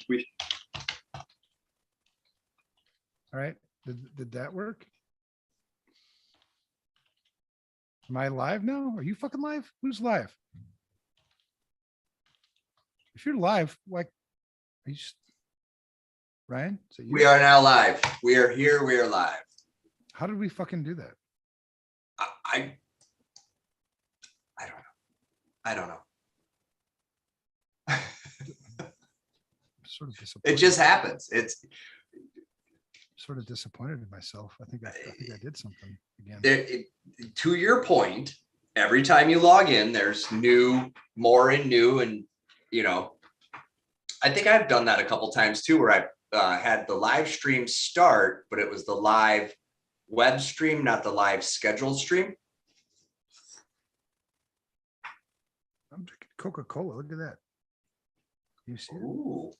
We- All right. Did that work? Am I live now? Are you fucking live? Who's live? If you're live, like, are you just, Ryan? Is it you? We are now live. We are here. We are live. How did we fucking do that? I don't know. I don't know. Sort of disappointed. It just happens. It's Sort of disappointed in myself. I think I did something again. to your point, every time you log in, there's more and new, and I think I've done that a couple times too, where I had the live stream start, but it was the live web stream, not the live scheduled stream. I'm drinking Coca-Cola. Look at that. You see it? Ooh.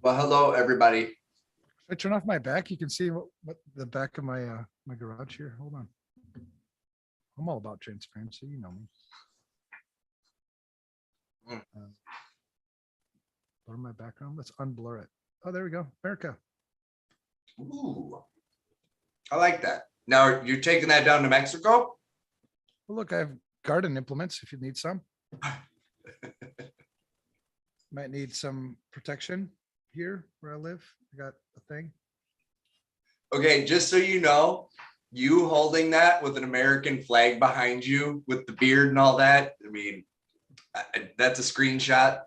Well, hello everybody. If I turn off my back, you can see what the back of my my garage here. Hold on. I'm all about transparency, you know me. Blur my background. Let's unblur it. Oh, there we go. America. Ooh, I like that. Now you're taking that down to Mexico? Well, look, I have garden implements if you need some. Might need some protection here where I live. I got a thing. Okay, just so you know, you holding that with an American flag behind you with the beard and all that, I mean, that's a screenshot.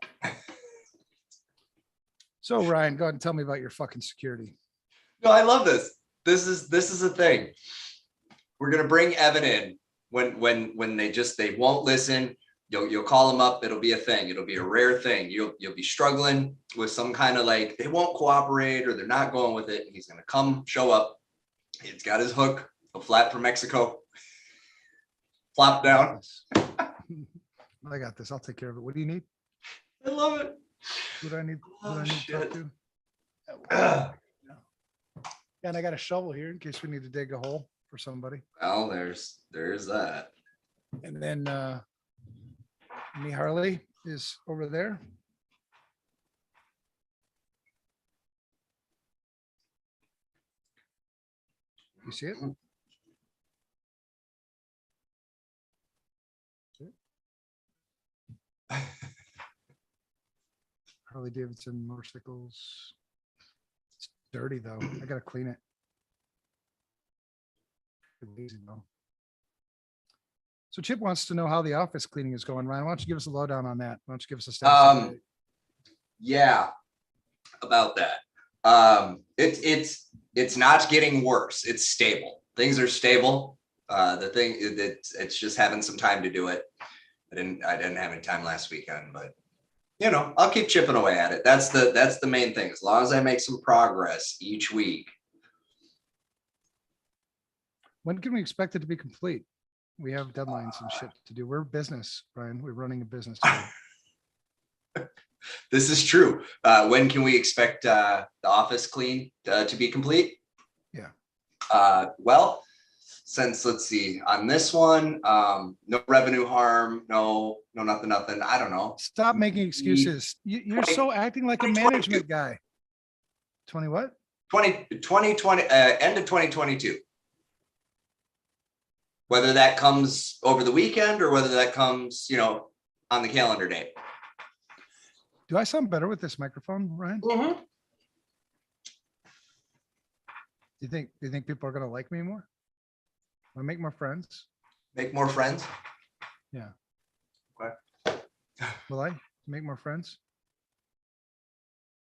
So Ryan, go ahead and tell me about your fucking security. No, I love this. This is a thing. We're gonna bring Evan in when they won't listen. You'll call them up. It'll be a thing. It'll be a rare thing. You'll be struggling with some kind of like they won't cooperate or they're not going with it. And he's gonna come show up. He's got his hook, a flat from Mexico. Plop down. I got this. I'll take care of it. What do you need? I love it. What do I need? What do I need to talk to? Well, And I got a shovel here in case we need to dig a hole for somebody. there's that. And then me Harley is over there. You see it? Harley Davidson motorcycles. It's dirty though. I gotta clean it. Lazy though. So Chip wants to know how the office cleaning is going. Ryan, why don't you give us a lowdown on that? Why don't you give us a status update? Yeah, about that. It's not getting worse. It's stable. Things are stable. The thing it's just having some time to do it. I didn't have any time last weekend, but I'll keep chipping away at it. That's the main thing. As long as I make some progress each week. When can we expect it to be complete? We have deadlines and shit to do. We're business, Brian. We're running a business. This is true. When can we expect the office clean to be complete? Yeah. Well, since let's see on this one, no revenue harm, no nothing. I don't know. Stop making excuses. You're so acting like a management guy. 20 what? 2020, end of 2022. Whether that comes over the weekend or whether that comes, on the calendar date. Do I sound better with this microphone, Ryan? Mm-hmm. Do you think people are gonna like me more? I make more friends. Make more friends. Yeah. Okay. Will I make more friends?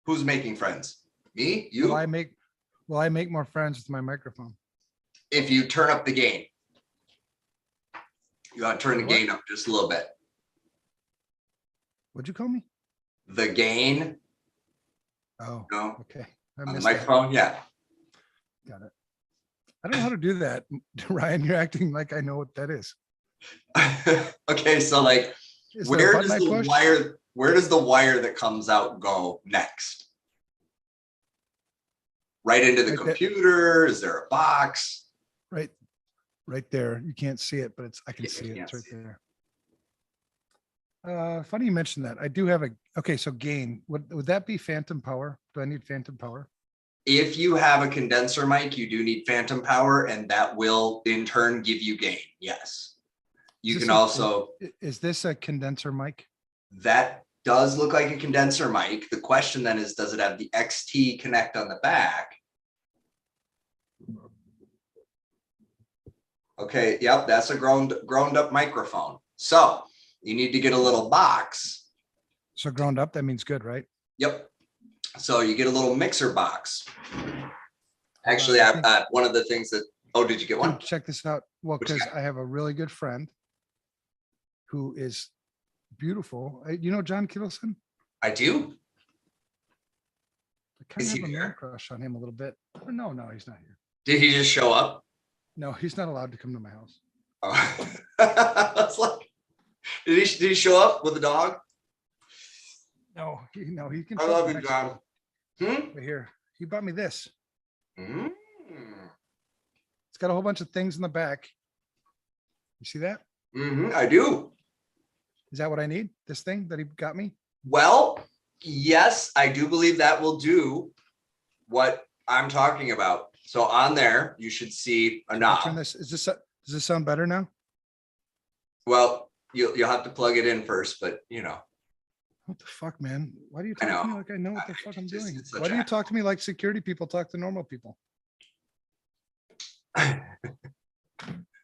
Who's making friends? Me? You? Will I make more friends with my microphone? If you turn up the gain. You gotta turn the gain up just a little bit. What'd you call me? The gain. Oh, No. okay. On the microphone, yeah. Got it. I don't know how to do that, Ryan. You're acting like I know what that is. Okay, so like, Is there a button I push? Where does the wire that comes out go next? Right into the computer? Is there a box? Right there. You can't see it, but I can see it. It's right there. Funny you mentioned that. I do have okay, so gain, would that be phantom power? Do I need phantom power? If you have a condenser mic, you do need phantom power, and that will in turn give you gain. Yes. You can also, Is this a condenser mic? that does look like a condenser mic. The question then is, does it have the XT connect on the back? Okay, yep, that's a ground up microphone. So you need to get a little box. So ground up, that means good, right? Yep. So you get a little mixer box. Actually, I think, one of the things that, oh, did you get one? dude, check this out. Well, What you because got? I have a really good friend who is beautiful. You know John Kittleson? I do. I kind Is of he have a man here? crush on him a little bit. No, he's not here. Did he just show up? No, he's not allowed to come to my house. Oh. That's like, did he show up with a dog? No, he can. I show up love you, next John. week. Right here, he bought me this. Mm. It's got a whole bunch of things in the back. You see that? I do. Is that what I need? This thing that he got me? Well, yes, I do believe that will do what I'm talking about. So on there, you should see a I'll knob. turn this. Does this sound better now? Well, you'll have to plug it in first, but you know. What the fuck, man? Why do you I talk to me know. like I know what the fuck I'm It's just- doing? it's such Why do a- you talk to me like security people talk to normal people?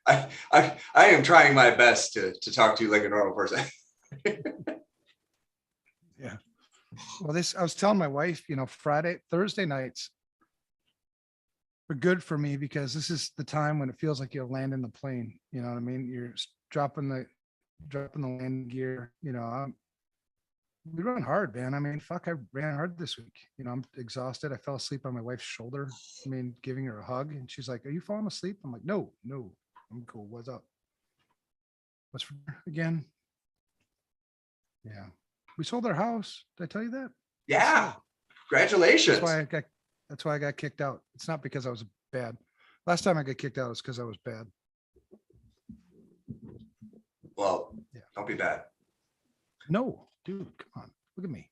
I am trying my best to talk to you like a normal person. Yeah. Well, I was telling my wife, Thursday nights are good for me because this is the time when it feels like you're landing the plane. You know what I mean? You're dropping the landing gear. We run hard, man. I mean, fuck, I ran hard this week. I'm exhausted. I fell asleep on my wife's shoulder. I mean, giving her a hug, and she's like, "Are you falling asleep?" I'm like, "No, I'm cool. What's up? What's for again?" Yeah, we sold our house. Did I tell you that? Yeah, congratulations. That's why I got kicked out. It's not because I was bad. Last time I got kicked out was because I was bad. Well, Yeah. don't be bad. No, dude, come on, look at me.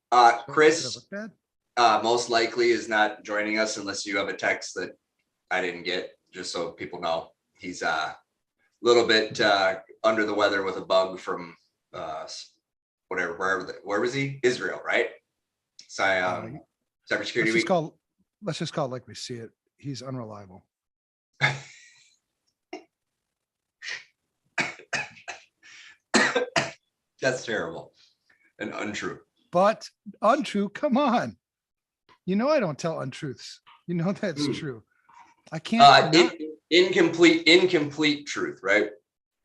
Chris, Did I look bad? most likely is not joining us unless you have a text that I didn't get, just so people know. He's a little bit under the weather with a bug from where was he? Israel, right? So cybersecurity week. Let's just call it like we see it. He's unreliable. That's terrible and untrue. But untrue, come on. I don't tell untruths. That's true. I can't. Incomplete truth, right?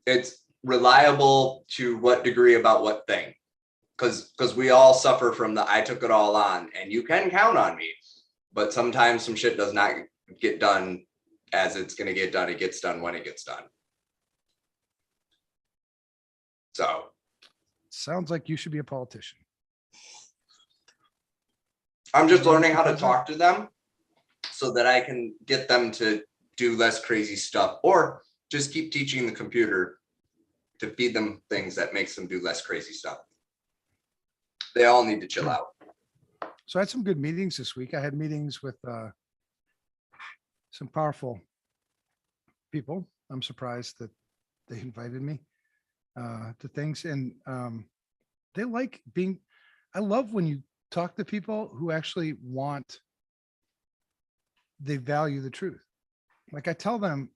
It's reliable to what degree about what thing? Because we all suffer from the I took it all on, and you can count on me. But sometimes some shit does not get done as it's going to get done. It gets done when it gets done. So. Sounds like you should be a politician. I'm just learning how to talk to them so that I can get them to do less crazy stuff, or just keep teaching the computer to feed them things that makes them do less crazy stuff. They all need to chill out. So I had some good meetings this week. I had meetings with some powerful people. I'm surprised that they invited me to things, and they like being. I love when you talk to people who actually they value the truth. Like I tell them,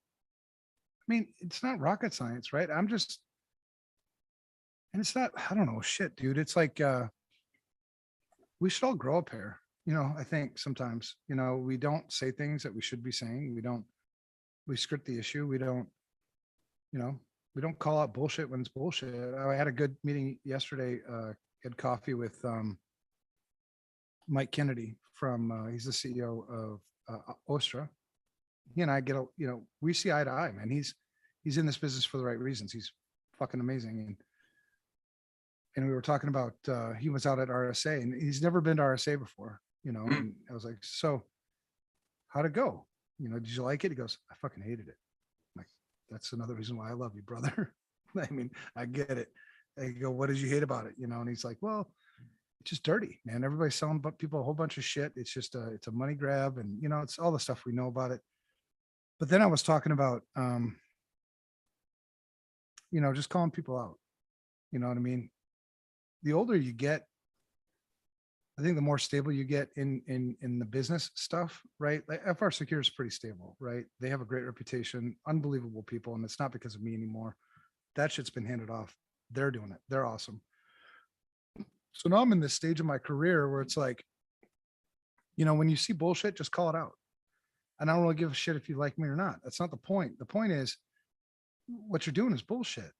I mean, it's not rocket science, right? And it's not, I don't know, shit, dude. It's like, we should all grow up here. I think sometimes, we don't say things that we should be saying. We script the issue. We don't call out bullshit when it's bullshit. I had a good meeting yesterday, had coffee with, Mike Kennedy he's the CEO of Ostra. He and I we see eye to eye, man. He's in this business for the right reasons. He's fucking amazing. And we were talking about, he was out at RSA and he's never been to RSA before, and I was like, so how'd it go? Did you like it? He goes, I fucking hated it. I'm like, that's another reason why I love you, brother. I mean, I get it. I go, what did you hate about it? You know, and he's like, well, it's just dirty, man. Everybody's selling people a whole bunch of shit. It's just it's a money grab, and you know, it's all the stuff we know about it. But then I was talking about, you know, just calling people out. You know what I mean? The older you get, I think the more stable you get in the business stuff, right? Like FR Secure is pretty stable, right? They have a great reputation, unbelievable people, and it's not because of me anymore. That shit's been handed off. They're doing it. They're awesome. So now I'm in this stage of my career where it's like, you know, when you see bullshit, just call it out. And I don't really give a shit if you like me or not. That's not the point. The point is what you're doing is bullshit.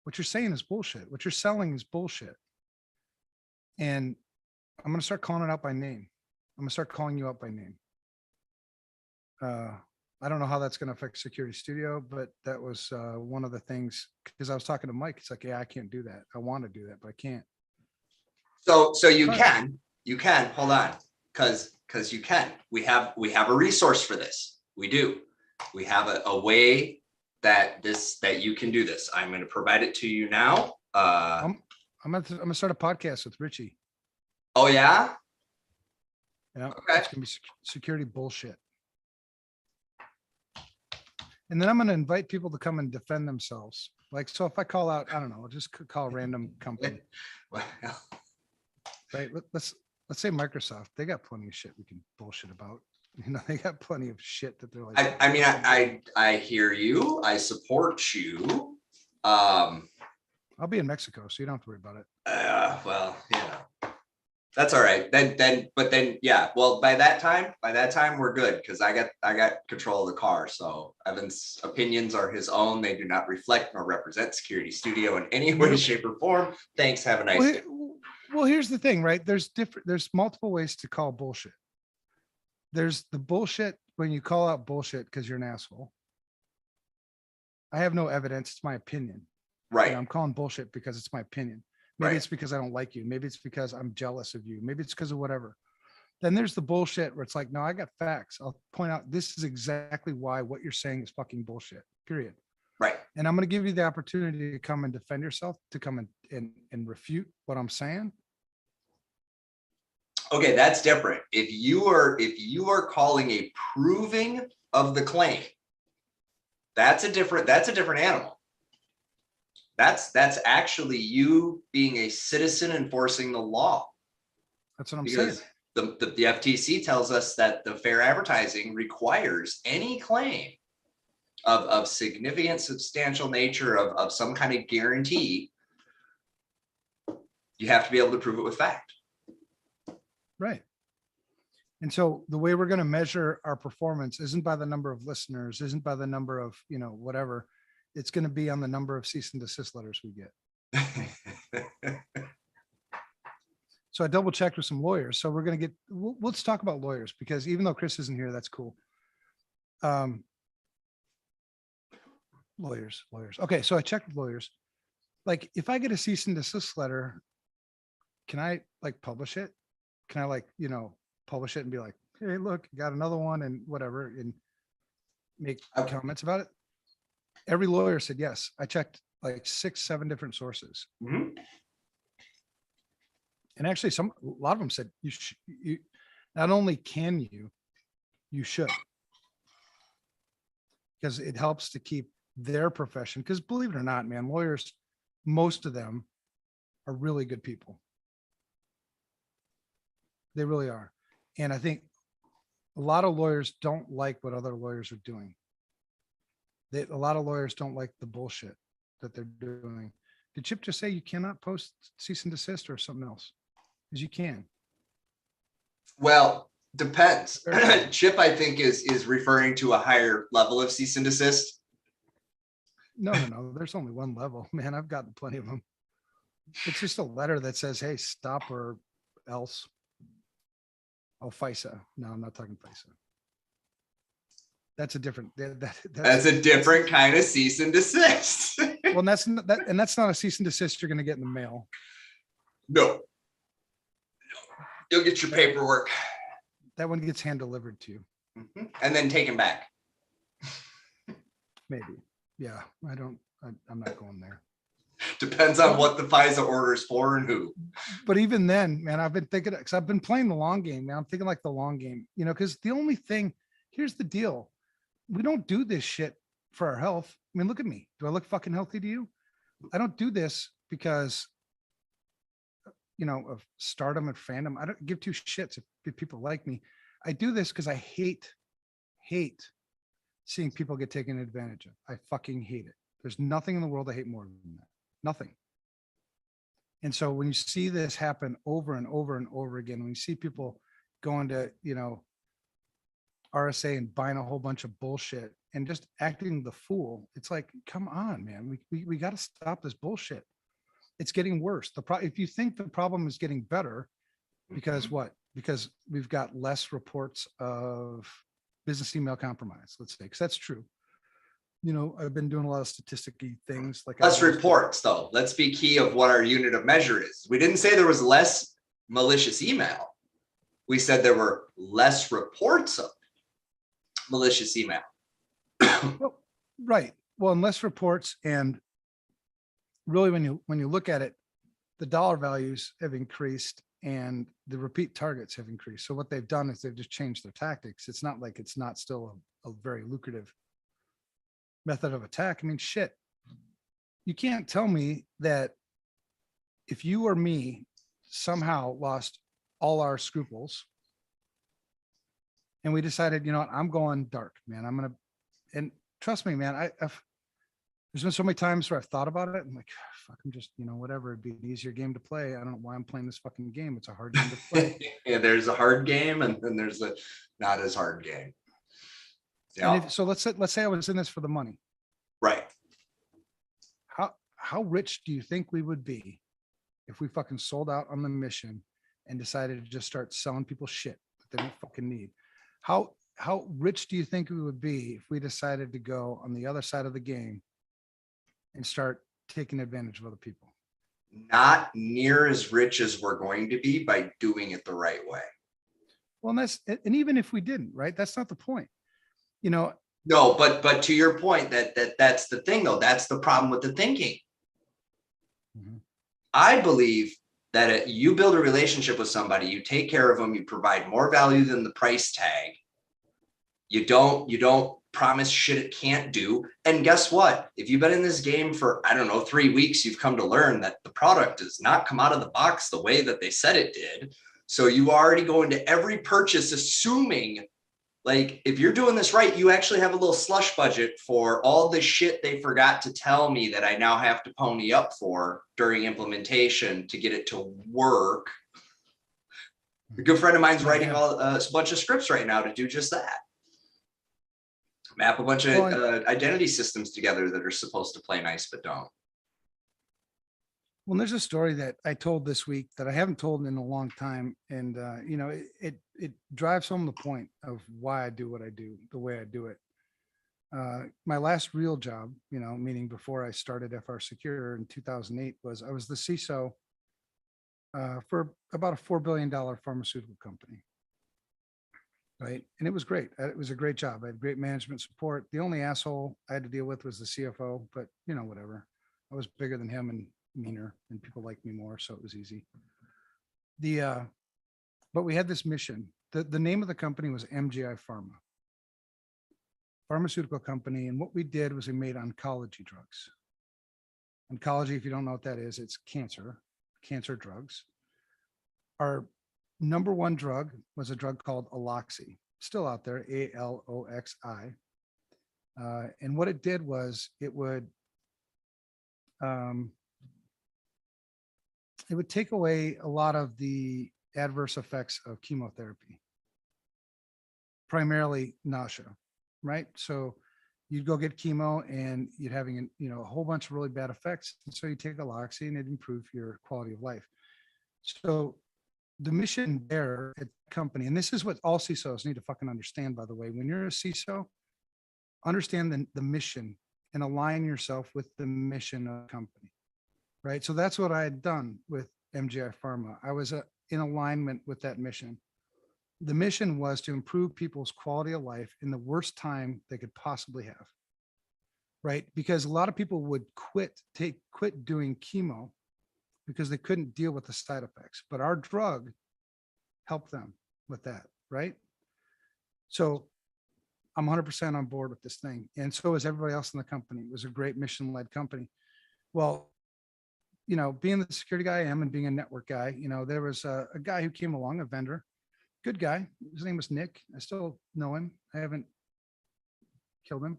What you're saying is bullshit. What you're selling is bullshit. And I'm going to start calling it out by name. I'm going to start calling you out by name. I don't know how that's going to affect Security Studio, but that was one of the things, because I was talking to Mike. It's like, yeah, I can't do that. I want to do that, but I can't. So you can hold on, because you can. We have a resource for this. We do. We have a way that you can do this. I'm going to provide it to you now. I'm gonna start a podcast with Richie. Oh yeah. Yeah. Okay. It's gonna be security bullshit. And then I'm gonna invite people to come and defend themselves. Like, so if I call out, I don't know, I'll just call a random company. Well, Right. Let's say Microsoft. They got plenty of shit we can bullshit about. You know, they got plenty of shit that they're like. I mean, I hear you. I support you. I'll be in Mexico, so you don't have to worry about it. Well, yeah, that's all right. But then, yeah. Well, by that time, we're good, because I got control of the car. So Evan's opinions are his own. They do not reflect nor represent Security Studio in any way, shape, or form. Thanks. Have a nice day. Well, here's the thing, right? There's multiple ways to call bullshit. There's the bullshit when you call out bullshit because you're an asshole. I have no evidence. It's my opinion. Right. You know, I'm calling bullshit because it's my opinion. Maybe it's because I don't like you. Maybe it's because I'm jealous of you. Maybe it's because of whatever. Then there's the bullshit where it's like, no, I got facts. I'll point out this is exactly why what you're saying is fucking bullshit, period. Right. And I'm going to give you the opportunity to come and defend yourself, to come and refute what I'm saying. Okay, that's different. If you are calling a proving of the claim, that's a different animal. That's actually you being a citizen enforcing the law. That's what I'm because saying. The FTC tells us that the fair advertising requires any claim of significant, substantial nature of some kind of guarantee. You have to be able to prove it with fact. Right. And so the way we're going to measure our performance isn't by the number of listeners, isn't by the number of, you know, whatever. It's going to be on the number of cease and desist letters we get. So I double checked with some lawyers. So we're going to get, let's talk about lawyers, because even though Chris isn't here, that's cool. Lawyers. Okay. So I checked with lawyers. Like, if I get a cease and desist letter, can I like publish it? Can I like, you know, publish it and be like, hey, look, got another one and whatever, and make comments about it? Every lawyer said yes. I checked like 6-7 different sources. Mm-hmm. And actually a lot of them said you not only can you should, because it helps to keep their profession. Because believe it or not, man, lawyers, most of them are really good people. They really are. And I think a lot of lawyers don't like what other lawyers are doing. A lot of lawyers don't like the bullshit that they're doing. Did Chip just say you cannot post cease and desist, or something else? Because you can. Well, depends. Chip, I think, is referring to a higher level of cease and desist. No. There's only one level, man. I've gotten plenty of them. It's just a letter that says, hey, stop or else. Oh, FISA. No, I'm not talking FISA. That's a different. That's a different kind of cease and desist. Well, that's not a cease and desist you're going to get in the mail. No. You'll get your paperwork. That one gets hand delivered to you. Mm-hmm. And then taken back. Maybe. Yeah. I'm not going there. Depends on what the FISA order's for and who. But even then, man, I've been thinking, because I've been playing the long game, man. I'm thinking like the long game, because the only thing, here's the deal. We don't do this shit for our health. I mean, look at me. Do I look fucking healthy to you? I don't do this because, of stardom and fandom. I don't give two shits if people like me. I do this because I hate seeing people get taken advantage of. I fucking hate it. There's nothing in the world I hate more than that. Nothing. And so when you see this happen over and over and over again, when you see people going to, RSA and buying a whole bunch of bullshit and just acting the fool, it's like, come on, man, we got to stop this bullshit. It's getting worse. If you think the problem is getting better, because what? Because we've got less reports of business email compromise, let's say, because that's true. I've been doing a lot of statisticky things like Less reports, though. Let's be key of what our unit of measure is. We didn't say there was less malicious email. We said there were less reports of malicious email. Well, right. Well, and less reports, and really when you look at it, the dollar values have increased and the repeat targets have increased. So what they've done is they've just changed their tactics. It's not like it's not still a very lucrative method of attack. I mean, shit, you can't tell me that if you or me somehow lost all our scruples and we decided, I'm going dark, man. And trust me, man, there's been so many times where I've thought about it. I'm like, fuck, I'm just, whatever. It'd be an easier game to play. I don't know why I'm playing this fucking game. It's a hard game to play. Yeah, there's a hard game and then there's a not as hard game. Yeah. And so let's say I was in this for the money. Right. How rich do you think we would be if we fucking sold out on the mission and decided to just start selling people shit that they don't fucking need? How rich do you think we would be if we decided to go on the other side of the game and start taking advantage of other people? Not near as rich as we're going to be by doing it the right way. Well, and even if we didn't, right? That's not the point. No, but to your point, that's the thing, though. That's the problem with the thinking. Mm-hmm. I believe that you build a relationship with somebody, you take care of them, you provide more value than the price tag. You don't promise shit it can't do. And guess what? If you've been in this game for, 3 weeks, you've come to learn that the product does not come out of the box the way that they said it did. So you already go into every purchase assuming, like, if you're doing this right, you actually have a little slush budget for all the shit they forgot to tell me that I now have to pony up for during implementation to get it to work. A good friend of mine's writing a bunch of scripts right now to do just that. Map a bunch of identity systems together that are supposed to play nice but don't. Well, there's a story that I told this week that I haven't told in a long time. And, it drives home the point of why I do what I do, the way I do it. My last real job, meaning before I started FR Secure in 2008, I was the CISO for about a $4 billion pharmaceutical company. Right. And it was great. It was a great job. I had great management support. The only asshole I had to deal with was the CFO, but whatever. I was bigger than him and meaner, and people liked me more, so it was easy. But we had this mission. The name of the company was MGI Pharma, pharmaceutical company, and what we did was we made oncology drugs. Oncology, if you don't know what that is, it's cancer drugs. Our number one drug was a drug called Aloxi, still out there, ALOXI. And what it did was it would take away a lot of the adverse effects of chemotherapy, primarily nausea, right? So you'd go get chemo and you'd having a whole bunch of really bad effects. And so you take Aloxi and it improve your quality of life. So the mission there at the company, and this is what all CISOs need to fucking understand, by the way, when you're a CISO, understand the mission and align yourself with the mission of the company, right? So that's what I had done with MGI Pharma. I was in alignment with that mission. The mission was to improve people's quality of life in the worst time they could possibly have. right? Because a lot of people would quit doing chemo because they couldn't deal with the side effects. But our drug helped them with that, right? So I'm 100% on board with this thing. And so is everybody else in the company. It was a great mission-led company. Well, being the security guy I am and being a network guy, there was a guy who came along, a vendor, good guy. His name was Nick. I still know him. I haven't killed him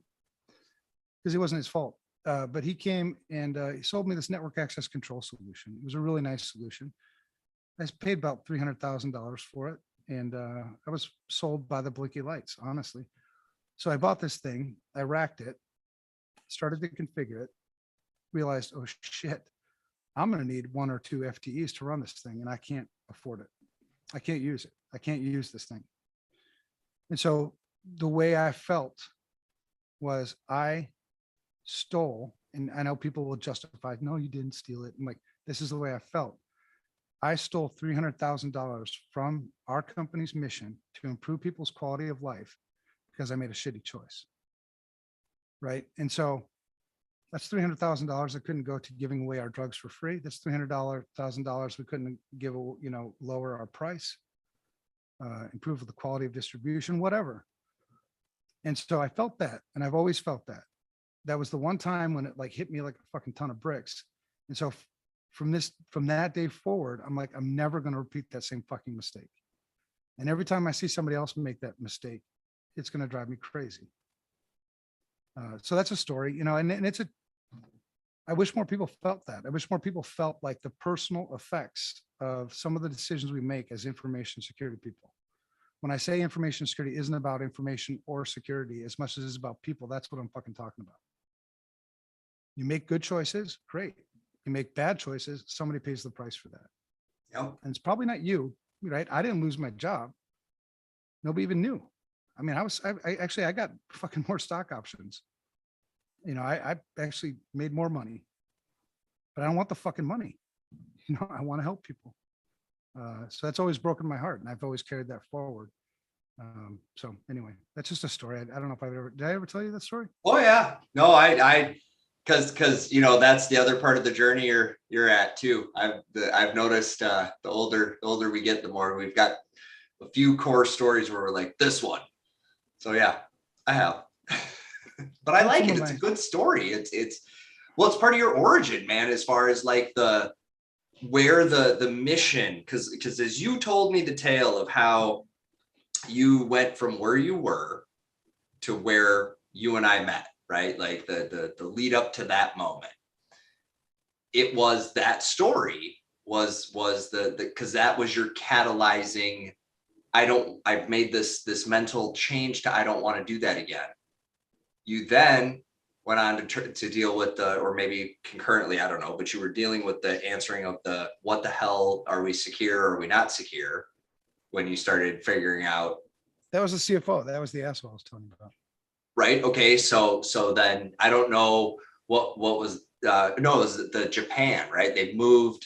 because it wasn't his fault. But he came and he sold me this network access control solution. It was a really nice solution. I paid about $300,000 for it. And I was sold by the blinky lights, honestly. So I bought this thing. I racked it, started to configure it, realized, oh shit, I'm going to need 1 or 2 FTEs to run this thing. And I can't afford it. I can't use it. I can't use this thing. And so the way I felt was I stole, and I know people will justify, no, you didn't steal it. I'm like, this is the way I felt. I stole $300,000 from our company's mission to improve people's quality of life because I made a shitty choice. Right. And so that's $300,000 that couldn't go to giving away our drugs for free. That's $300,000 we couldn't give, lower our price, improve the quality of distribution, whatever. And so I felt that, and I've always felt that. That was the one time when it like hit me like a fucking ton of bricks. And so from that day forward, I'm like, I'm never going to repeat that same fucking mistake. And every time I see somebody else make that mistake, it's going to drive me crazy. So that's a story, and I wish more people felt that. I wish more people felt like the personal effects of some of the decisions we make as information security people. When I say information security isn't about information or security as much as it's about people, that's what I'm fucking talking about. You make good choices, great. You make bad choices, somebody pays the price for that. Yep. And it's probably not you, right? I didn't lose my job. Nobody even knew. I mean, I got fucking more stock options. I actually made more money, but I don't want the fucking money. I want to help people. So that's always broken my heart, and I've always carried that forward. So anyway, that's just a story. I don't know if did I ever tell you that story? Oh yeah. No, because that's the other part of the journey you're at too. I've noticed the older we get, the more we've got a few core stories where we're like this one. So yeah, I have. But I like it. It's a good story. It's part of your origin, man, as far as like where the mission, because as you told me the tale of how you went from where you were to where you and I met, right? Like the lead up to that moment. It was that story was the because that was your catalyzing. I've made this mental change to I don't want to do that again. You then went on to deal with or maybe concurrently, I don't know, but you were dealing with the answering of what the hell, are we secure or are we not secure, when you started figuring out. That was the CFO. That was the asshole I was telling you about. Right. Okay. So then I don't know what was, no, it was the Japan, right? They moved,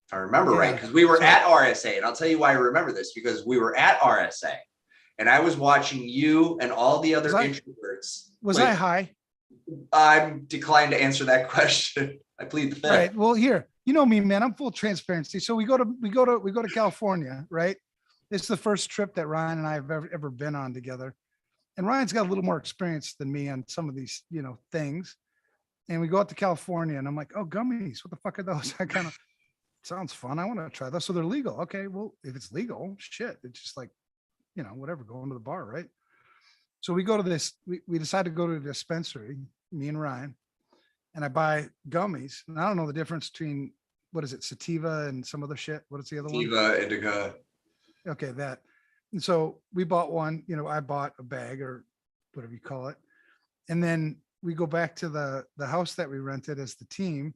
if I remember right, because we were at RSA, and I'll tell you why I remember this, because we were at RSA and I was watching you and all the other introverts. Was I high? I'm declined to answer that question. I plead the fifth. All right. Well, here, you know me, man. I'm full transparency. So we go to California, right? It's the first trip that Ryan and I have ever been on together. And Ryan's got a little more experience than me on some of these, things. And we go out to California, and I'm like, oh, gummies, what the fuck are those? I kind of sounds fun. I want to try those. So they're legal. Okay, well, if it's legal, shit, it's just like, whatever, going to the bar, right? So we go to this, we decide to go to a dispensary, me and Ryan, and I buy gummies. And I don't know the difference between, what is it, sativa and some other shit? What is the other one? Sativa, indica. Okay, that. And so we bought one, I bought a bag or whatever you call it. And then we go back to the house that we rented as the team.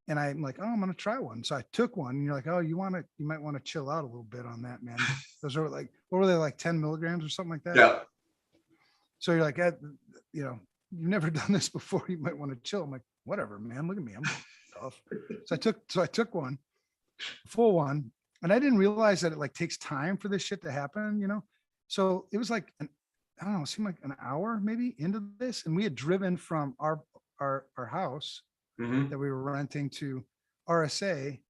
And I'm like, oh, I'm going to try one. So I took one, and you're like, oh, you might want to chill out a little bit on that, man. Those are like, what were they, like 10 milligrams or something like that? Yeah. So you're like, you've never done this before. You might want to chill. I'm like, whatever, man. Look at me. I'm tough. So I took one, full one. And I didn't realize that it like takes time for this shit to happen, So it was like I don't know, it seemed like an hour maybe into this. And we had driven from our house Mhm. that we were renting to RSA.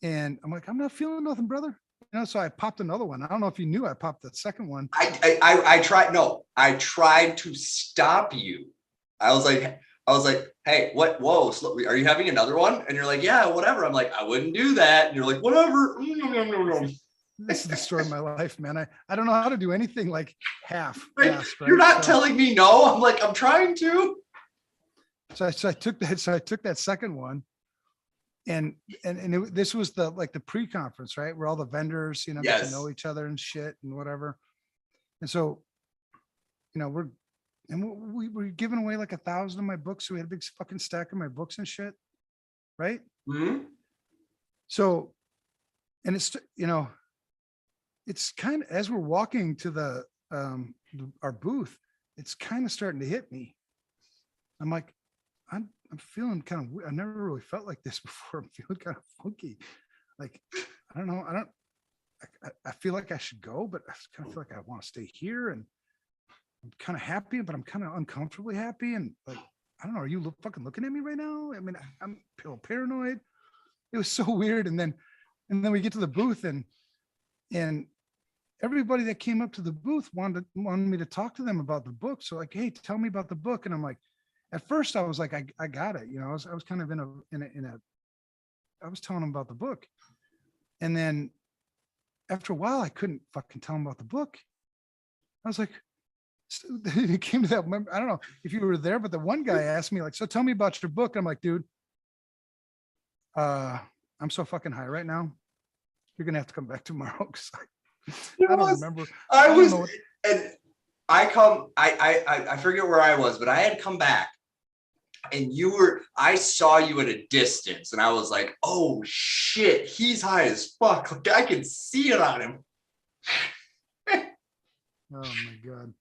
And I'm like, I'm not feeling nothing, brother. You know, so I popped another one. I don't know if you knew I popped that second one. I tried. No, I tried to stop you. I was like, hey, what? Whoa, are you having another one? And you're like, yeah, whatever. I'm like, I wouldn't do that. And you're like, whatever. This is the story of my life, man. I don't know how to do anything like half Right? assed, You're right? not telling me no. I'm like, I'm trying to. So I took that second one, and this was the like the pre-conference, right? Where all the vendors, you know, get to Yes. know each other and shit and whatever. And so, you know, we were giving away like 1,000 of my books. So we had a big fucking stack of my books and shit, right? Mhm. So, and it's, you know, it's kind of, as we're walking to our booth, it's kind of starting to hit me. I'm like, I'm feeling kind of, I never really felt like this before. I'm feeling kind of funky. Like, I don't know. I feel like I should go, but I kind of feel like I want to stay here, and I'm kind of happy, but I'm kind of uncomfortably happy. And like, I don't know, are you fucking looking at me right now? I mean, I'm a little paranoid. It was so weird. And then we get to the booth, and everybody that came up to the booth wanted me to talk to them about the book. So like, hey, tell me about the book. And I'm like, at first I was like, I got it. You know, I was kind of I was telling them about the book. And then after a while, I couldn't fucking tell them about the book. I was like, so it came to that. I don't know if you were there, but the one guy asked me like, so tell me about your book. I'm like, dude, I'm so fucking high right now. You're going to have to come back tomorrow. Cause I don't remember. I don't was, know what- and I forget where I was, but I had come back, and I saw you at a distance, and I was like, oh shit, he's high as fuck. Like I can see it on him. Oh my God.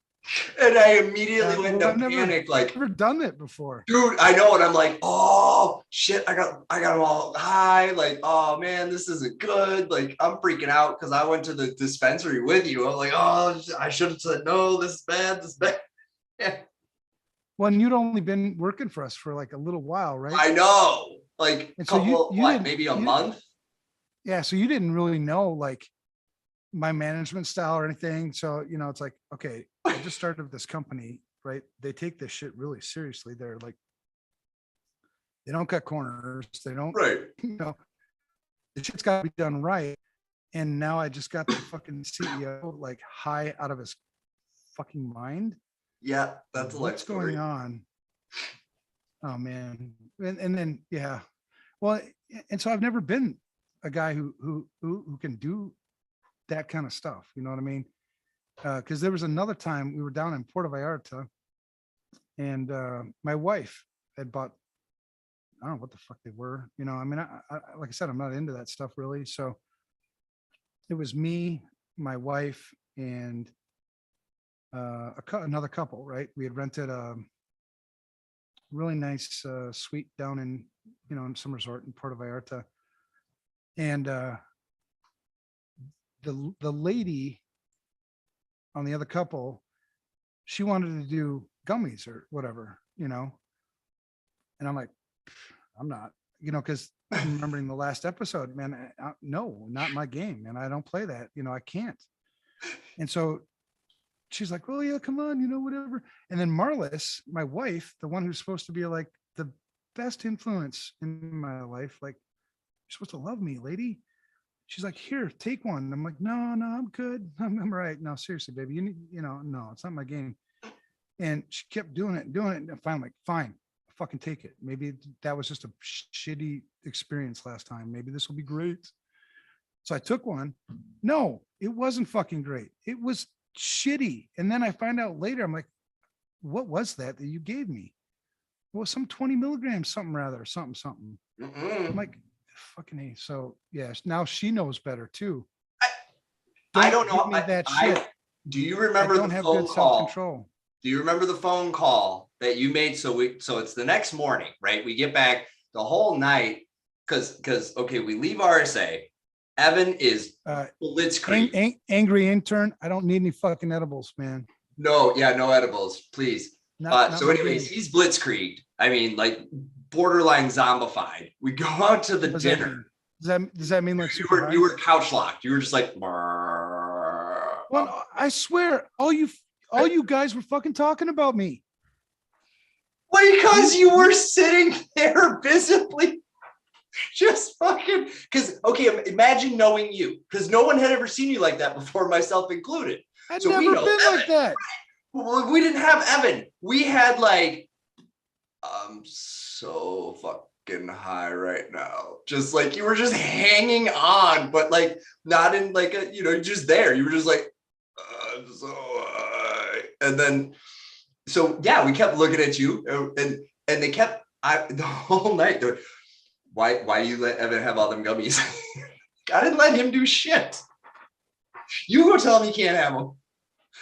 And I immediately Yeah, went well, into panic, like, never done it before. dude, I know. And I'm like, oh shit, I got them all high. Like, oh man, this isn't good. Like, I'm freaking out because I went to the dispensary with you. I'm like, oh, I should have said no, this is bad, this is bad. Yeah. Well, and you'd only been working for us for like a little while, right? I know. Like a And so couple, what, didn't, maybe a month? yeah. So you didn't really know like my management style or anything. So, you know, it's like, okay, I just started this company, right? They take this shit really seriously. They're like, they don't cut corners. They don't, Right. you know, the shit's got to be done right. And now I just got the fucking CEO like high out of his fucking mind. Yeah, that's a What's going on? Oh man. And then yeah. Well, and so I've never been a guy who can do that kind of stuff. You know what I mean? Because there was another time we were down in Puerto Vallarta, and my wife had bought, I don't know what the fuck they were. You know, I mean, I like I said, I'm not into that stuff really. So it was me, my wife, and another couple. Right? We had rented a really nice suite down in, you know, in some resort in Puerto Vallarta, and the lady on the other couple, she wanted to do gummies or whatever, you know. And I'm like, I'm not, you know, because remembering the last episode, man, no, not my game, man. I don't play that, you know, I can't. And so she's like, well, yeah, come on, you know, whatever. And then Marlis, my wife, the one who's supposed to be like the best influence in my life, like, you're supposed to love me, lady. She's like, here, take one. And I'm like, no, I'm good. I'm right. No, seriously, baby, you need, you know, no, it's not my game. And she kept doing it. And finally, like, fine, I'll fucking take it. Maybe that was just a shitty experience last time. Maybe this will be great. So I took one. No, it wasn't fucking great. It was shitty. And then I find out later, I'm like, what was that you gave me? Well, some 20 milligrams, something rather, something. I'm like, fucking A. So yeah, now she knows better too. I don't know. Give me that shit. Do you I remember don't the have phone good call? self-control. Do you remember the phone call that you made? So it's the next morning, right? We get back the whole night because okay, we leave RSA. Evan is blitzkrieg. Angry intern. I don't need any fucking edibles, man. No, yeah, no edibles, please. Not So my anyways, thing. he's blitzkrieged. I mean, like borderline zombified. We go out to the What does that dinner. mean? Does that mean like You super were high? you were couch locked. You were just like, Well, I swear, all you guys were fucking talking about me. because you were sitting there visibly just fucking because okay, imagine knowing you because no one had ever seen you like that before, myself included. I'd So we never know been Evan. like that. Well, we didn't have Evan. We had like, I'm so fucking high right now. Just like you were just hanging on, but like not in like a, just there. You were just like, I'm so high. And then, so yeah, we kept looking at you and they kept, the whole night, they're like, why you let Evan have all them gummies? I didn't let him do shit. You go tell him he can't have them.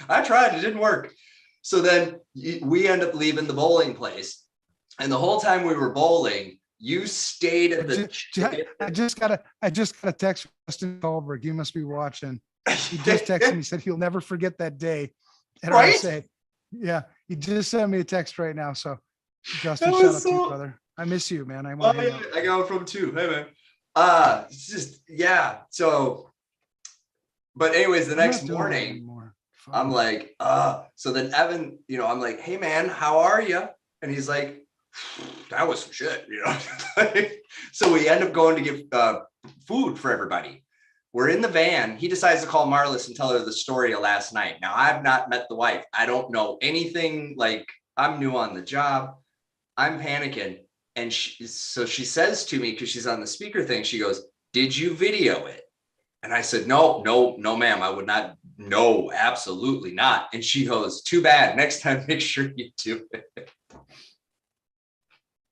I tried, it didn't work. So then we end up leaving the bowling place. And the whole time we were bowling, you stayed at the. I just got a text from Justin Goldberg. You must be watching. He just texted me, said he'll never forget that day at Right? RSA. Yeah, he just sent me a text right now. So Justin, That shout was out to you, so- brother. I miss you, man. I Oh, want to hang yeah, out. I got it from too. Hey man. It's just yeah. So, but anyways, the I'm not next doing that morning, anymore. Fuck. I'm like, so then Evan, I'm like, hey man, how are you? And he's like, that was some shit, So we end up going to get food for everybody. We're in the van. He decides to call Marlis and tell her the story of last night. Now, I've not met the wife. I don't know anything. Like, I'm new on the job. I'm panicking. And so she says to me, because she's on the speaker thing, she goes, did you video it? And I said, no, ma'am, I would not. No, absolutely not. And she goes, too bad. Next time, make sure you do it.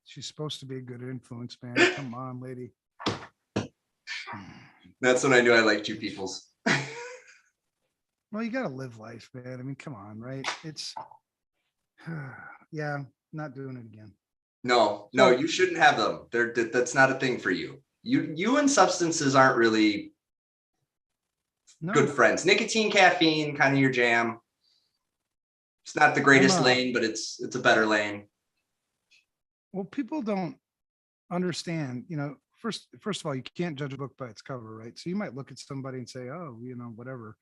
She's supposed to be a good influence, man. Come on, lady. That's when I knew I liked you peoples. Well, you got to live life, man. I mean, come on, right? It's, yeah, not doing it again. No, you shouldn't have them. That's not a thing for you. You and substances aren't really good friends. Nicotine, caffeine, kind of your jam. It's not the greatest lane, but it's a better lane. Well, people don't understand, first of all, you can't judge a book by its cover, right? So you might look at somebody and say, oh, whatever,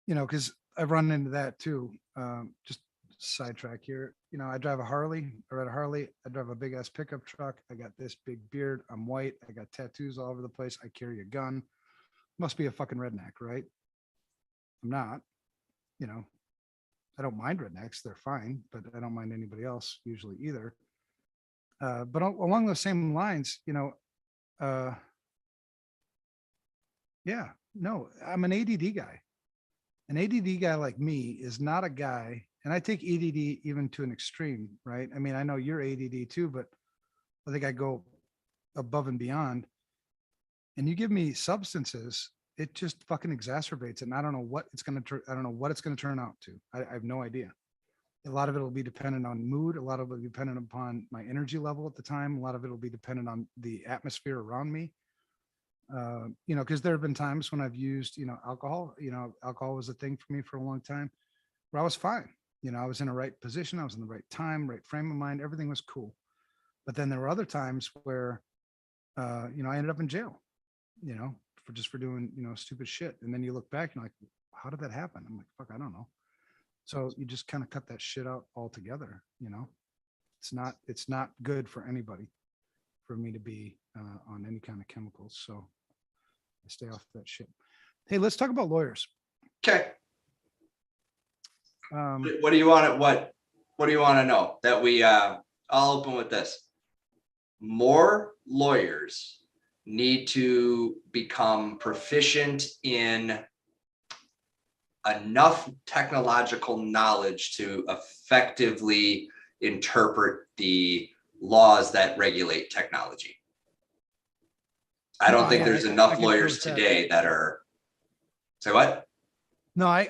because I've run into that too. Just sidetrack here. I drive a Harley. I ride a Harley. I drive a big ass pickup truck. I got this big beard. I'm white. I got tattoos all over the place. I carry a gun. Must be a fucking redneck, right? I'm not, I don't mind rednecks. They're fine, but I don't mind anybody else usually either. But along those same lines, yeah, no, I'm an ADD guy. An ADD guy like me is not a guy, and I take ADD even to an extreme, right? I mean, I know you're ADD too, but I think I go above and beyond. And you give me substances, it just fucking exacerbates it. And I don't know what it's going to, I don't know what it's going to turn out to. I have no idea. A lot of it will be dependent on mood. A lot of it will be dependent upon my energy level at the time. A lot of it will be dependent on the atmosphere around me. Because there have been times when I've used, alcohol. Alcohol was a thing for me for a long time where I was fine. I was in a right position. I was in the right time, right frame of mind. Everything was cool. But then there were other times where, I ended up in jail, for doing, stupid shit. And then you look back and you're like, how did that happen? I'm like, fuck, I don't know. So you just kind of cut that shit out altogether. It's not good for anybody for me to be on any kind of chemicals. So I stay off that shit. Hey, let's talk about lawyers. Okay. What do you want to, what do you want to know that I'll open with this. More lawyers need to become proficient in enough technological knowledge to effectively interpret the laws that regulate technology. I don't think there's enough lawyers today that are, say what? No, I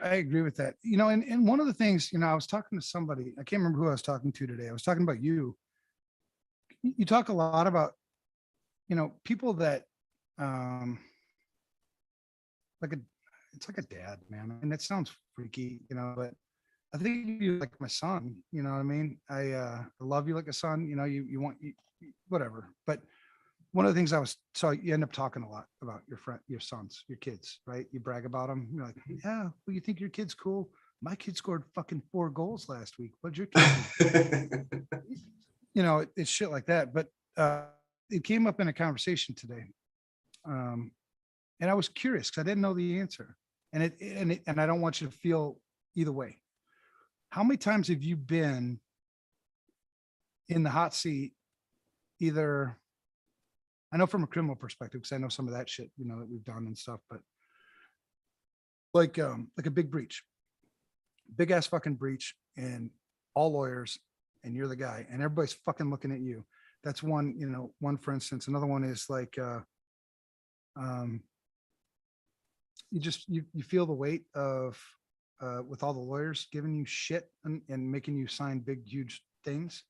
agree with that. And one of the things, I was talking to somebody, I can't remember who I was talking to today. I was talking about you. You talk a lot about, people that, it's like a dad, man. And it sounds freaky, but I think of you like my son, you know what I mean? I love you like a son, you want whatever. But one of the things so you end up talking a lot about your sons, your kids, right? You brag about them. You're like, yeah, well, you think your kid's cool? My kid scored fucking 4 goals last week. What'd your kid do? It's shit like that. But it came up in a conversation today. And I was curious because I didn't know the answer. And I don't want you to feel either way. How many times have you been in the hot seat? Either, I know from a criminal perspective, because I know some of that shit, that we've done and stuff, but like a big breach, big ass fucking breach, and all lawyers, and you're the guy, and everybody's fucking looking at you. That's one, one for instance. Another one is like, you feel the weight of with all the lawyers giving you shit and making you sign big huge things.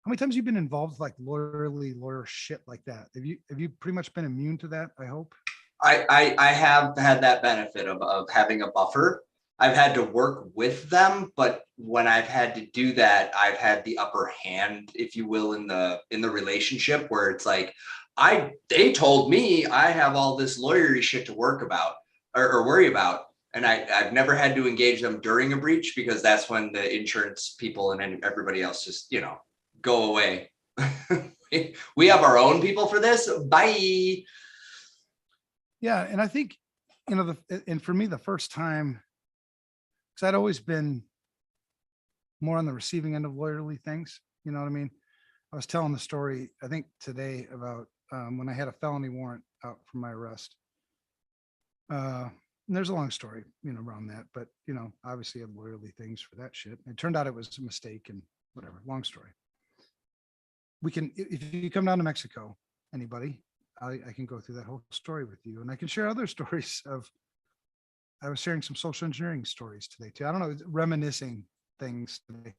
How many times have you been involved with like lawyer shit like that? Have you pretty much been immune to that? I hope. I have had that benefit of having a buffer. I've had to work with them, but when I've had to do that, I've had the upper hand, if you will, in the relationship, where it's like, they told me I have all this lawyery shit to work about or worry about. And I've never had to engage them during a breach, because that's when the insurance people and everybody else just, go away. We have our own people for this. Bye. Yeah. And I think, and for me, the first time, because I'd always been more on the receiving end of lawyerly things. You know what I mean? I was telling the story, I think today, about when I had a felony warrant out for my arrest. And there's a long story, around that, but, obviously I had lawyerly things for that shit. It turned out it was a mistake and whatever, long story. We can, if you come down to Mexico, anybody, I can go through that whole story with you, and I can share other stories I was sharing some social engineering stories today too. I don't know, reminiscing things today.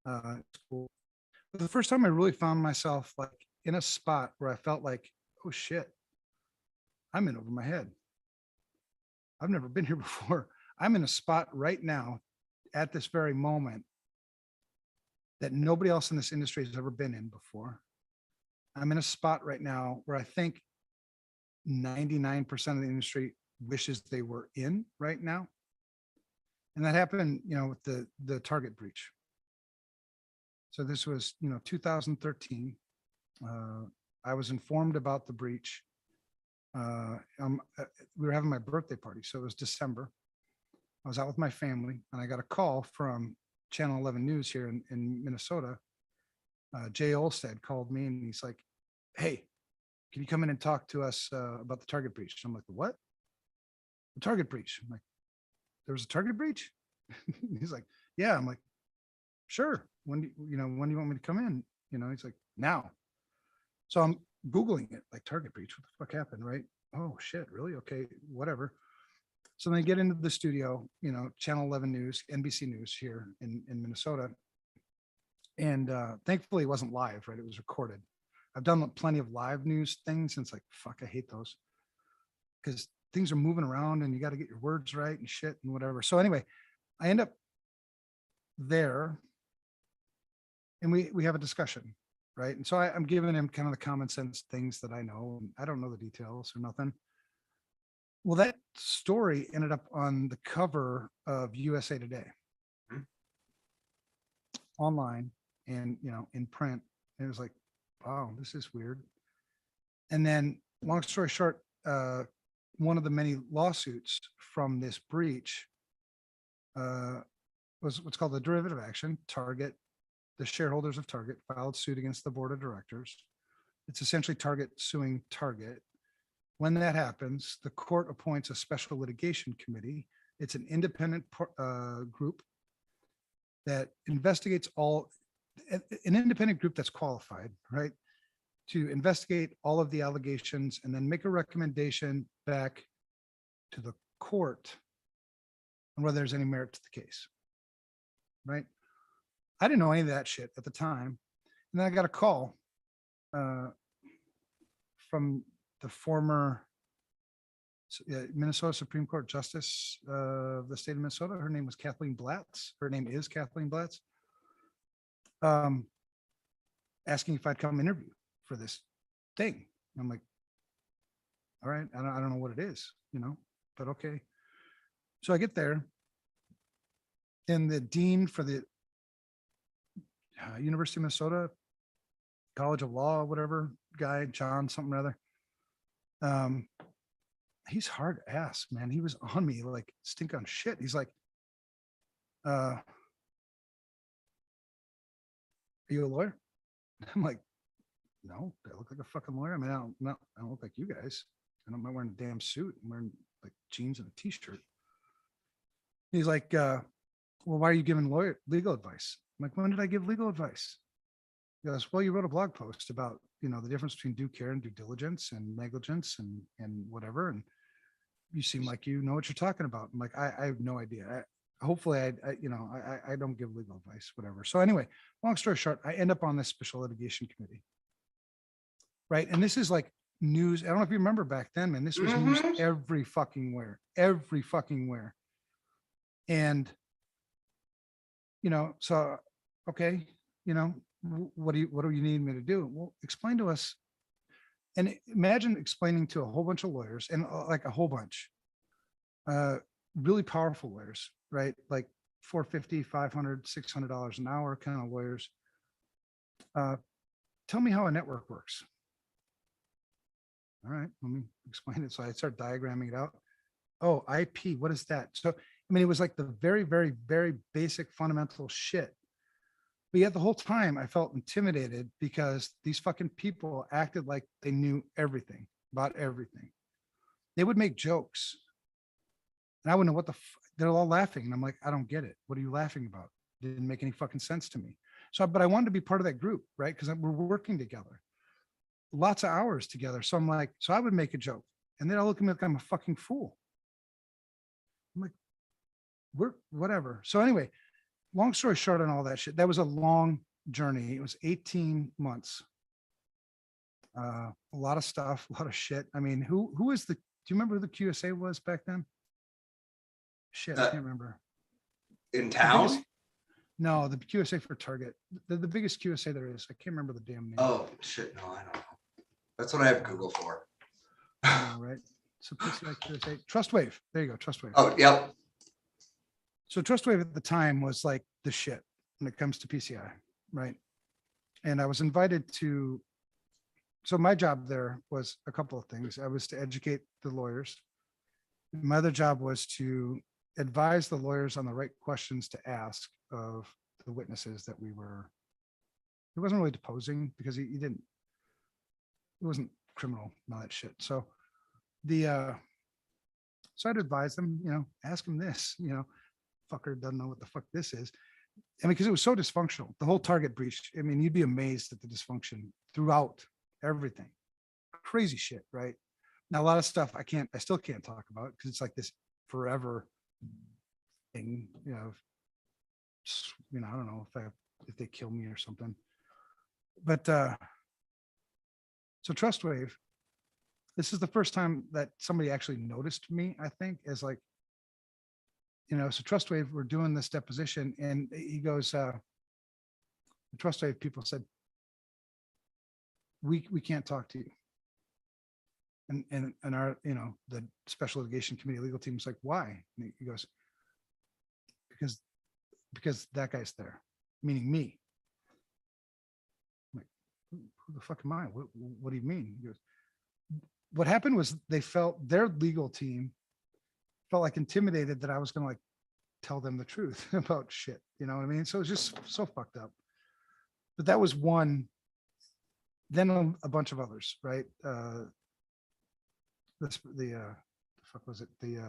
It's cool. But the first time I really found myself like in a spot where I felt like, oh shit, I'm in over my head. I've never been here before. I'm in a spot right now at this very moment that nobody else in this industry has ever been in before. I'm in a spot right now where I think 99% of the industry wishes they were in right now. And that happened, with the Target breach. So this was, 2013. I was informed about the breach. We were having my birthday party, so it was December. I was out with my family, and I got a call from Channel 11 News here in Minnesota. Jay Olstead called me, and he's like, "Hey, can you come in and talk to us about the Target breach?" I'm like, "The what?" "The Target breach." I'm like, "There was a Target breach?" He's like, "Yeah." I'm like, "Sure. When do you want me to come in?" He's like, "Now." So I'm Googling it, like Target breach. What the fuck happened, right? Oh shit, really? Okay, whatever. So then I get into the studio, Channel 11 News, NBC News here in Minnesota. And thankfully it wasn't live, right? It was recorded. I've done plenty of live news things, and it's like, fuck, I hate those. Because things are moving around and you got to get your words right and shit and whatever. So anyway, I end up there and we have a discussion, right? And so I'm giving him kind of the common sense things that I know. I don't know the details or nothing. Well, that story ended up on the cover of USA Today, online and, in print. And it was like, wow, this is weird. And then long story short, one of the many lawsuits from this breach was what's called the derivative action. Target, the shareholders of Target filed suit against the board of directors. It's essentially Target suing Target. When that happens, the court appoints a special litigation committee. It's an independent group that investigates an independent group that's qualified, right, to investigate all of the allegations and then make a recommendation back to the court on whether there's any merit to the case, right? I didn't know any of that shit at the time. And then I got a call from the former Minnesota Supreme Court Justice of the state of Minnesota. Her name was Kathleen Blatz. Her name is Kathleen Blatz. Asking if I'd come interview for this thing. I'm like, all right, I don't know what it is, but okay. So I get there, and the dean for the University of Minnesota College of Law, whatever guy, John something or other. He's hard ass, man. He was on me like stink on shit. He's like, are you a lawyer? I'm like, no, I look like a fucking lawyer. I mean, I don't look like you guys. I'm not wearing a damn suit. I'm wearing like jeans and a t-shirt. He's like, well, why are you giving legal advice? I'm like, when did I give legal advice? He goes, well, you wrote a blog post about, the difference between due care and due diligence and negligence and whatever. And you seem like you know what you're talking about. I'm like, I have no idea. Hopefully I don't give legal advice, whatever. So anyway, long story short, I end up on this special litigation committee. Right. And this is like news. I don't know if you remember back then, man, this was news every fucking where. And, so, okay, what do you need me to do? Well, explain to us. And imagine explaining to a whole bunch of lawyers and like a whole bunch, really powerful lawyers, right? Like $450, $500, $600 an hour kind of lawyers. Tell me how a network works. All right, let me explain it. So I start diagramming it out. Oh, IP, what is that? So, I mean, it was like the very, very, very basic fundamental shit. But yet the whole time I felt intimidated because these fucking people acted like they knew everything about everything. They would make jokes. And I wouldn't know what they're all laughing. And I'm like, I don't get it. What are you laughing about? Didn't make any fucking sense to me. So, but I wanted to be part of that group, right? Because we're working together. Lots of hours together. So I'm like, so I would make a joke and then I'll look at me like I'm a fucking fool. I'm like, we're whatever. So anyway, long story short on all that shit, that was a long journey. It was 18 months. A lot of stuff, a lot of shit. I mean, do you remember who the QSA was back then? Shit, I can't remember. In town? No, the QSA for Target. The biggest QSA there is. I can't remember the damn name. Oh, shit, no, I don't know. That's what I have Google for. Know, right? So PCI QSA. TrustWave. There you go, TrustWave. Oh, yep. So TrustWave at the time was like the shit when it comes to PCI, right? And I was invited to, so my job there was a couple of things. I was to educate the lawyers. My other job was to advise the lawyers on the right questions to ask of the witnesses that he wasn't really deposing because he wasn't criminal and all that shit. So so I'd advise them, ask him this, fucker doesn't know what the fuck this is. I mean, because it was so dysfunctional, the whole Target breach. I mean, you'd be amazed at the dysfunction throughout everything. Crazy shit, right? Now, a lot of stuff I still can't talk about because it's like this forever thing, I don't know if they kill me or something. But so TrustWave, this is the first time that somebody actually noticed me, I think, as like, so TrustWave, we're doing this deposition and he goes, the TrustWave people said, we can't talk to you. And our, the special litigation committee legal team was like, why? And he goes, because that guy's there, meaning me. I'm like, who the fuck am I? What do you mean? He goes, what happened was their legal team felt like intimidated that I was going to like tell them the truth about shit. You know what I mean? So it was just so fucked up. But that was one, then a bunch of others, right? The fuck was it? The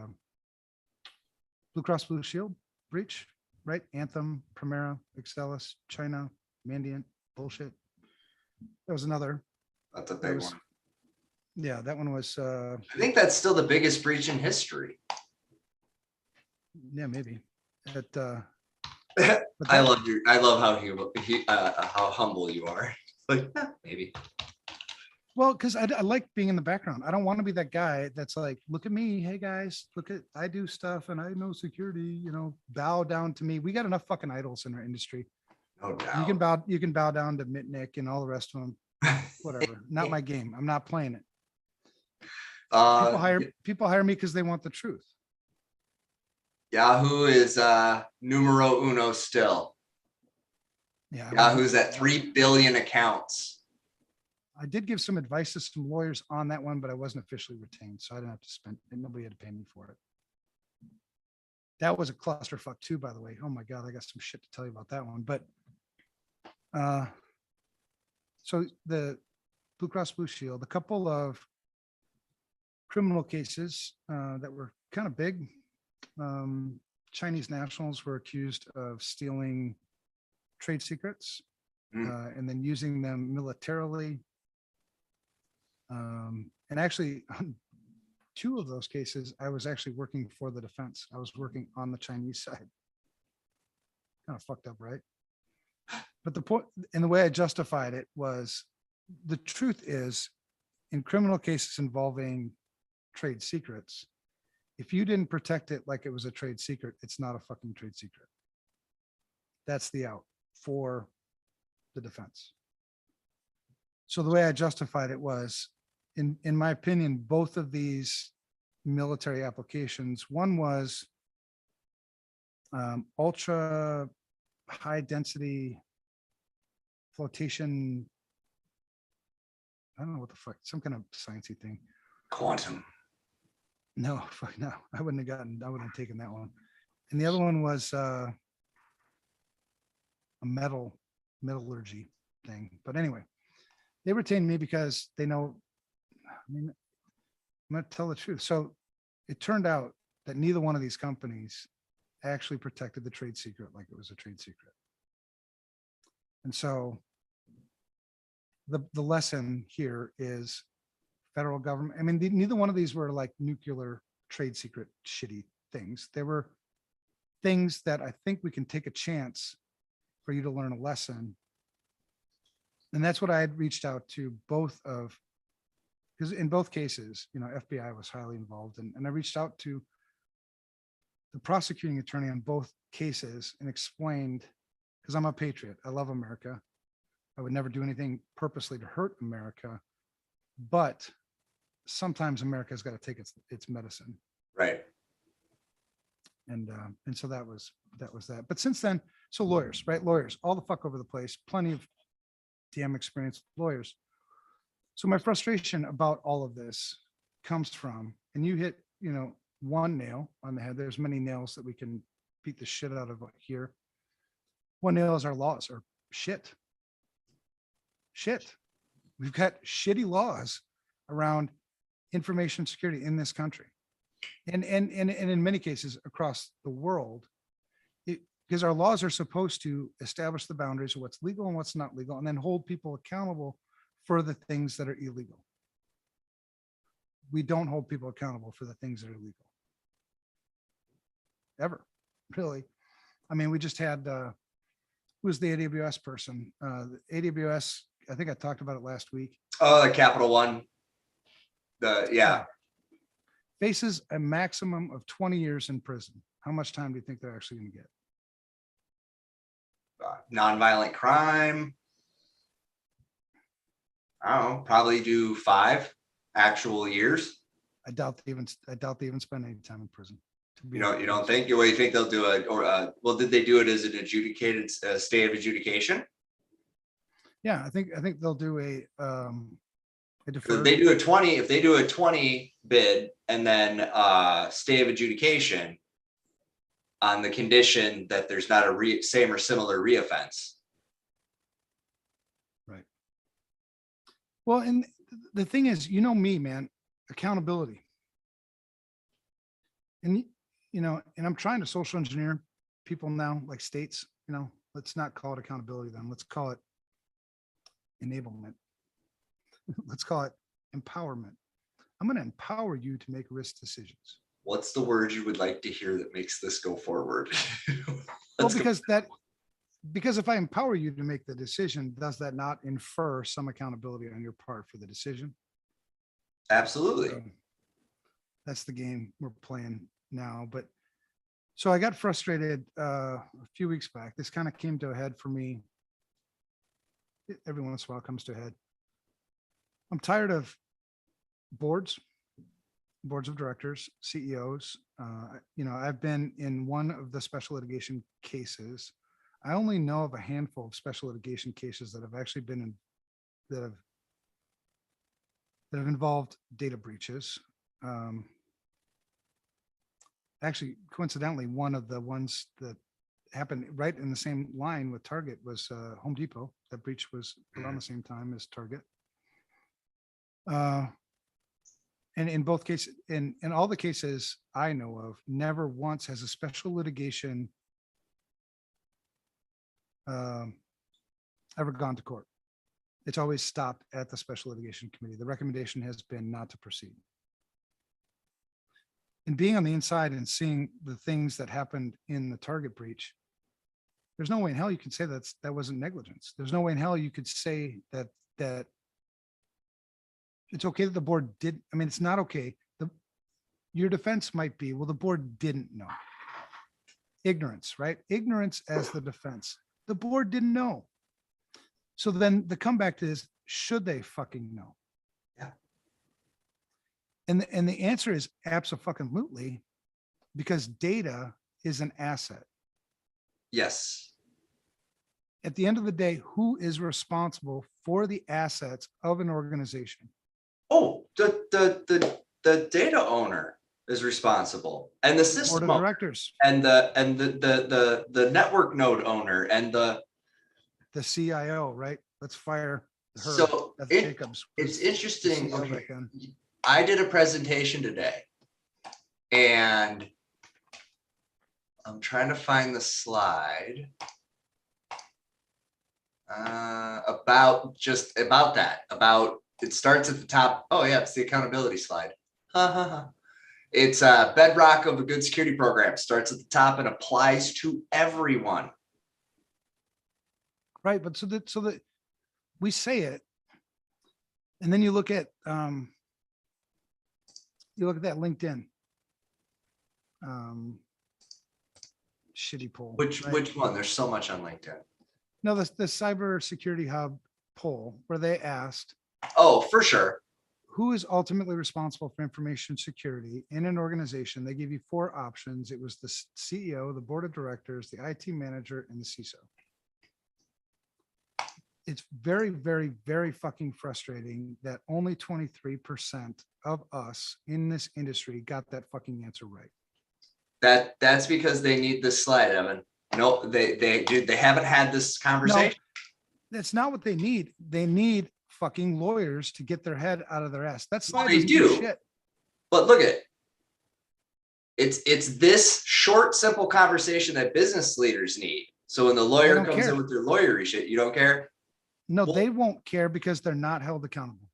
Blue Cross Blue Shield breach, right? Anthem, Primera, Excelis, China, Mandiant, bullshit. That was another. That's a big one. Yeah, that one was. I think that's still the biggest breach in history. Yeah, maybe. I love how humble you are. Like, maybe. Well, because I like being in the background. I don't want to be that guy that's like, look at me. Hey guys, look at, I do stuff and I know security, bow down to me. We got enough fucking idols in our industry. No You can bow down to Mitnick and all the rest of them. doubt. Whatever. Not my game. I'm not playing it. Uh, People hire me because they want the truth. Yahoo is numero uno still. Yeah. Yahoo's at 3 billion accounts. I did give some advice to some lawyers on that one, but I wasn't officially retained, so I didn't have to spend, and nobody had to pay me for it. That was a clusterfuck too, by the way. Oh my God, I got some shit to tell you about that one. But so the Blue Cross Blue Shield, a couple of criminal cases that were kind of big. Chinese nationals were accused of stealing trade secrets and then using them militarily. And actually, on 2 of those cases, I was actually working for the defense. I was working on the Chinese side. Kind of fucked up, right? But the point, and the way I justified it was, the truth is, in criminal cases involving trade secrets, if you didn't protect it like it was a trade secret, it's not a fucking trade secret. That's the out for the defense. So the way I justified it was, in my opinion, both of these military applications, one was ultra high density flotation. I don't know what the fuck, some kind of sciencey thing. Quantum. No, fuck no. I wouldn't have taken that one. And the other one was a metallurgy thing. But anyway, they retained me because they know, I mean, I'm going to tell the truth. So it turned out that neither one of these companies actually protected the trade secret like it was a trade secret. And so the lesson here is federal government. I mean, neither one of these were like nuclear trade secret shitty things. They were things that I think we can take a chance for you to learn a lesson. And that's what I had reached out to both of, because in both cases, FBI was highly involved, and I reached out to the prosecuting attorney on both cases and explained, because I'm a patriot, I love America, I would never do anything purposely to hurt America, but sometimes America's got to take its medicine. Right. And so that was that. But since then, so lawyers, right? Lawyers all the fuck over the place, plenty of DM experience lawyers. So my frustration about all of this comes from, and you hit, one nail on the head. There's many nails that we can beat the shit out of here. One nail is our laws are shit. We've got shitty laws around information security in this country. And in many cases across the world, because our laws are supposed to establish the boundaries of what's legal and what's not legal, and then hold people accountable for the things that are illegal. We don't hold people accountable for the things that are legal. Ever, really. I mean, we just had, who was the AWS person? The AWS, I think I talked about it last week. Oh, the Capital One. Yeah. Faces a maximum of 20 years in prison. How much time do you think they're actually going to get? Nonviolent crime. I don't know, probably do 5 actual years. I doubt they even spend any time in prison. You don't think? What do you think they'll do? Well, did they do it as an adjudicated stay of adjudication? Yeah, I think they'll do a If they do a 20, if they do a 20 bid and then stay of adjudication on the condition that there's not a same or similar reoffense. Right. Well, and the thing is, me, man, accountability. And and I'm trying to social engineer people now, like states, let's not call it accountability then. Let's call it enablement. Let's call it empowerment. I'm going to empower you to make risk decisions. What's the word you would like to hear that makes this go forward? Well, because because if I empower you to make the decision, does that not infer some accountability on your part for the decision? Absolutely. So that's the game we're playing now. But so I got frustrated a few weeks back. This kind of came to a head for me. Every once in a while it comes to a head. I'm tired of boards of directors, CEOs. I've been in one of the special litigation cases. I only know of a handful of special litigation cases that have actually been in, that have involved data breaches. Actually, coincidentally, one of the ones that happened right in the same line with Target was Home Depot. That breach was around the same time as Target. And in both cases, in all the cases I know of, never once has a special litigation ever gone to court. It's always stopped at the special litigation committee. The recommendation has been not to proceed. And being on the inside and seeing the things that happened in the Target breach, there's no way in hell you can say that wasn't negligence. There's no way in hell you could say that it's okay that the board did. I mean, it's not okay. Your defense might be, well, the board didn't know. Ignorance, right? Ignorance as the defense. The board didn't know. So then the comeback to is, should they fucking know? Yeah. And the answer is abso-fucking-lutely, because data is an asset. Yes. At the end of the day, who is responsible for the assets of an organization? Oh, the data owner is responsible, and the Board system of owner, directors, and the network node owner, and the CIO, right? Let's fire her. so Beth it, Jacobs it's was the interesting. CEO Okay, back then. I did a presentation today, and I'm trying to find the slide about that. About it starts at the top. Oh yeah, it's the accountability slide. Ha ha ha. It's a bedrock of a good security program. Starts at the top and applies to everyone. Right, but so that we say it, and then you look at that LinkedIn shitty poll. Which right? one? There's so much on LinkedIn. No, the Cyber Security Hub poll where they asked, Oh, for sure. who is ultimately responsible for information security in an organization? They gave you 4 options. It was the CEO, the board of directors, the IT manager, and the CISO. It's very, very, very fucking frustrating that only 23% of us in this industry got that fucking answer right. That's because they need this slide, Evan. No, they haven't had this conversation. No, that's not what they need. They need fucking lawyers to get their head out of their ass. That slide they doesn't do do. shit. But look at it's this short, simple conversation that business leaders need. So when the lawyer comes in with their lawyery shit, you don't care? No, they won't care because they're not held accountable.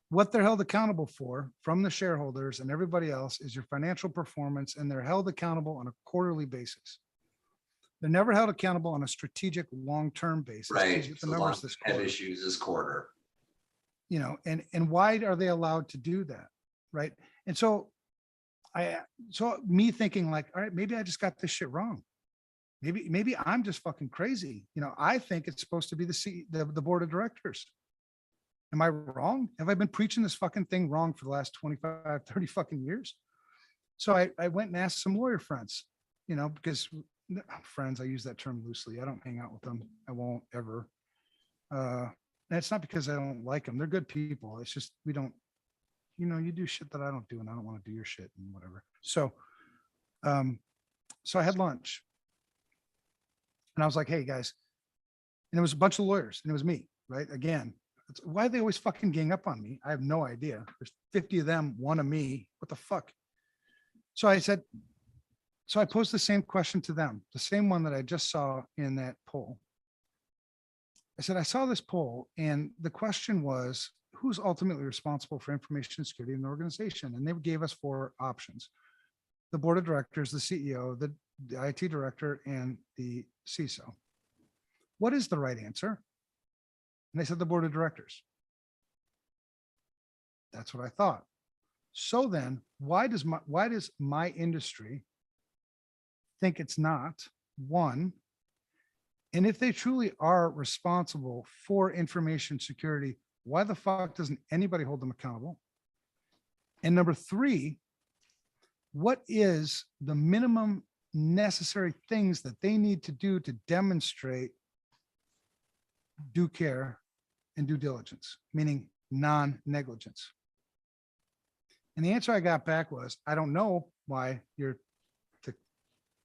What they're held accountable for from the shareholders and everybody else is your financial performance, and they're held accountable on a quarterly basis. They're never held accountable on a strategic long-term basis. Right. The So numbers this have quarter. issues this quarter. And why are they allowed to do that? Right. And so me thinking like, all right, maybe I just got this shit wrong. Maybe I'm just fucking crazy. I think it's supposed to be the board of directors. Am I wrong? Have I been preaching this fucking thing wrong for the last 25, 30 fucking years? So I went and asked some lawyer friends, because friends, I use that term loosely. I don't hang out with them. I won't ever. And it's not because I don't like them. They're good people. It's just, we don't, you do shit that I don't do, and I don't want to do your shit and whatever. So I had lunch and I was like, hey guys, and it was a bunch of lawyers and it was me, right? Again, why they always fucking gang up on me? I have no idea. There's 50 of them, one of me. What the fuck? So I posed the same question to them, the same one that I just saw in that poll. I said, I saw this poll and the question was, who's ultimately responsible for information security in the organization? And they gave us 4 options: the board of directors, the CEO, the IT director, and the CISO. what is the right answer? And they said the board of directors. That's what I thought. So then why does my industry think it's not? One, and if they truly are responsible for information security, why the fuck doesn't anybody hold them accountable? And number three, what is the minimum necessary things that they need to do to demonstrate due care and due diligence, meaning non-negligence? And the answer I got back was, I don't know why the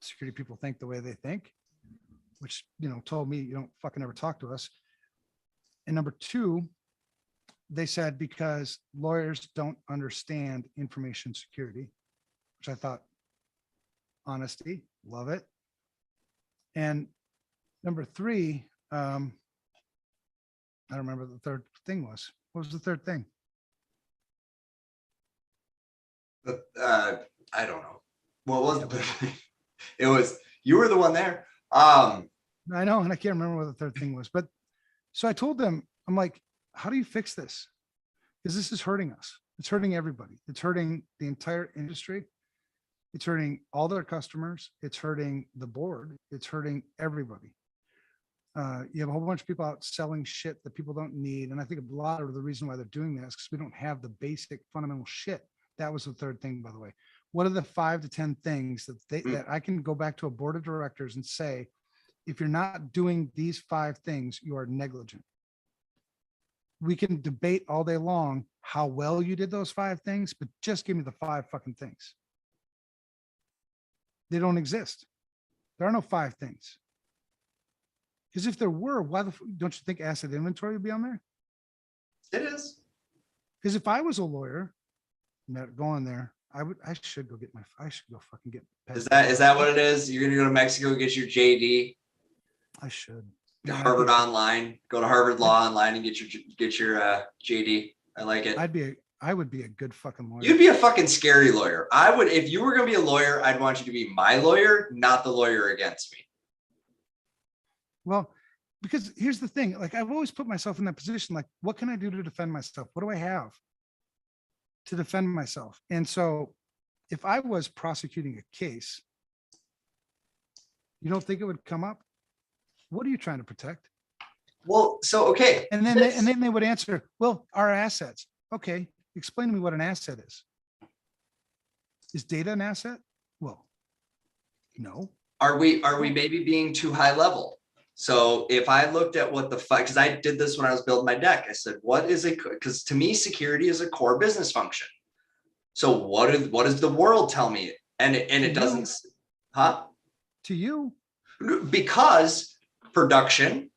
security people think the way they think, which, told me you don't fucking ever talk to us. And number two, they said, because lawyers don't understand information security, which I thought, honesty, love it. And number three, I don't remember what the third thing was. What was the third thing? I don't know. What was it was, you were the one there. I know, and I can't remember what the third thing was, but so I told them, I'm like, how do you fix this? Because this is hurting us. It's hurting everybody. It's hurting the entire industry. It's hurting all their customers. It's hurting the board. It's hurting everybody. You have a whole bunch of people out selling shit that people don't need. And I think a lot of the reason why they're doing that is because we don't have the basic fundamental shit. That was the third thing, by the way. What are the 5 to 10 things that I can go back to a board of directors and say, if you're not doing these 5 things, you are negligent. We can debate all day long how well you did those 5 things, but just give me the 5 fucking things. They don't exist. There are no 5 things. Because if there were, why don't you think asset inventory would be on there? It is. Because if I was a lawyer, go on there, I should go fucking get. Is that what it is? You're gonna go to Mexico and get your JD? I should. Harvard Online, go to Harvard Law Online and get your JD. I like it. I would be a good fucking lawyer. You'd be a fucking scary lawyer. I would, if you were gonna be a lawyer, I'd want you to be my lawyer, not the lawyer against me. Well, because here's the thing, like I've always put myself in that position, like what can I do to defend myself? What do I have to defend myself? And so if I was prosecuting a case, you don't think it would come up? What are you trying to protect? Well, so, okay. And then they would answer, well, our assets. Okay. Explain to me what an asset is. Is data an asset? Well, no. Are we maybe being too high level? So if I looked at what the fuck, because I did this when I was building my deck, I said, what is it? Because to me, security is a core business function. So what does the world tell me? And it doesn't, huh? To you. Because production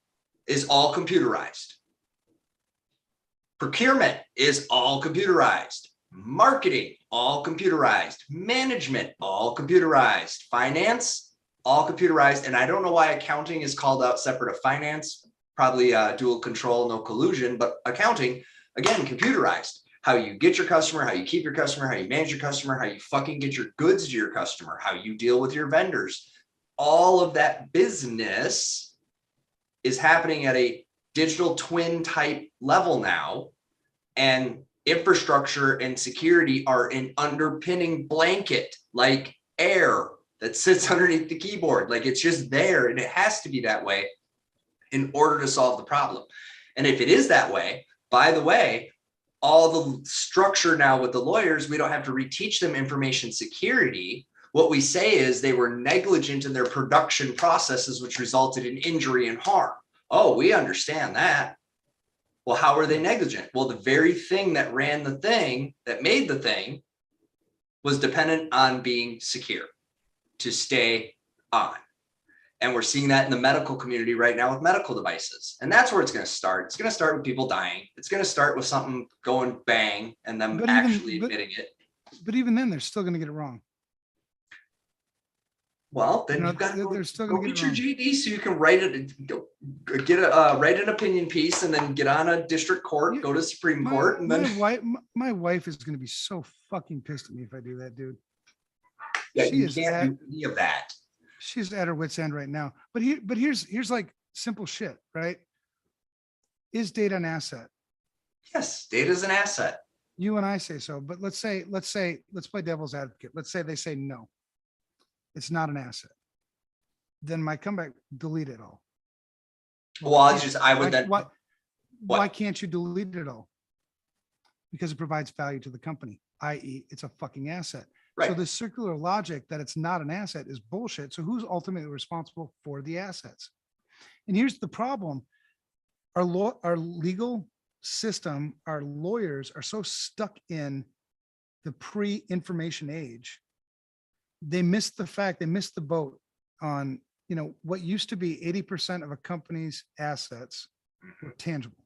is all computerized. Procurement is all computerized. Marketing, all computerized. Management, all computerized. Finance, all computerized. And I don't know why accounting is called out separate of finance, probably dual control, no collusion, but accounting, again, computerized. How you get your customer, how you keep your customer, how you manage your customer, how you fucking get your goods to your customer, how you deal with your vendors. All of that business is happening at a digital twin type level now. And infrastructure and security are an underpinning blanket, like air that sits underneath the keyboard. Like it's just there, and it has to be that way in order to solve the problem. And if it is that way, by the way, all the structure now with the lawyers, we don't have to reteach them information security. What we say is they were negligent in their production processes, which resulted in injury and harm. Oh, we understand that. Well, how are they negligent? Well, the very thing that ran the thing, that made the thing, was dependent on being secure to stay on. And we're seeing that in the medical community right now with medical devices. And that's where it's going to start. It's going to start with people dying. It's going to start with something going bang and them admitting it. But even then, they're still going to get it wrong. Well, then you've got to go get your GD so you can write it, write an opinion piece, and then get on a district court, go to Supreme Court, and then my wife is going to be so fucking pissed at me if I do that, dude. Yeah, you can't do any of that. She's at her wit's end right now. But here's like simple shit, right? Is data an asset? Yes, data is an asset. You and I say so, but let's play devil's advocate. Let's say they say no, it's not an asset. Then my comeback, delete it all. Well, I would then. Why can't you delete it all? Because it provides value to the company, i.e. it's a fucking asset. So Right. the circular logic that it's not an asset is bullshit. So who's ultimately responsible for the assets? And here's the problem. Our legal system, our lawyers are so stuck in the pre-information age. They missed the boat on, what used to be 80% of a company's assets were tangible,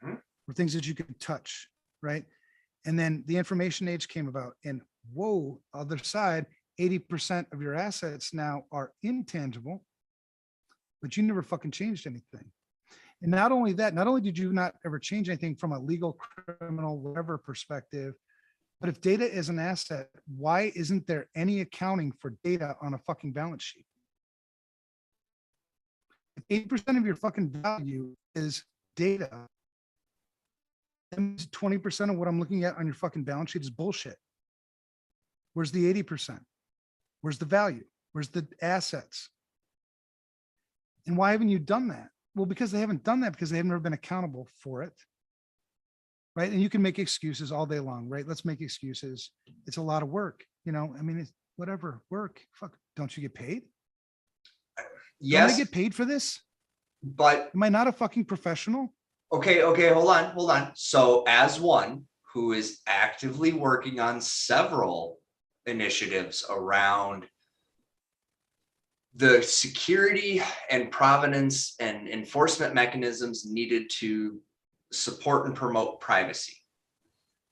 Mhm. were things that you could touch, right? And then the information age came about, and whoa, other side, 80% of your assets now are intangible, but you never fucking changed anything. And not only that, not only did you not ever change anything from a legal, criminal, whatever perspective, but if data is an asset, why isn't there any accounting for data on a fucking balance sheet? If 8% of your fucking value is data, that means 20% of what I'm looking at on your fucking balance sheet is bullshit. Where's the 80%? Where's the value? Where's the assets? And why haven't you done that? Well, because they haven't done that because they have never been accountable for it. Right. And you can make excuses all day long, right? Let's make excuses. It's a lot of work. It's whatever work. Fuck. Don't you get paid? Yes. Don't I get paid for this? But am I not a fucking professional? Okay, hold on. So as one who is actively working on several initiatives around the security and provenance and enforcement mechanisms needed to support and promote privacy,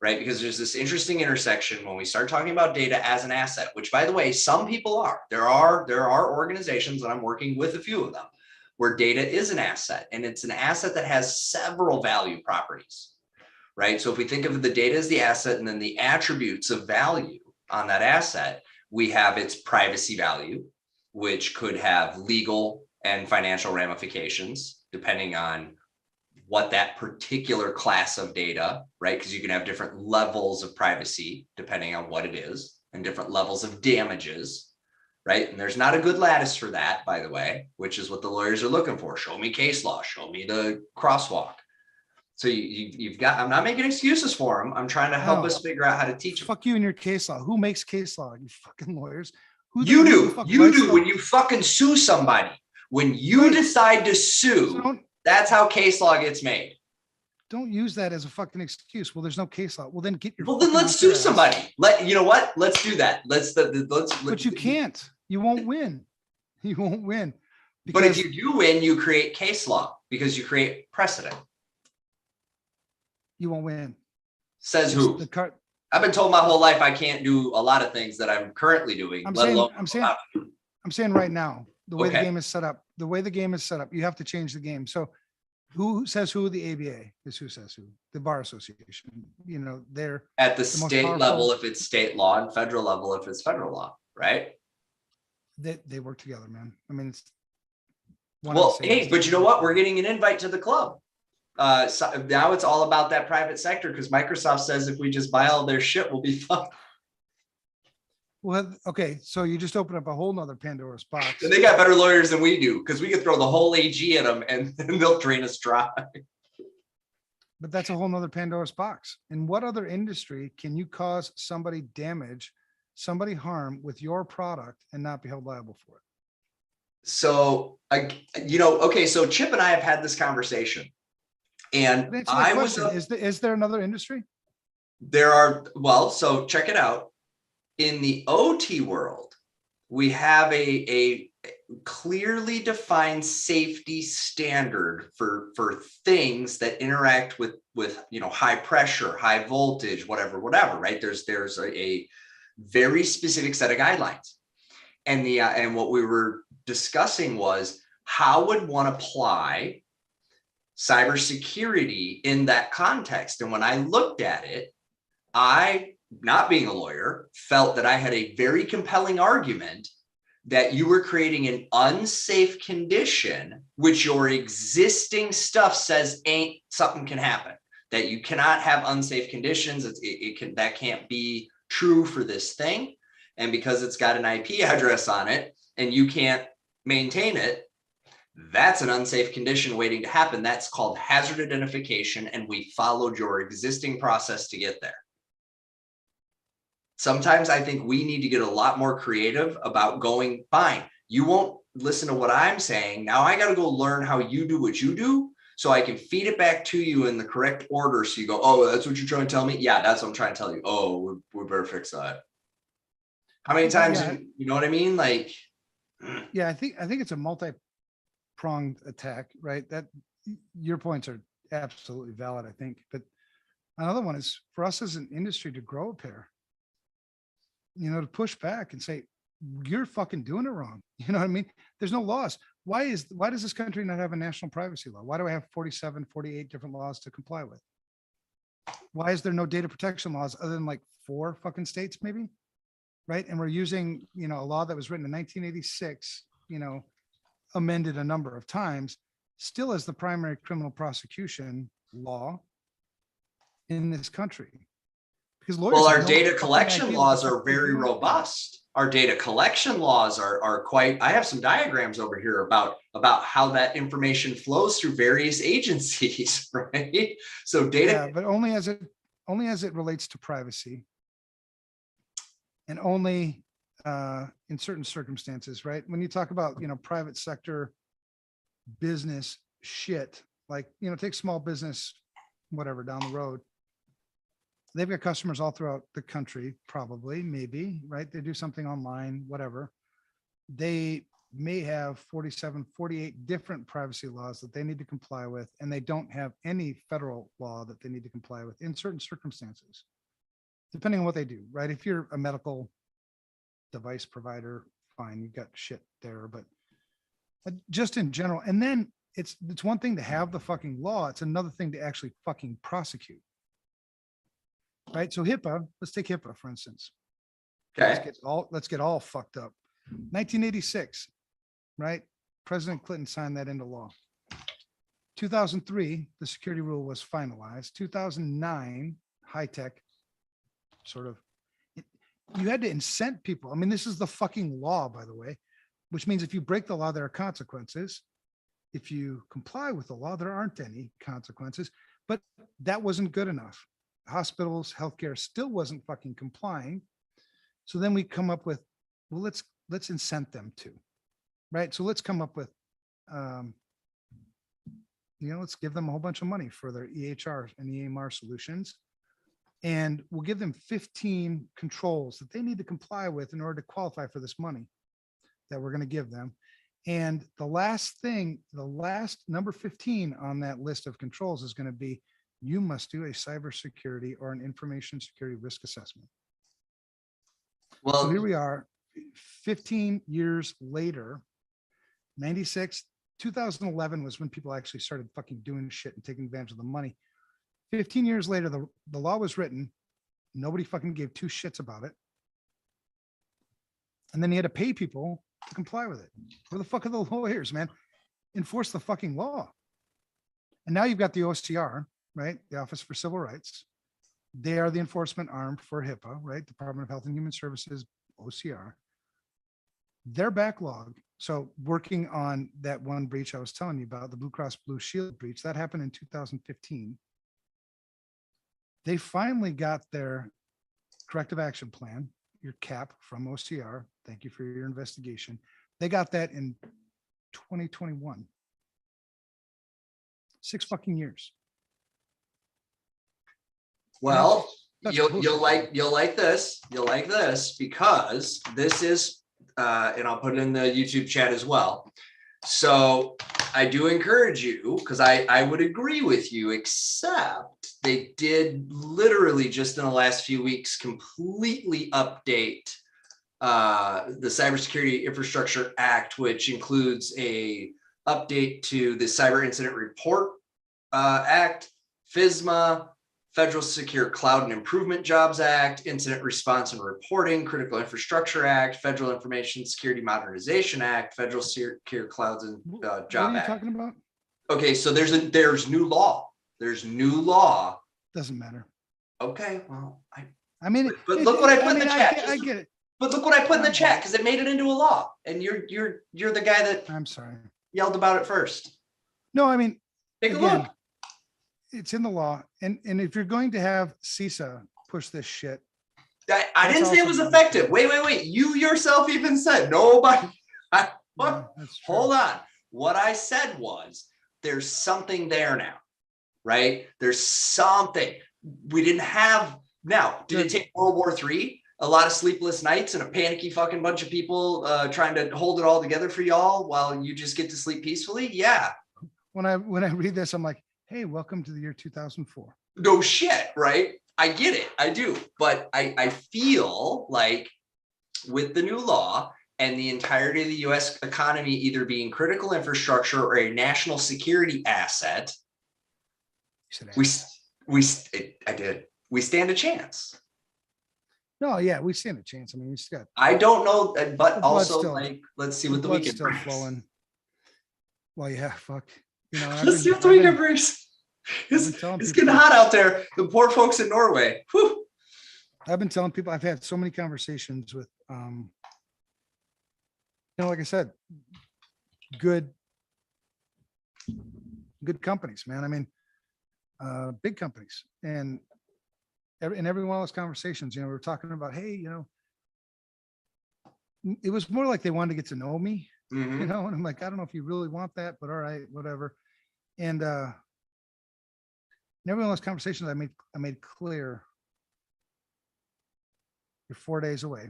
right? Because there's this interesting intersection when we start talking about data as an asset, which, by the way, some people are. There are organizations, and I'm working with a few of them, where data is an asset, and it's an asset that has several value properties, right? So if we think of the data as the asset and then the attributes of value on that asset, we have its privacy value, which could have legal and financial ramifications, depending on what that particular class of data, right? Because you can have different levels of privacy, depending on what it is, and different levels of damages, right? And there's not a good lattice for that, by the way, which is what the lawyers are looking for. Show me case law, show me the crosswalk. So you've got, I'm not making excuses for them. I'm trying to help us figure out how to teach them. Fuck you and your case law. Who makes case law? You fucking lawyers. You do when you fucking sue somebody. When you decide to sue, that's how case law gets made. Don't use that as a fucking excuse. Well, there's no case law. Well, then get your. Well, then let's sue somebody. You know what? Let's do that. But you can't. You won't win. You won't win. But if you do win, you create case law because you create precedent. You won't win. Says who? I've been told my whole life I can't do a lot of things that I'm currently doing. I'm saying right now, the way the game is set up, you have to change the game. So who says who? The ABA is who says who. The Bar Association. They're at the state level if it's state law, and federal level if it's federal law, right? They work together, man. It's well, hey, but you know what? We're getting an invite to the club. So now it's all about that private sector because Microsoft says if we just buy all their shit, we'll be fine. Well, okay, so you just open up a whole nother Pandora's box. And they got better lawyers than we do because we could throw the whole AG at them and they'll drain us dry. But that's a whole nother Pandora's box. In what other industry can you cause somebody damage, somebody harm with your product and not be held liable for it? So, okay, so Chip and I have had this conversation. And I was, is there another industry? There are, so check it out. In the OT world, we have a clearly defined safety standard for things that interact with high pressure, high voltage, whatever, right? There's a very specific set of guidelines. And what we were discussing was how would one apply cybersecurity in that context. And when I looked at it, I, not being a lawyer, felt that I had a very compelling argument that you were creating an unsafe condition, which your existing stuff says ain't something can happen, that you cannot have unsafe conditions. That can't be true for this thing. And because it's got an IP address on it and you can't maintain it, that's an unsafe condition waiting to happen. That's called hazard identification. And we followed your existing process to get there. Sometimes I think we need to get a lot more creative about going, fine, you won't listen to what I'm saying. Now I got to go learn how you do what you do so I can feed it back to you in the correct order. So you go, oh, that's what you're trying to tell me? Yeah, that's what I'm trying to tell you. Oh, we better fix that. How many times, you know what I mean? Like, yeah, I think it's a multi-pronged attack, right? That your points are absolutely valid, I think. But another one is for us as an industry to grow a pair, to push back and say, you're fucking doing it wrong. You know what I mean? There's no laws. Why does this country not have a national privacy law? Why do I have 47, 48 different laws to comply with? Why is there no data protection laws other than like 4 fucking states maybe? Right. And we're using, a law that was written in 1986, amended a number of times, still as the primary criminal prosecution law in this country. Because lawyers, well, our data collection laws are very robust. Our data collection laws are quite, I have some diagrams over here about how that information flows through various agencies, right? So data, yeah, but only as it relates to privacy, and only in certain circumstances, right? When you talk about, private sector business shit, like, take small business, whatever, down the road. They've got customers all throughout the country, probably, maybe, right? They do something online, whatever. They may have 47, 48 different privacy laws that they need to comply with, and they don't have any federal law that they need to comply with in certain circumstances, depending on what they do, right? If you're a medical device provider, fine, you've got shit there, but just in general. And then it's one thing to have the fucking law. It's another thing to actually fucking prosecute. Right. So HIPAA, let's take HIPAA, for instance. okay. Let's get all fucked up. 1986, right? President Clinton signed that into law. 2003, the security rule was finalized. 2009, high tech, sort of, you had to incent people. I mean, this is the fucking law, by the way, which means if you break the law, there are consequences. If you comply with the law, there aren't any consequences. But that wasn't good enough. Hospitals, healthcare still wasn't fucking complying. So then we come up with, well, let's incent them to, right? So let's come up with, let's give them a whole bunch of money for their EHR and EMR solutions. And we'll give them 15 controls that they need to comply with in order to qualify for this money that we're going to give them. And the last number 15 on that list of controls is going to be, you must do a cybersecurity or an information security risk assessment. Well, so here we are 15 years later, 96, 2011 was when people actually started fucking doing shit and taking advantage of the money. 15 years later, the law was written. Nobody fucking gave 2 shits about it. And then you had to pay people to comply with it. Where the fuck are the lawyers, man? Enforce the fucking law. And now you've got the OCR, right? The Office for Civil Rights. They are the enforcement arm for HIPAA, right? Department of Health and Human Services, OCR. Their backlog. So working on that one breach I was telling you about, the Blue Cross Blue Shield breach, that happened in 2015. They finally got their corrective action plan, your CAP from OCR. Thank you for your investigation. They got that in 2021. 6 fucking years. Well, you'll like this because this is, and I'll put it in the YouTube chat as well. So I do encourage you, because I would agree with you, except they did literally just in the last few weeks completely update the Cybersecurity Infrastructure Act, which includes a update to the Cyber Incident Report Act, FISMA, Federal Secure Cloud and Improvement Jobs Act, Incident Response and Reporting, Critical Infrastructure Act, Federal Information Security Modernization Act, Federal Secure Clouds and What Job are you Act. talking about? Okay, so there's new law. There's new law. Doesn't matter. Okay, well, I mean, but look what I put in the chat. I get it. But look what I put in the chat because it made it into a law, and you're the guy that I'm sorry. yelled about it first. No, I mean, Take a again, look. it's in the law. And if you're going to have CISA push this shit. I didn't say it was effective. Wait. You yourself even said nobody. Hold on. What I said was there's something there now, right? There's something we didn't have. Now, did it take World War III? A lot of sleepless nights and a panicky fucking bunch of people trying to hold it all together for y'all while you just get to sleep peacefully? Yeah. When I read this, I'm like, hey, welcome to the year 2004. No shit, right? I get it. I do. But I feel like with the new law and the entirety of the US economy either being critical infrastructure or a national security asset, I did. We stand a chance. No, yeah, we stand a chance. I mean, we just got. I don't know, but also still, like, let's see what the weekend still brings. flowing. Well, yeah, fuck. You know, Let's see what the weekend brings. It's getting hot out there. The poor folks in Norway. Whew. I've been telling people, I've had so many conversations with, like I said, good companies, man. I mean, big companies, and in every one of those conversations, we're talking about, hey, it was more like they wanted to get to know me, Mm-hmm. and I'm like, I don't know if you really want that, but all right, whatever. And in every one of those conversations, I made clear, you're 4 days away,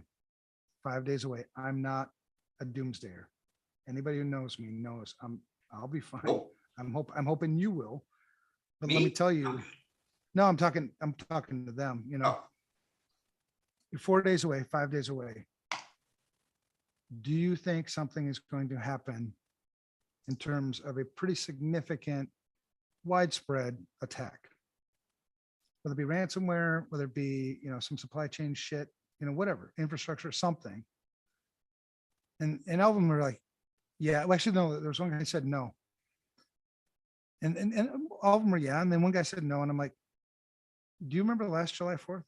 5 days away. I'm not a doomsdayer. Anybody who knows me knows I'll be fine. Nope. I'm hoping you will. But Me? let me tell you, no, I'm talking to them, Oh. You're 4 days away, 5 days away. Do you think something is going to happen in terms of a pretty significant, widespread attack? Whether it be ransomware, whether it be, some supply chain shit, whatever, infrastructure, something. And all of them were like, yeah, well, actually, no, there was one guy who said no. And all of them were, yeah. And then one guy said no. And I'm like, do you remember last July 4th?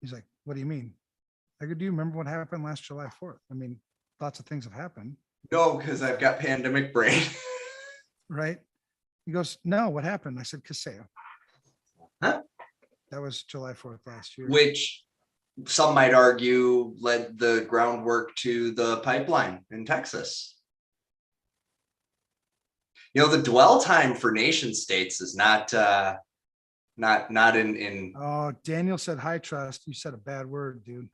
He's like, what do you mean? I go, do you remember what happened last July 4th? I mean, lots of things have happened. No, because I've got pandemic brain. Right? He goes, no, what happened? I said, Kaseya. Huh? That was July 4th last year. Which some might argue led the groundwork to the pipeline in Texas. The dwell time for nation states is not in. Oh, Daniel said high trust. You said a bad word, dude.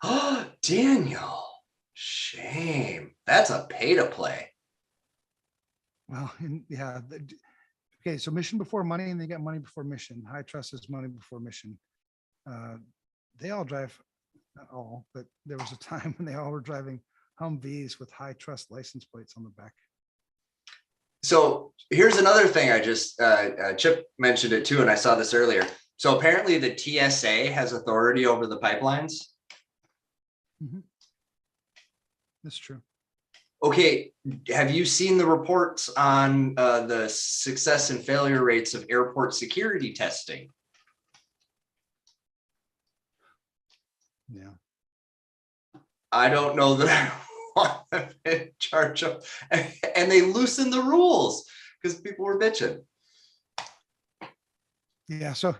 Daniel, shame. That's a pay to play. Well, yeah. Okay, so mission before money, and they got money before mission. High trust is money before mission. They all drive, not all, but there was a time when they all were driving Humvees with high trust license plates on the back. So here's another thing I just, Chip mentioned it too, and I saw this earlier. So apparently the TSA has authority over the pipelines. Mm-hmm. That's true. Okay, have you seen the reports on the success and failure rates of airport security testing? Yeah. I don't know that I want them in charge of, and they loosened the rules because people were bitching. Yeah, so,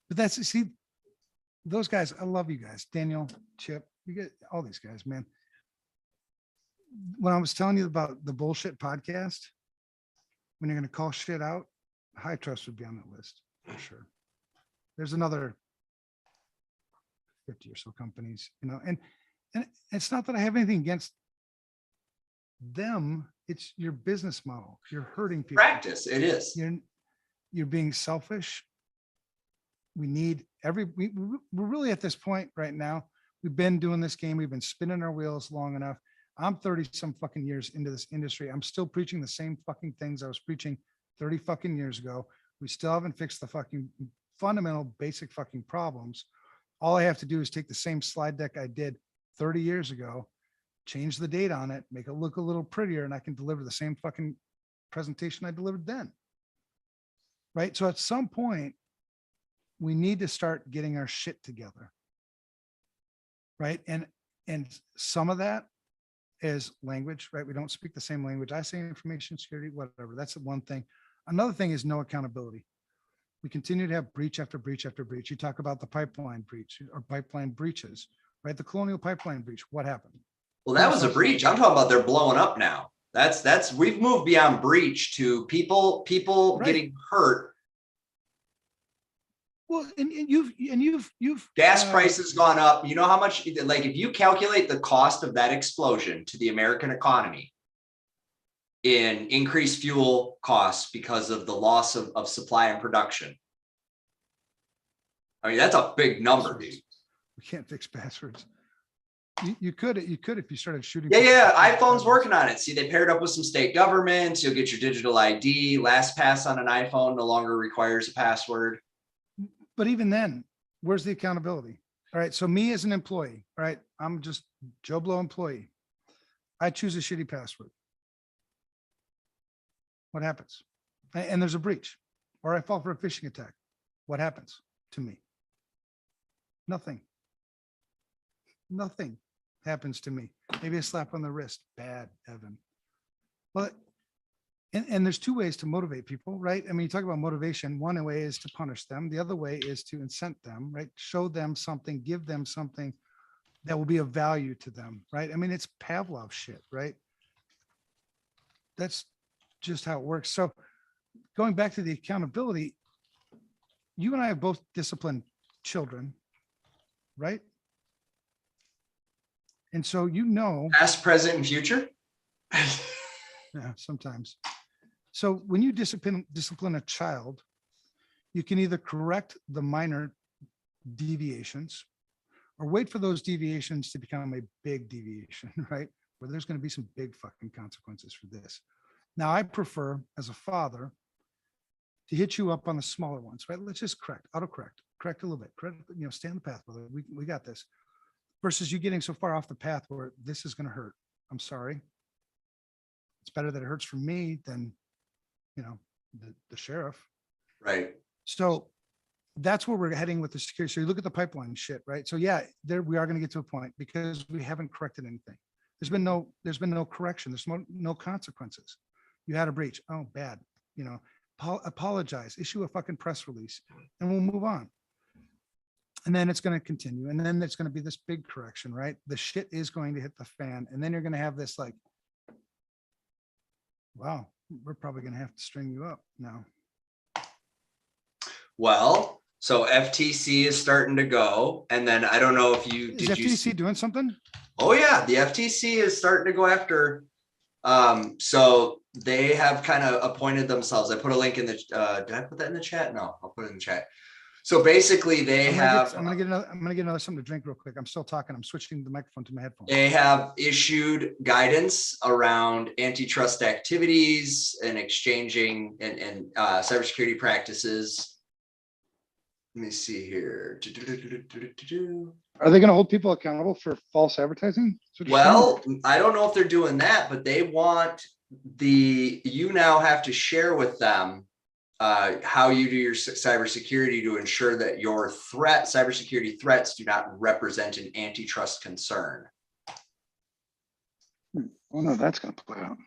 but see, those guys, I love you guys, Daniel, Chip, you get all these guys, man. When I was telling you about the bullshit podcast, when you're going to call shit out, high trust would be on that list for sure. There's another 50 or so companies, and it's not that I have anything against them. It's your business model. You're hurting people. Practice, it is. You're being selfish. We need we're really at this point right now. We've been doing this game. We've been spinning our wheels long enough. I'm 30 some fucking years into this industry. I'm still preaching the same fucking things I was preaching 30 fucking years ago. We still haven't fixed the fucking fundamental basic fucking problems. All I have to do is take the same slide deck I did 30 years ago, change the date on it, make it look a little prettier, and I can deliver the same fucking presentation I delivered then. Right? So at some point, we need to start getting our shit together. Right? And some of that is language, right? We don't speak the same language. I say information security, whatever. That's the one thing. Another thing is no accountability. We continue to have breach after breach after breach. You talk about the pipeline breach or pipeline breaches, right? The Colonial Pipeline breach. What happened? Well, that was a breach. I'm talking about they're blowing up now. We've moved beyond breach to people Right. getting hurt. Well, and you've Gas prices gone up. You know how much, like if you calculate the cost of that explosion to the American economy in increased fuel costs because of the loss of supply and production. I mean, that's a big number, dude. We can't fix passwords. You could if you started shooting. Yeah. iPhone's working on it. See, they paired up with some state governments. You'll get your digital ID. LastPass on an iPhone no longer requires a password. But even then, where's the accountability? All right. So me as an employee, all right, I'm just Joe Blow employee. I choose a shitty password. What happens? And there's a breach, or I fall for a phishing attack. What happens to me? Nothing. Nothing happens to me. Maybe a slap on the wrist. Bad, Evan. Well, and there's two ways to motivate people, right? I mean, you talk about motivation. One way is to punish them. The other way is to incent them, right? Show them something, give them something that will be of value to them, right? I mean, it's Pavlov shit, right? That's just how it works. So going back to the accountability, you and I have both disciplined children, right? And so, Past, present, and future. Yeah, sometimes. So when you discipline a child, you can either correct the minor deviations or wait for those deviations to become a big deviation, right? Where there's going to be some big fucking consequences for this. Now, I prefer as a father to hit you up on the smaller ones, right? Let's just correct a little bit, stay on the path, brother. We got this. Versus you getting so far off the path where this is going to hurt. I'm sorry. It's better that it hurts for me than, the sheriff. Right. So that's where we're heading with the security. So you look at the pipeline shit, right? So yeah, there we are going to get to a point because we haven't corrected anything. There's been no correction. There's no consequences. You had a breach. Oh, bad. Apologize, issue a fucking press release, and we'll move on. And then it's going to continue. And then there's going to be this big correction, right? The shit is going to hit the fan. And then you're going to have this like, wow, we're probably going to have to string you up now. Well, so FTC is starting to go. And then I don't know if Is FTC doing something? Oh yeah, the FTC is starting to go after. So they have kind of appointed themselves. I put a link in the, did I put that in the chat? No, I'll put it in the chat. So basically I'm gonna get another something to drink real quick. I'm still talking. I'm switching the microphone to my headphones. They have issued guidance around antitrust activities and exchanging and cybersecurity practices. Let me see here. Are they going to hold people accountable for false advertising? Well, I don't know if they're doing that, but they want you now have to share with them how you do your cybersecurity to ensure that your cybersecurity threats do not represent an antitrust concern. Oh no, that's going to play out.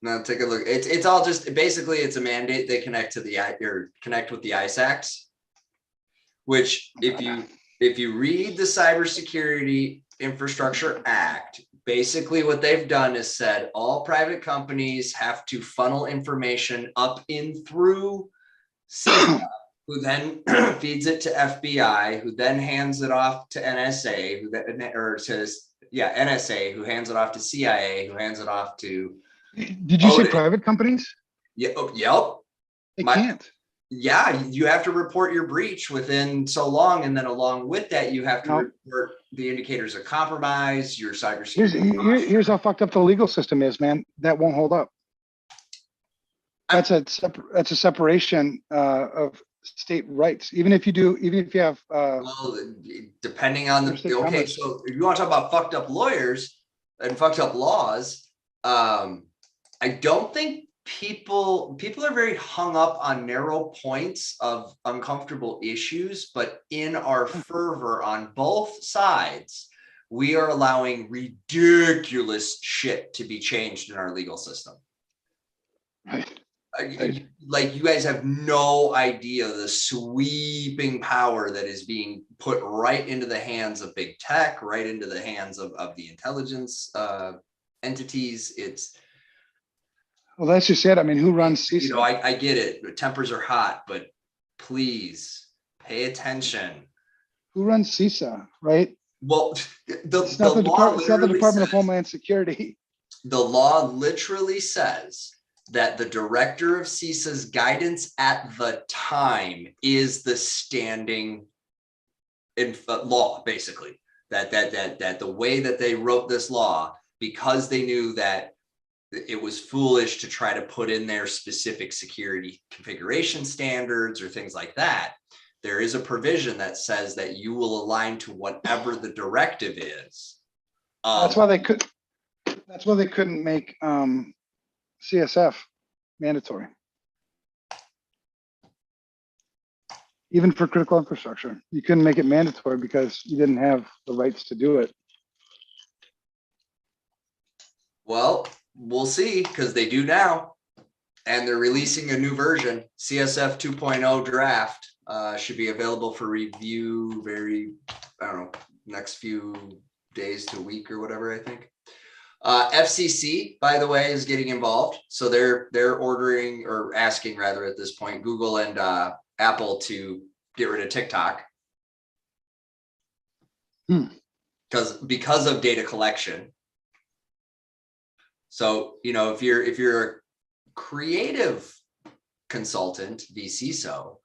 Now take a look. It's all just basically it's a mandate. They connect with the ICE Acts, which if you read the Cybersecurity Infrastructure Act, basically what they've done is said all private companies have to funnel information up in through CIA, who then feeds it to FBI, who then hands it off to NSA, NSA, who hands it off to CIA, who hands it off to. Did you say private companies? Yeah. Yep. They can't. Yeah, you have to report your breach within so long, and then along with that, you have to report the indicators of compromise, your cybersecurity. Here's how fucked up the legal system is, man. That won't hold up. That's a separation of state rights. Even if you have Well, depending on interstate okay, commerce. so if you want to talk about fucked up lawyers and fucked up laws, I don't think people are very hung up on narrow points of uncomfortable issues, but in our fervor on both sides, we are allowing ridiculous shit to be changed in our legal system. Right. Like you guys have no idea the sweeping power that is being put right into the hands of big tech, right into the hands of the intelligence entities. It's, Well, that's just it. I mean, who runs CISA? you know, I get it. Tempers are hot, but please pay attention. Who runs CISA, right? Well, It's not the Department of Homeland Security. The law literally says that the director of CISA's guidance at the time is the standing in law, basically. That the way that they wrote this law, because they knew that it was foolish to try to put in their specific security configuration standards or things like that, there is a provision that says that you will align to whatever the directive is. That's why they couldn't make CSF mandatory, even for critical infrastructure. You couldn't make it mandatory because you didn't have the rights to do it. Well, we'll see, because they do now, and they're releasing a new version. CSF 2.0 draft should be available for review I don't know, next few days to a week or whatever, I think. FCC, by the way, is getting involved. So they're ordering, or asking rather at this point, Google and Apple to get rid of TikTok. Because of data collection. So, you know, if you're a creative consultant, VCSO,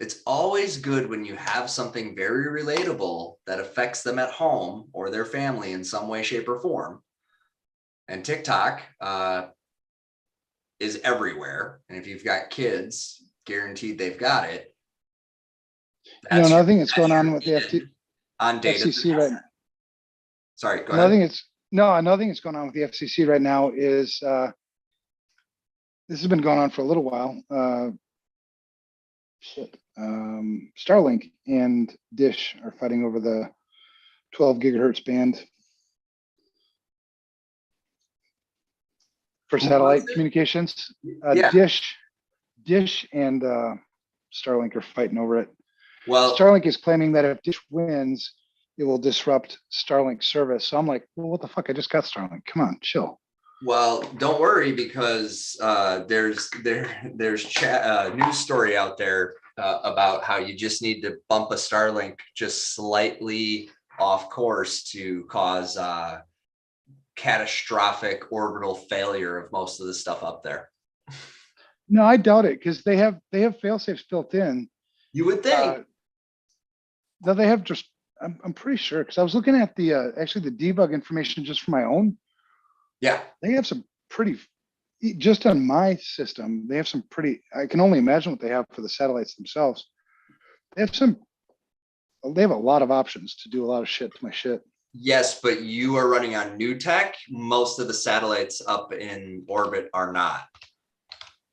it's always good when you have something very relatable that affects them at home or their family in some way, shape, or form. And TikTok is everywhere. And if you've got kids, guaranteed they've got it. You know, another thing that's going on with the FCC right now. Sorry, go ahead. Another thing that's going on with the FCC right now is this has been going on for a little while. Starlink and Dish are fighting over the 12 gigahertz band for satellite communications. Yeah. Dish and Starlink are fighting over it. Well, Starlink is claiming that if Dish wins, it will disrupt Starlink service. So I'm like, well, what the fuck? I just got Starlink. Come on, chill. Well, don't worry, because there's news story out there about how you just need to bump a Starlink just slightly off course to cause catastrophic orbital failure of most of the stuff up there. No, I doubt it, because they have fail-safes built in. You would think. No, they have just. I'm pretty sure, because I was looking at the actually the debug information just for my own. Yeah, they have some pretty. Just on my system, they have some pretty. I can only imagine what they have for the satellites themselves. They have a lot of options to do a lot of shit to my shit. Yes, but you are running on new tech. Most of the satellites up in orbit are not.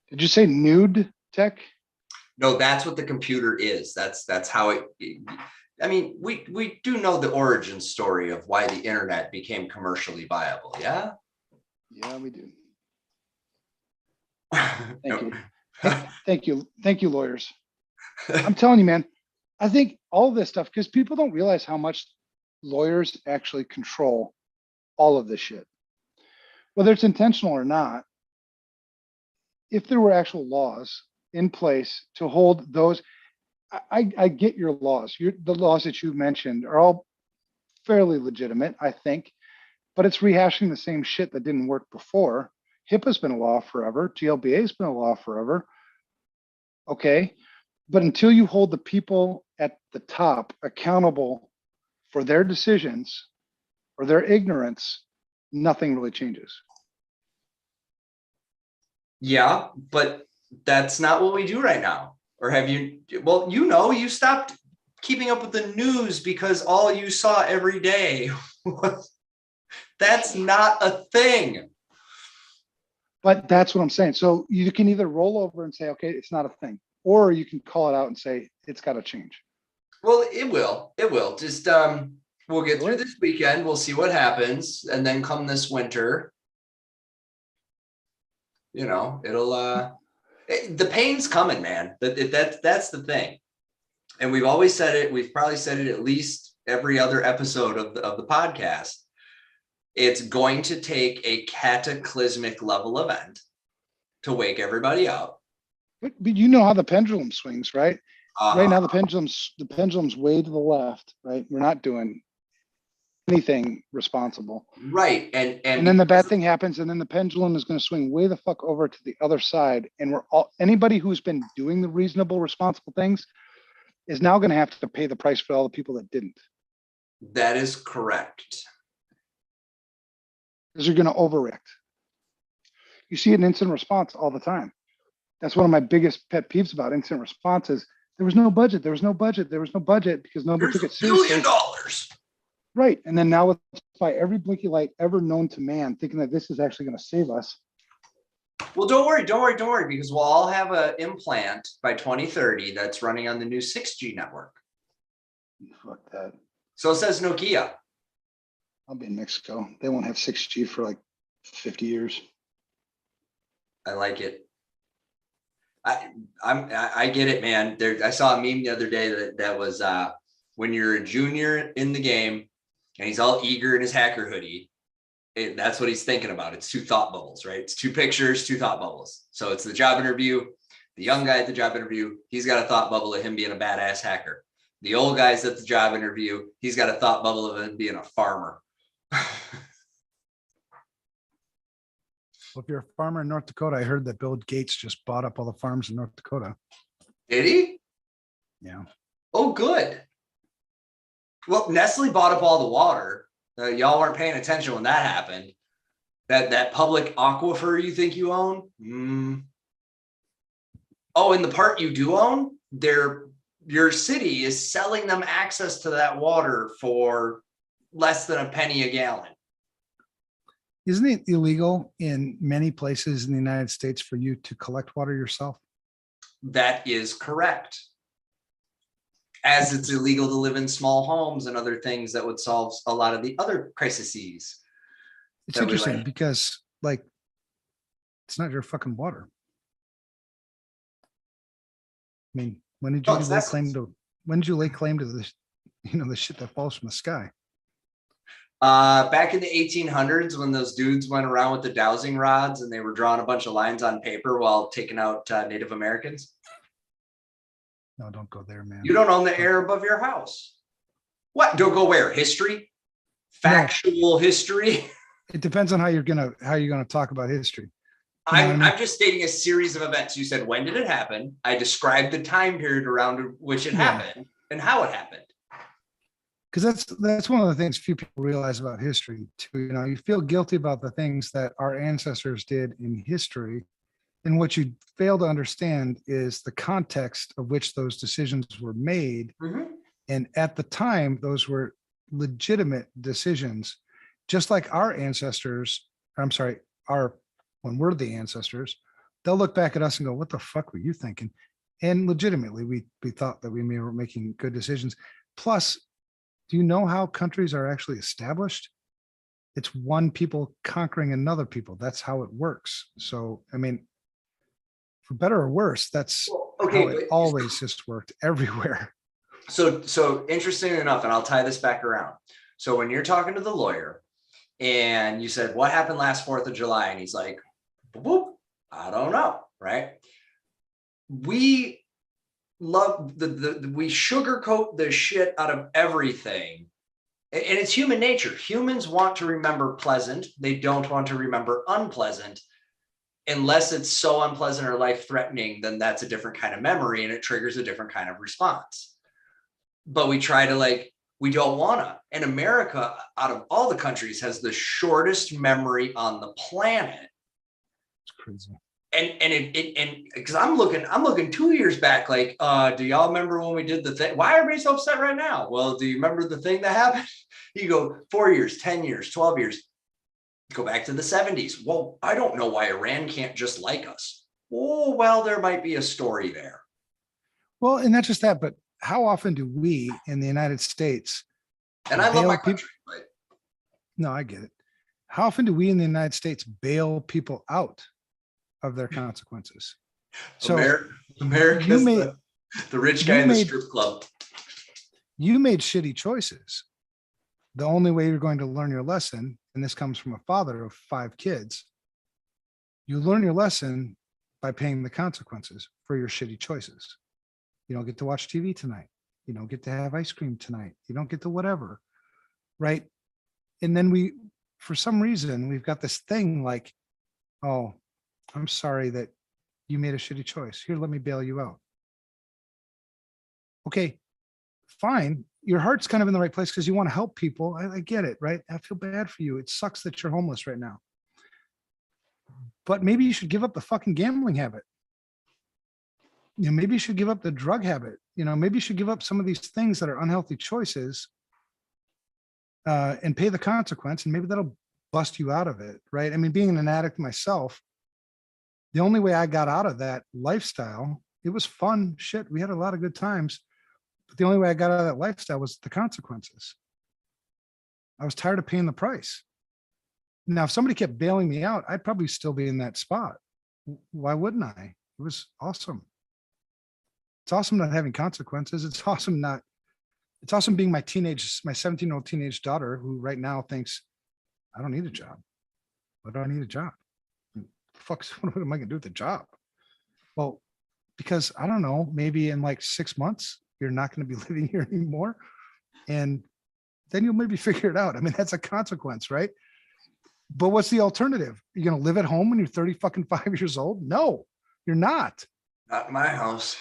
Did you say nude tech? No, that's what the computer is. That's how it. I mean, we do know the origin story of why the internet became commercially viable. Yeah. Yeah, we do. Thank you. Thank you, lawyers. I'm telling you, man. I think all this stuff, because people don't realize how much lawyers actually control all of this shit, whether it's intentional or not. If there were actual laws in place to hold those, I get your laws. The laws that you mentioned are all fairly legitimate, I think, but it's rehashing the same shit that didn't work before. HIPAA's been a law forever. TLBA's been a law forever. Okay. But until you hold the people at the top accountable for their decisions or their ignorance, nothing really changes. Yeah, but That's not what we do right now. Or have you? Well, you stopped keeping up with the news because all you saw every day was, that's not a thing. But that's what I'm saying. So you can either roll over and say, okay, it's not a thing, or you can call it out and say, it's got to change. Well, it will. Just we'll get through this weekend. We'll see what happens. And then come this winter, it'll the pain's coming, man. That's the thing. And we've always said it, we've probably said it at least every other episode of the podcast. It's going to take a cataclysmic level event to wake everybody up. But you know how the pendulum swings, right? Uh-huh. Right now the pendulum's way to the left, right? We're not doing anything responsible. Right. And then the bad thing happens, and then the pendulum is going to swing way the fuck over to the other side. And anybody who's been doing the reasonable, responsible things is now going to have to pay the price for all the people that didn't. That is correct. Because you're going to overreact. You see it in instant response all the time. That's one of my biggest pet peeves about instant response is there was no budget. There was no budget. There was no budget because nobody took it seriously. $1 billion. Right. And then now it's by every blinky light ever known to man, thinking that this is actually going to save us. Well, don't worry, because we'll all have an implant by 2030 that's running on the new 6G network. Fuck that. So says Nokia. I'll be in Mexico. They won't have 6G for like 50 years. I like it. I get it, man. I saw a meme the other day that was when you're a junior in the game and he's all eager in his hacker hoodie. That's what he's thinking about. It's 2 thought bubbles, right? It's 2 pictures, 2 thought bubbles. So it's the job interview. The young guy at the job interview, he's got a thought bubble of him being a badass hacker. The old guy's at the job interview, he's got a thought bubble of him being a farmer. Well, if you're a farmer in North Dakota, I heard that Bill Gates just bought up all the farms in North Dakota. Did he? Yeah. Oh, good. Well, Nestle bought up all the water. Y'all weren't paying attention when that happened. That public aquifer you think you own? Oh, and the part you do own, your city is selling them access to that water for less than a penny a gallon. Isn't it illegal in many places in the United States for you to collect water yourself? That is correct. As it's illegal to live in small homes and other things that would solve a lot of the other crises. It's interesting because it's not your fucking water. I mean, when did you lay claim to the the shit that falls from the sky? Back in the 1800s, when those dudes went around with the dowsing rods and they were drawing a bunch of lines on paper while taking out Native Americans. No, don't go there, man. You don't own the air above your house. What? Don't go where? History? Factual history? It depends on how you're gonna talk about history. I'm just stating a series of events. You said, when did it happen? I described the time period around which it happened and how it happened. Because that's one of the things few people realize about history too. You feel guilty about the things that our ancestors did in history. And what you fail to understand is the context of which those decisions were made. Mm-hmm. And at the time, those were legitimate decisions, just like our ancestors, when we're the ancestors, they'll look back at us and go, what the fuck were you thinking? And legitimately, we thought that we were making good decisions. Plus, do you know how countries are actually established? It's one people conquering another people. That's how it works. So, I mean, for better or worse, that's how it always just worked everywhere. So interesting enough, and I'll tie this back around. So when you're talking to the lawyer and you said, what happened last 4th of July? And he's like, whoop, I don't know, right? We love we sugarcoat the shit out of everything. And it's human nature. Humans want to remember pleasant. They don't want to remember unpleasant. Unless it's so unpleasant or life-threatening, then that's a different kind of memory and it triggers a different kind of response. But we try to we don't want to. And America, out of all the countries, has the shortest memory on the planet. It's crazy. And because I'm looking 2 years back, like, do y'all remember when we did the thing? Why are everybody so upset right now? Well, do you remember the thing that happened? You go 4 years, 10 years, 12 years, go back to the 70s. Well, I don't know why Iran can't just like us. Oh, well, there might be a story there. Well, and not just that, but how often do we in the United States And I love my bail people? country, but No, I get it. How often do we in the United States bail people out of their consequences? So America's made the rich guy in the strip club. You made shitty choices. The only way you're going to learn your lesson, and this comes from a father of 5 kids, you learn your lesson by paying the consequences for your shitty choices. You don't get to watch TV tonight. You don't get to have ice cream tonight. You don't get to whatever, right? And then for some reason, we've got this thing like, oh, I'm sorry that you made a shitty choice. Here, let me bail you out. Okay, fine. Your heart's kind of in the right place because you want to help people. I get it, right? I feel bad for you. It sucks that you're homeless right now. But maybe you should give up the fucking gambling habit. You know, maybe you should give up the drug habit. You know, maybe you should give up some of these things that are unhealthy choices and pay the consequence. And maybe that'll bust you out of it, right? I mean, being an addict myself, the only way I got out of that lifestyle, it was fun shit. We had a lot of good times. But the only way I got out of that lifestyle was the consequences. I was tired of paying the price. Now, if somebody kept bailing me out, I'd probably still be in that spot. Why wouldn't I? It was awesome. It's awesome not having consequences. It's awesome being my 17-year-old teenage daughter who right now thinks, I don't need a job. Why do I need a job? What am I gonna do with the job? Well, because I don't know, maybe in like 6 months, you're not going to be living here anymore. And then you'll maybe figure it out. I mean, that's a consequence, right? But what's the alternative? You're going to live at home when you're 5 years old? No, you're not. Not in my house.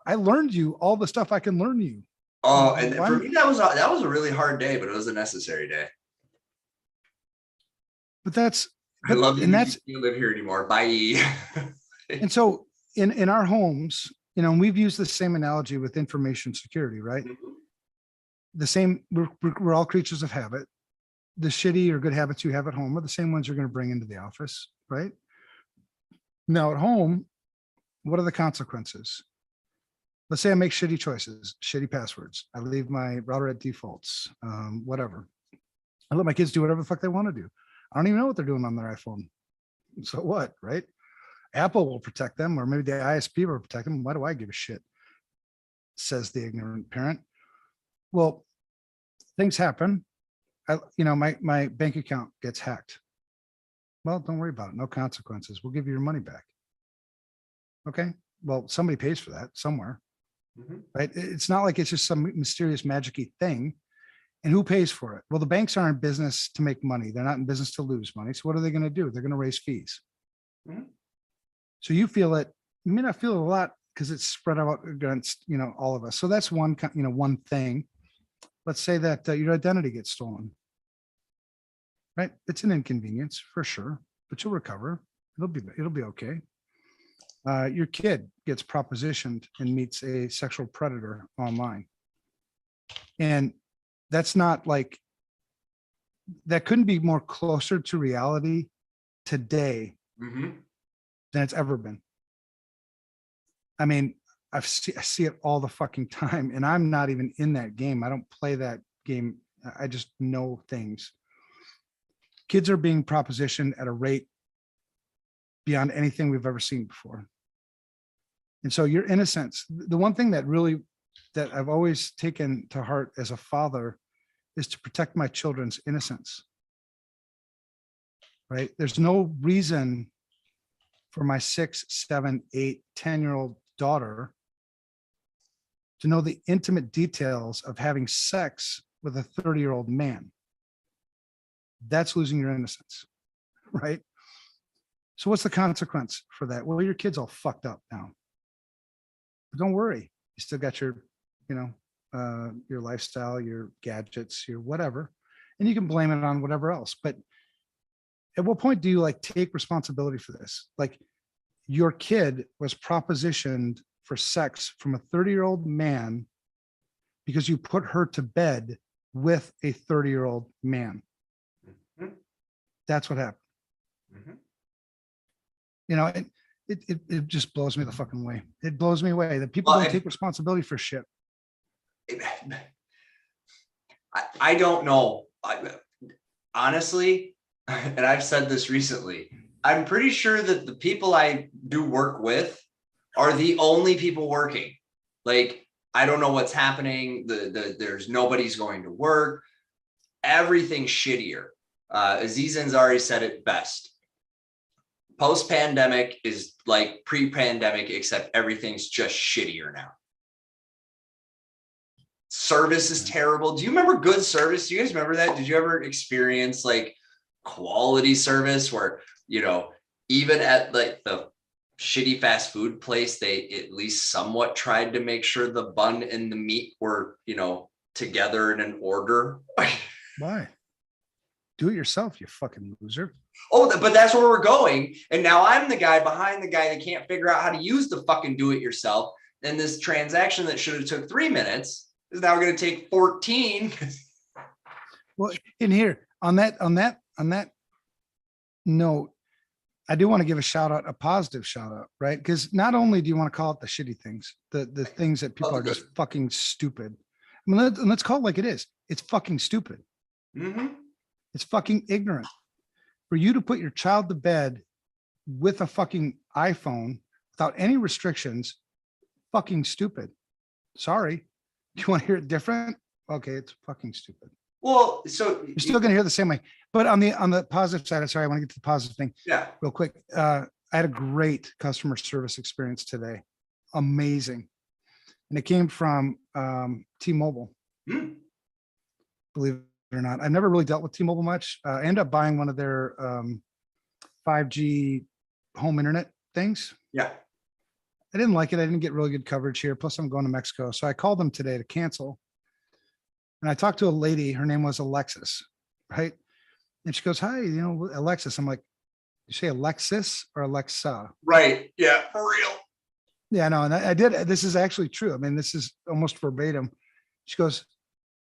I learned you all the stuff I can learn you. Oh, and for me, that was a really hard day, but it was a necessary day. I love you. You live here anymore. Bye. And so in our homes, you know, we've used the same analogy with information security, right? Mm-hmm. The same, we're all creatures of habit. The shitty or good habits you have at home are the same ones you're going to bring into the office, right? Now at home, what are the consequences? Let's say I make shitty choices, shitty passwords. I leave my router at defaults, whatever. I let my kids do whatever the fuck they want to do. I don't even know what they're doing on their iPhone. So what, right? Apple will protect them, or maybe the ISP will protect them. Why do I give a shit? Says the ignorant parent. Well, things happen. My bank account gets hacked. Well, don't worry about it. No consequences. We'll give you your money back. Okay. Well, somebody pays for that somewhere, right? It's not like it's just some mysterious magic-y thing. And who pays for it? Well, the banks aren't in business to make money. They're not in business to lose money. So what are they going to do? They're going to raise fees. So you feel it. You may not feel it a lot because it's spread out against, all of us. So that's one thing. Let's say that your identity gets stolen, right? It's an inconvenience for sure, but you'll recover. It'll be okay. Your kid gets propositioned and meets a sexual predator online. And that's not like, that couldn't be more closer to reality today than it's ever been. I mean, I see it all the fucking time, and I'm not even in that game. I don't play that game. I just know things. Kids are being propositioned at a rate beyond anything we've ever seen before. And so your innocence, the one thing that I've always taken to heart as a father is to protect my children's innocence, right? There's no reason for my 6, 7, 8, 10-year-old daughter to know the intimate details of having sex with a 30-year-old man. That's losing your innocence, right? So what's the consequence for that? Well, your kid's all fucked up now. But don't worry. You still got your lifestyle, your gadgets, your whatever, and you can blame it on whatever else. But at what point do you take responsibility for this? your kid was propositioned for sex from a 30-year-old man because you put her to bed with a 30-year-old man. Mhm. That's what happened. Mhm. You know, it just blows me the fucking way. It blows me away that people Well, don't take responsibility for shit. I don't know. Honestly, and I've said this recently, I'm pretty sure that the people I do work with are the only people working. Like, I don't know what's happening. There's nobody's going to work. Everything's shittier. Aziz Ansari said it best. Post-pandemic is like pre-pandemic, except everything's just shittier now. Service is terrible. Do you remember good service? Do you guys remember that? Did you ever experience like quality service where, you know, even at like the shitty fast food place, they at least somewhat tried to make sure the bun and the meat were, you know, together in an order? Why? Do it yourself, you fucking loser. Oh, but that's where we're going. And now I'm the guy behind the guy that can't figure out how to use the fucking do it yourself. And this transaction that should have took 3 minutes is now going to take 14. Well, in here on that note, I do want to give a shout out, a positive shout out, right? Because not only do you want to call it the shitty things, the things that people are just fucking stupid. I mean, let's call it like it is. It's fucking stupid. Mm-hmm. It's fucking ignorant. For you to put your child to bed with a fucking iPhone without any restrictions, fucking stupid. Sorry. Do you want to hear it different? Okay, it's fucking stupid. Well, so You're still going to hear the same way. But on the positive side, sorry, I want to get to the positive thing. Yeah. Real quick. I had a great customer service experience today. Amazing. And it came from T-Mobile. Mm. Believe it or not. I've never really dealt with T-Mobile much. I ended up buying one of their 5G home internet things. Yeah. I didn't like it. I didn't get really good coverage here. Plus, I'm going to Mexico. So I called them today to cancel. And I talked to a lady. Her name was Alexis, right? And she goes, "Hi, you know, Alexis." I'm like, "You say Alexis or Alexa?" Right. Yeah. For real. Yeah, no. And I did. This is actually true. I mean, this is almost verbatim. She goes,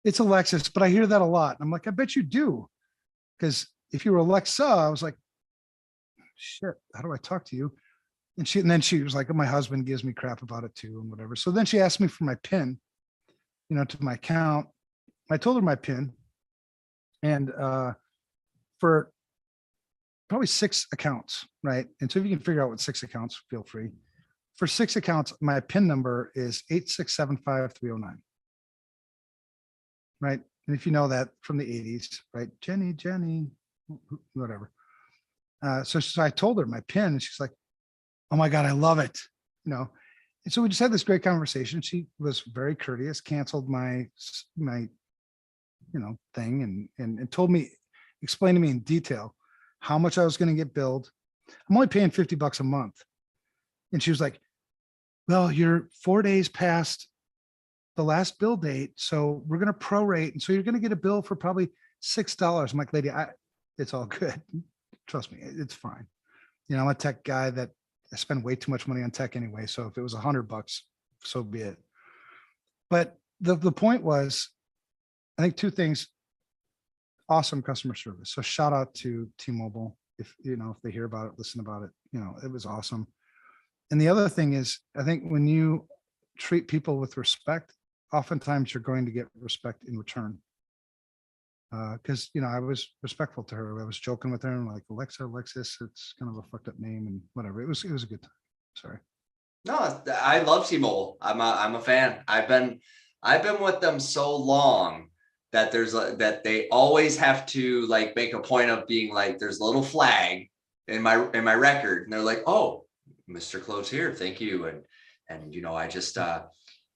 "It's Alexis, but I hear that a lot." And I'm like, "I bet you do." Because if you were Alexa, I was like, "Shit, how do I talk to you?" And then she was like, "Oh, my husband gives me crap about it too," and whatever. So then she asked me for my PIN, you know, to my account. I told her my PIN, and for probably 6 accounts, right? And so if you can figure out what 6 accounts, feel free. For 6 accounts, my PIN number is 8675309. Right. And if you know that from the 80s, right? Jenny, whatever. So I told her my PIN, and she's like, "Oh my God, I love it." You know, and so we just had this great conversation. She was very courteous, canceled my thing, and told me, explained to me in detail how much I was going to get billed. I'm only paying $50 a month. And she was like, "Well, you're 4 days past the last bill date, so we're going to prorate. And so you're going to get a bill for probably $6. I'm like, "Lady, it's all good. Trust me, it's fine. You know, I'm a tech guy that I spend way too much money on tech anyway. So if it was $100, so be it." But the point was, I think 2 things: awesome customer service. So shout out to T-Mobile. If they hear about it, listen about it, it was awesome. And the other thing is, I think when you treat people with respect, oftentimes you're going to get respect in return. Because I was respectful to her. I was joking with her and like, Alexis, it's kind of a fucked up name and whatever. It was a good time. Sorry. No, I love T-Mobile. I'm a fan. I've been with them so long that that they always have to like make a point of being like, there's a little flag in my record, and they're like, "Oh, Mr. Cloves here, thank you." And I just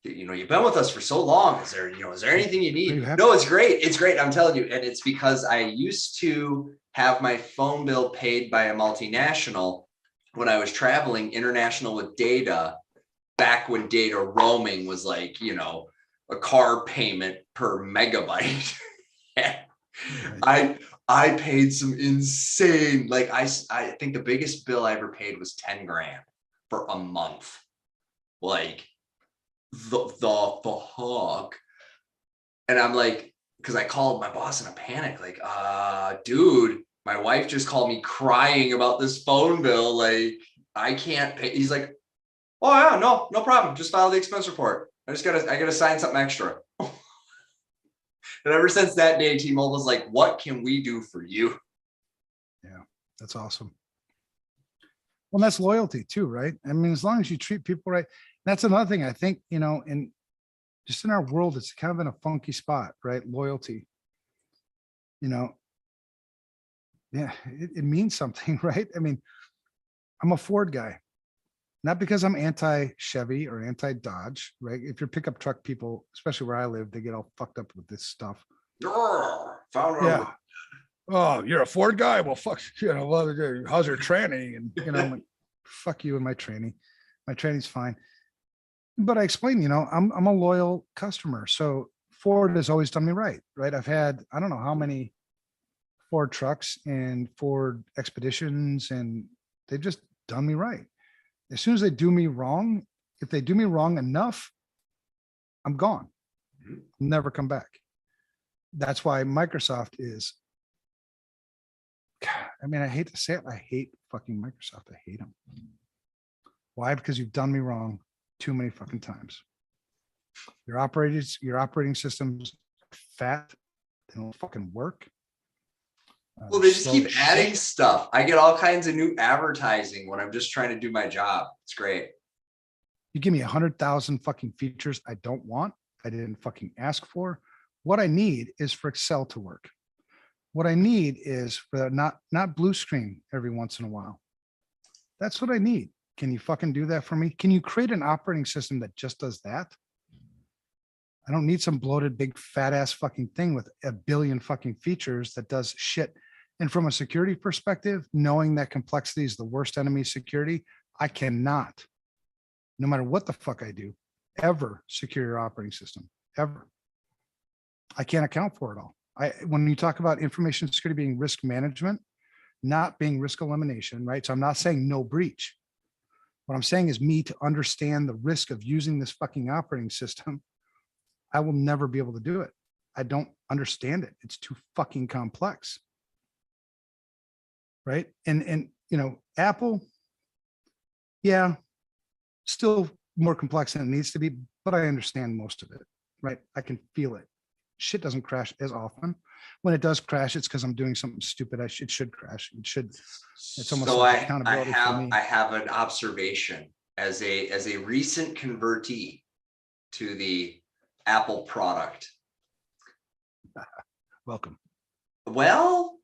you've been with us for so long. Is there anything you need? No, it's great. It's great. I'm telling you. And it's because I used to have my phone bill paid by a multinational when I was traveling international with data, back when data roaming was like, a car payment per megabyte. I paid some insane, like I think the biggest bill I ever paid was 10 grand for a month. Like the hog. And I'm like, because I called my boss in a panic, like, dude, my wife just called me crying about this phone bill. Like, I can't pay. He's like, oh yeah, no problem. Just file the expense report. I gotta sign something extra. And ever since that day, T-Mobile's like, what can we do for you? Yeah, that's awesome. Well, that's loyalty too, right? I mean, as long as you treat people right, that's another thing I think, in just in our world, it's kind of in a funky spot, right? Loyalty, you know, yeah, it means something, right? I mean, I'm a Ford guy, not because I'm anti Chevy or anti Dodge, right? If you're pickup truck people, especially where I live, they get all fucked up with this stuff. Found it. Yeah. Oh, you're a Ford guy? Well, fuck, well, how's your tranny? And, I'm like, fuck you and my tranny. My tranny's fine. But I explained, I'm a loyal customer. So Ford has always done me right, right? I've had, I don't know how many Ford trucks and Ford Expeditions, and they've just done me right. As soon as they do me wrong, if they do me wrong enough, I'm gone. Never come back. That's why Microsoft is, I mean, I hate to say it, I hate fucking Microsoft. I hate them. Why? Because you've done me wrong too many fucking times. Your operating systems fat, they don't fucking work. Well, they just keep adding stuff. I get all kinds of new advertising when I'm just trying to do my job. It's great. You give me 100,000 fucking features I don't want, I didn't fucking ask for. What I need is for Excel to work. What I need is for not blue screen every once in a while. That's what I need. Can you fucking do that for me? Can you create an operating system that just does that? I don't need some bloated, big, fat ass fucking thing with a billion fucking features that does shit. And from a security perspective, knowing that complexity is the worst enemy of security, I cannot, no matter what the fuck I do, ever secure your operating system, ever. I can't account for it all. When you talk about information security being risk management, not being risk elimination, right? So I'm not saying no breach. What I'm saying is me to understand the risk of using this fucking operating system, I will never be able to do it. I don't understand it. It's too fucking complex. Right. And Apple, yeah, still more complex than it needs to be, but I understand most of it. Right. I can feel it. Shit doesn't crash as often. When it does crash, it's because I'm doing something stupid. It should crash. It's almost so like accountability for me. I have an observation as a recent convertee to the Apple product. Welcome. Well,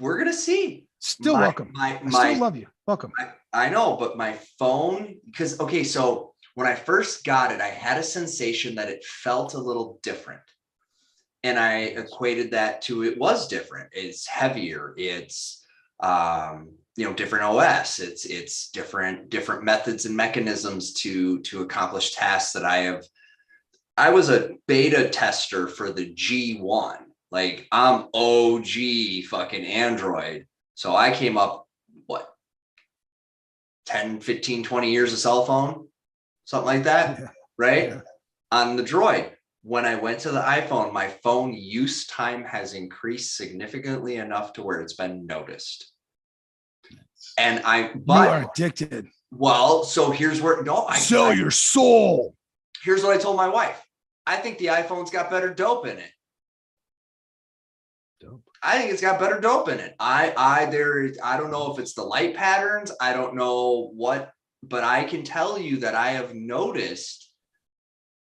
we're gonna see. Still welcome. I still love you. Welcome. I know, but my phone, because okay, so when I first got it, I had a sensation that it felt a little different. And I equated that to it was different. It's heavier. It's different OS. It's different methods and mechanisms to accomplish tasks that I was a beta tester for the G1. Like I'm OG fucking Android. So I came up, 10, 15, 20 years of cell phone, something like that, yeah. right? Yeah. On the Droid. When I went to the iPhone, my phone use time has increased significantly enough to where it's been noticed. And you are addicted. Well, so here's where, sell your soul. Here's what I told my wife. I think the iPhone's got better dope in it. Dope. I think it's got better dope in it. I don't know if it's the light patterns. I don't know what, but I can tell you that I have noticed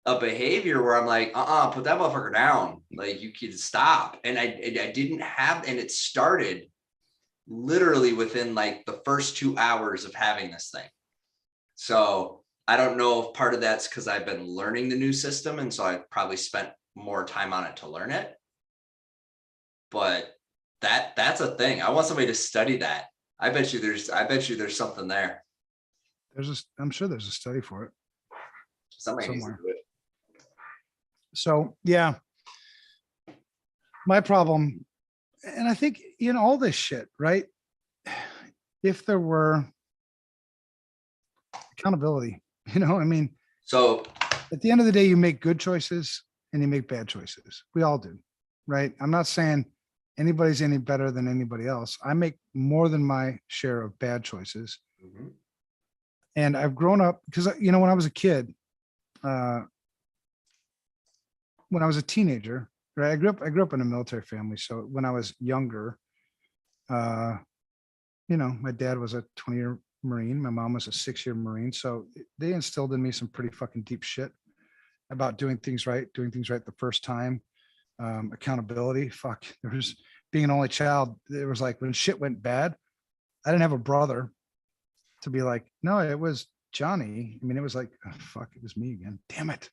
a behavior where I'm like, put that motherfucker down. Like you can stop. And I didn't have, and it started literally within like the first 2 hours of having this thing. So I don't know if part of that's because I've been learning the new system. And so I probably spent more time on it to learn it. But that's a thing. I want somebody to study that. I bet you there's something there. I'm sure there's a study for it. Somebody needs to do it. So yeah, my problem, And I think in all this shit, right? If there were accountability, I mean, So at the end of the day, you make good choices and you make bad choices. We all do, right? I'm not saying anybody's any better than anybody else. I make more than my share of bad choices. mhm. And I've grown up because, when I was a kid, when I was a teenager, right? I grew up in a military family. So when I was younger, uh, my dad was a 20-year Marine. My mom was a 6-year Marine. So they instilled in me some pretty fucking deep shit about doing things right the first time. Accountability. Fuck. There's being an only child. It was like when shit went bad, I didn't have a brother to be like, no, it was Johnny. I mean, it was like, oh, fuck, it was me again. Damn it.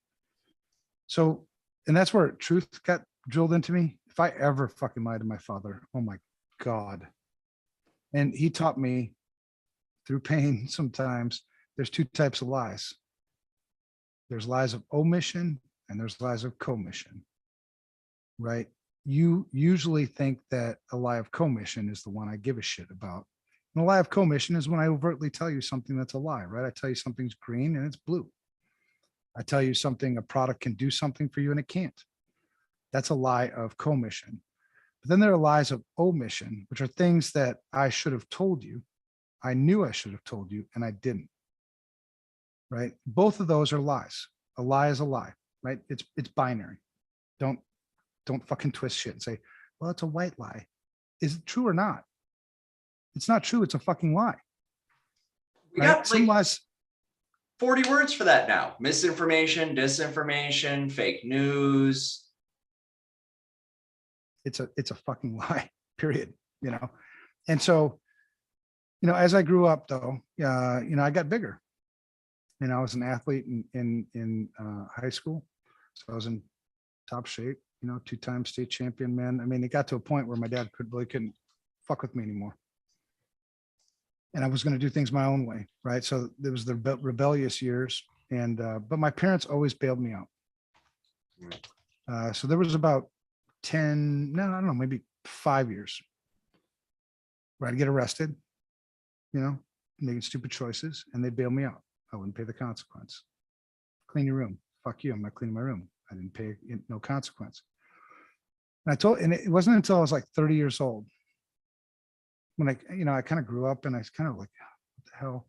So, and that's where truth got drilled into me. If I ever fucking lied to my father, oh my God. And he taught me through pain sometimes there's two types of lies. There's lies of omission and there's lies of commission, right? You usually think that a lie of commission is the one I give a shit about. And a lie of commission is when I overtly tell you something that's a lie, right? I tell you something's green and it's blue. I tell you something, a product can do something for you and it can't. That's a lie of commission. But then there are lies of omission, which are things that I should have told you. I knew I should have told you and I didn't. Right? Both of those are lies. A lie is a lie, right? It's binary. Don't fucking twist shit and say, well, it's a white lie. Is it true or not? It's not true. It's a fucking lie. We Right? got Some like lies. 40 words for that now. Misinformation, disinformation, fake news. It's a fucking lie, period. And so, as I grew up though, I got bigger. I was an athlete in high school. So I was in top shape, 2-time state champion, man. I mean, it got to a point where my dad couldn't fuck with me anymore. And I was going to do things my own way. Right. So there was the rebellious years. And, but my parents always bailed me out. So there was about 10, no, I don't know, maybe 5 years where I'd get arrested, making stupid choices and they'd bail me out. I wouldn't pay the consequence. Clean your room. Fuck you. I'm not cleaning my room. I didn't pay no consequence. And it wasn't until I was like 30 years old when I kind of grew up and I was kind of like, what the hell?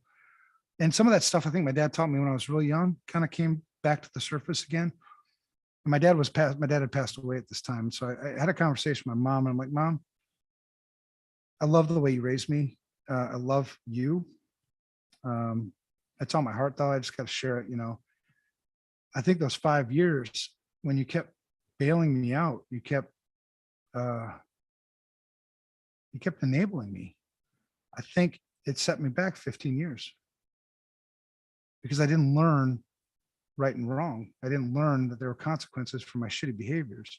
And some of that stuff I think my dad taught me when I was really young kind of came back to the surface again. And my dad had passed away at this time. So I had a conversation with my mom and I'm like, Mom, I love the way you raised me. I love you. It's on my heart though. I just got to share it. I think those 5 years when you kept bailing me out, you kept enabling me. I think it set me back 15 years because I didn't learn right and wrong. I didn't learn that there were consequences for my shitty behaviors.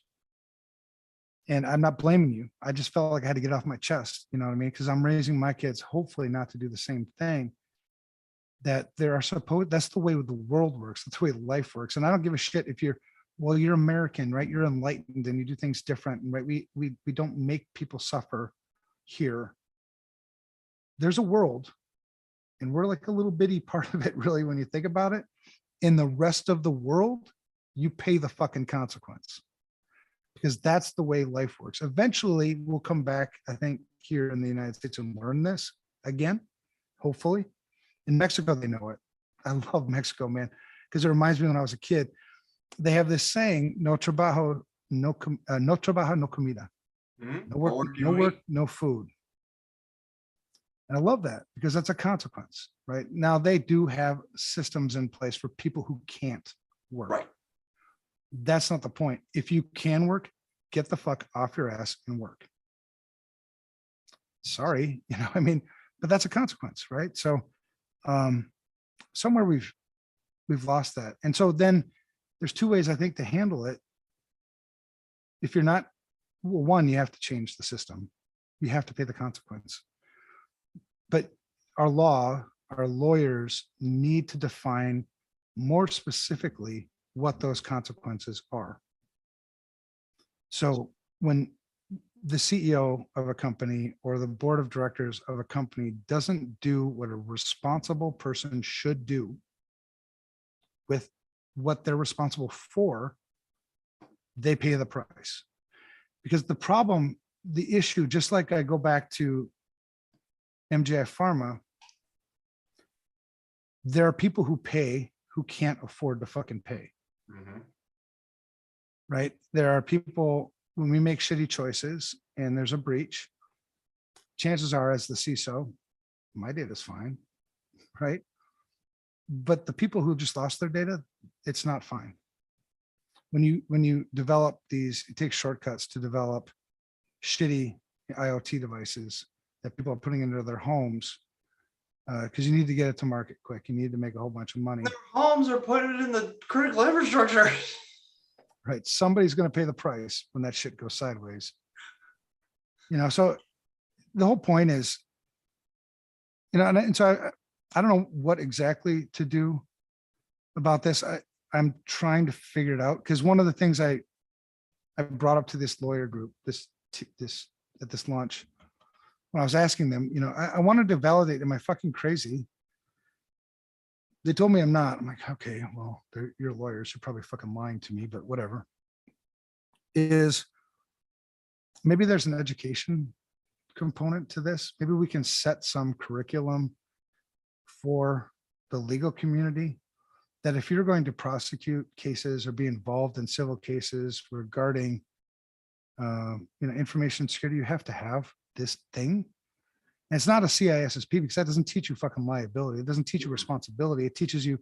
And I'm not blaming you. I just felt like I had to get off my chest. You know what I mean? Because I'm raising my kids, hopefully not to do the same thing. That's the way the world works. That's the way life works. And I don't give a shit if you're American, right? You're enlightened and you do things different, right? We don't make people suffer here. There's a world and we're like a little bitty part of it, really, when you think about it. In the rest of the world, you pay the fucking consequence because that's the way life works. Eventually we'll come back, I think, here in the United States and learn this again, hopefully. In Mexico, they know it. I love Mexico, man, because it reminds me when I was a kid. They have this saying, no trabajo, no comida. No work, no food. And I love that because that's a consequence, right? Now they do have systems in place for people who can't work. Right. That's not the point. If you can work, get the fuck off your ass and work. Sorry, but that's a consequence, right? So somewhere we've lost that. And so then there's two ways I think to handle it. If you're not, well, one, you have to change the system. You have to pay the consequence. But our lawyers need to define more specifically what those consequences are. So when the CEO of a company or the board of directors of a company doesn't do what a responsible person should do with what they're responsible for, they pay the price. Because the problem, the issue, just like I go back to MJF Pharma, there are people who pay who can't afford to fucking pay. Mhm. Right? There are people, when we make shitty choices and there's a breach, chances are, as the CISO, my data's fine, right? But the people who just lost their data, it's not fine. When you develop these, it takes shortcuts to develop shitty IoT devices that people are putting into their homes, because you need to get it to market quick. You need to make a whole bunch of money. Their homes are putting it in the critical infrastructure. Right? Somebody's going to pay the price when that shit goes sideways. So the whole point is, and so I don't know what exactly to do about this. I'm trying to figure it out, because one of the things I brought up to this lawyer group, this at this lunch, when I was asking them, I wanted to validate, am I fucking crazy? They told me I'm not. I'm like, okay, well, you're lawyers, you're probably fucking lying to me, but whatever. Is maybe there's an education component to this. Maybe we can set some curriculum for the legal community that if you're going to prosecute cases or be involved in civil cases regarding information security, you have to have this thing. And it's not a CISSP, because that doesn't teach you fucking liability. It doesn't teach you responsibility. It teaches you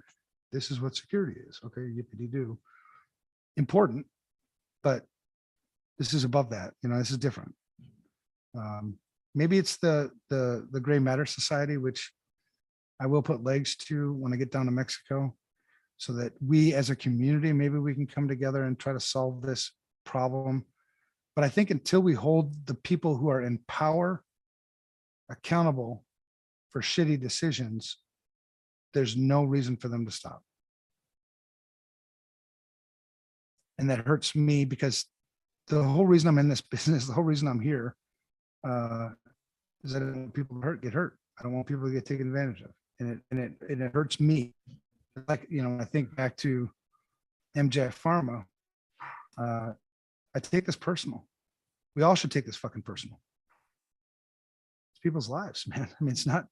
this is what security is. Okay, yippity doo. Important, but this is above that. This is different. Maybe it's the Gray Matter Society, which I will put legs to when I get down to Mexico, so that we as a community, maybe we can come together and try to solve this problem. But I think until we hold the people who are in power accountable for shitty decisions, there's no reason for them to stop. And that hurts me, because the whole reason I'm in this business, the whole reason I'm here, is that I don't want people to get hurt. I don't want people to get taken advantage of. And it hurts me. Like, I think back to MJF Pharma, I take this personal. We all should take this fucking personal. It's people's lives, man. I mean, it's not,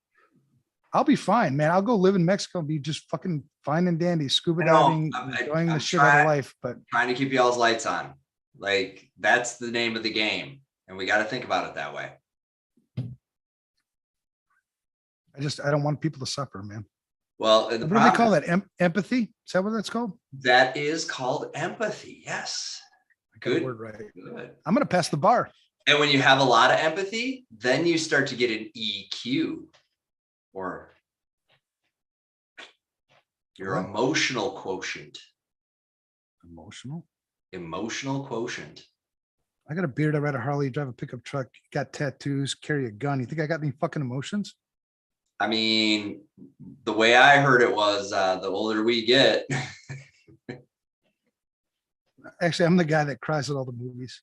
I'll be fine, man. I'll go live in Mexico and be just fucking fine and dandy, scuba diving, enjoying the shit out of life. But trying to keep y'all's lights on. Like, that's the name of the game. And we got to think about it that way. I don't want people to suffer, man. Well, what do they call that? Empathy? Is that what that's called? That is called empathy. Yes. Good word, right? Good. I'm going to pass the bar. And when you have a lot of empathy, then you start to get an EQ, or your emotional quotient. Emotional quotient. I got a beard. I ride a Harley, drive a pickup truck, got tattoos, carry a gun. You think I got any fucking emotions? I mean, the way I heard it was, the older we get. Actually, I'm the guy that cries at all the movies.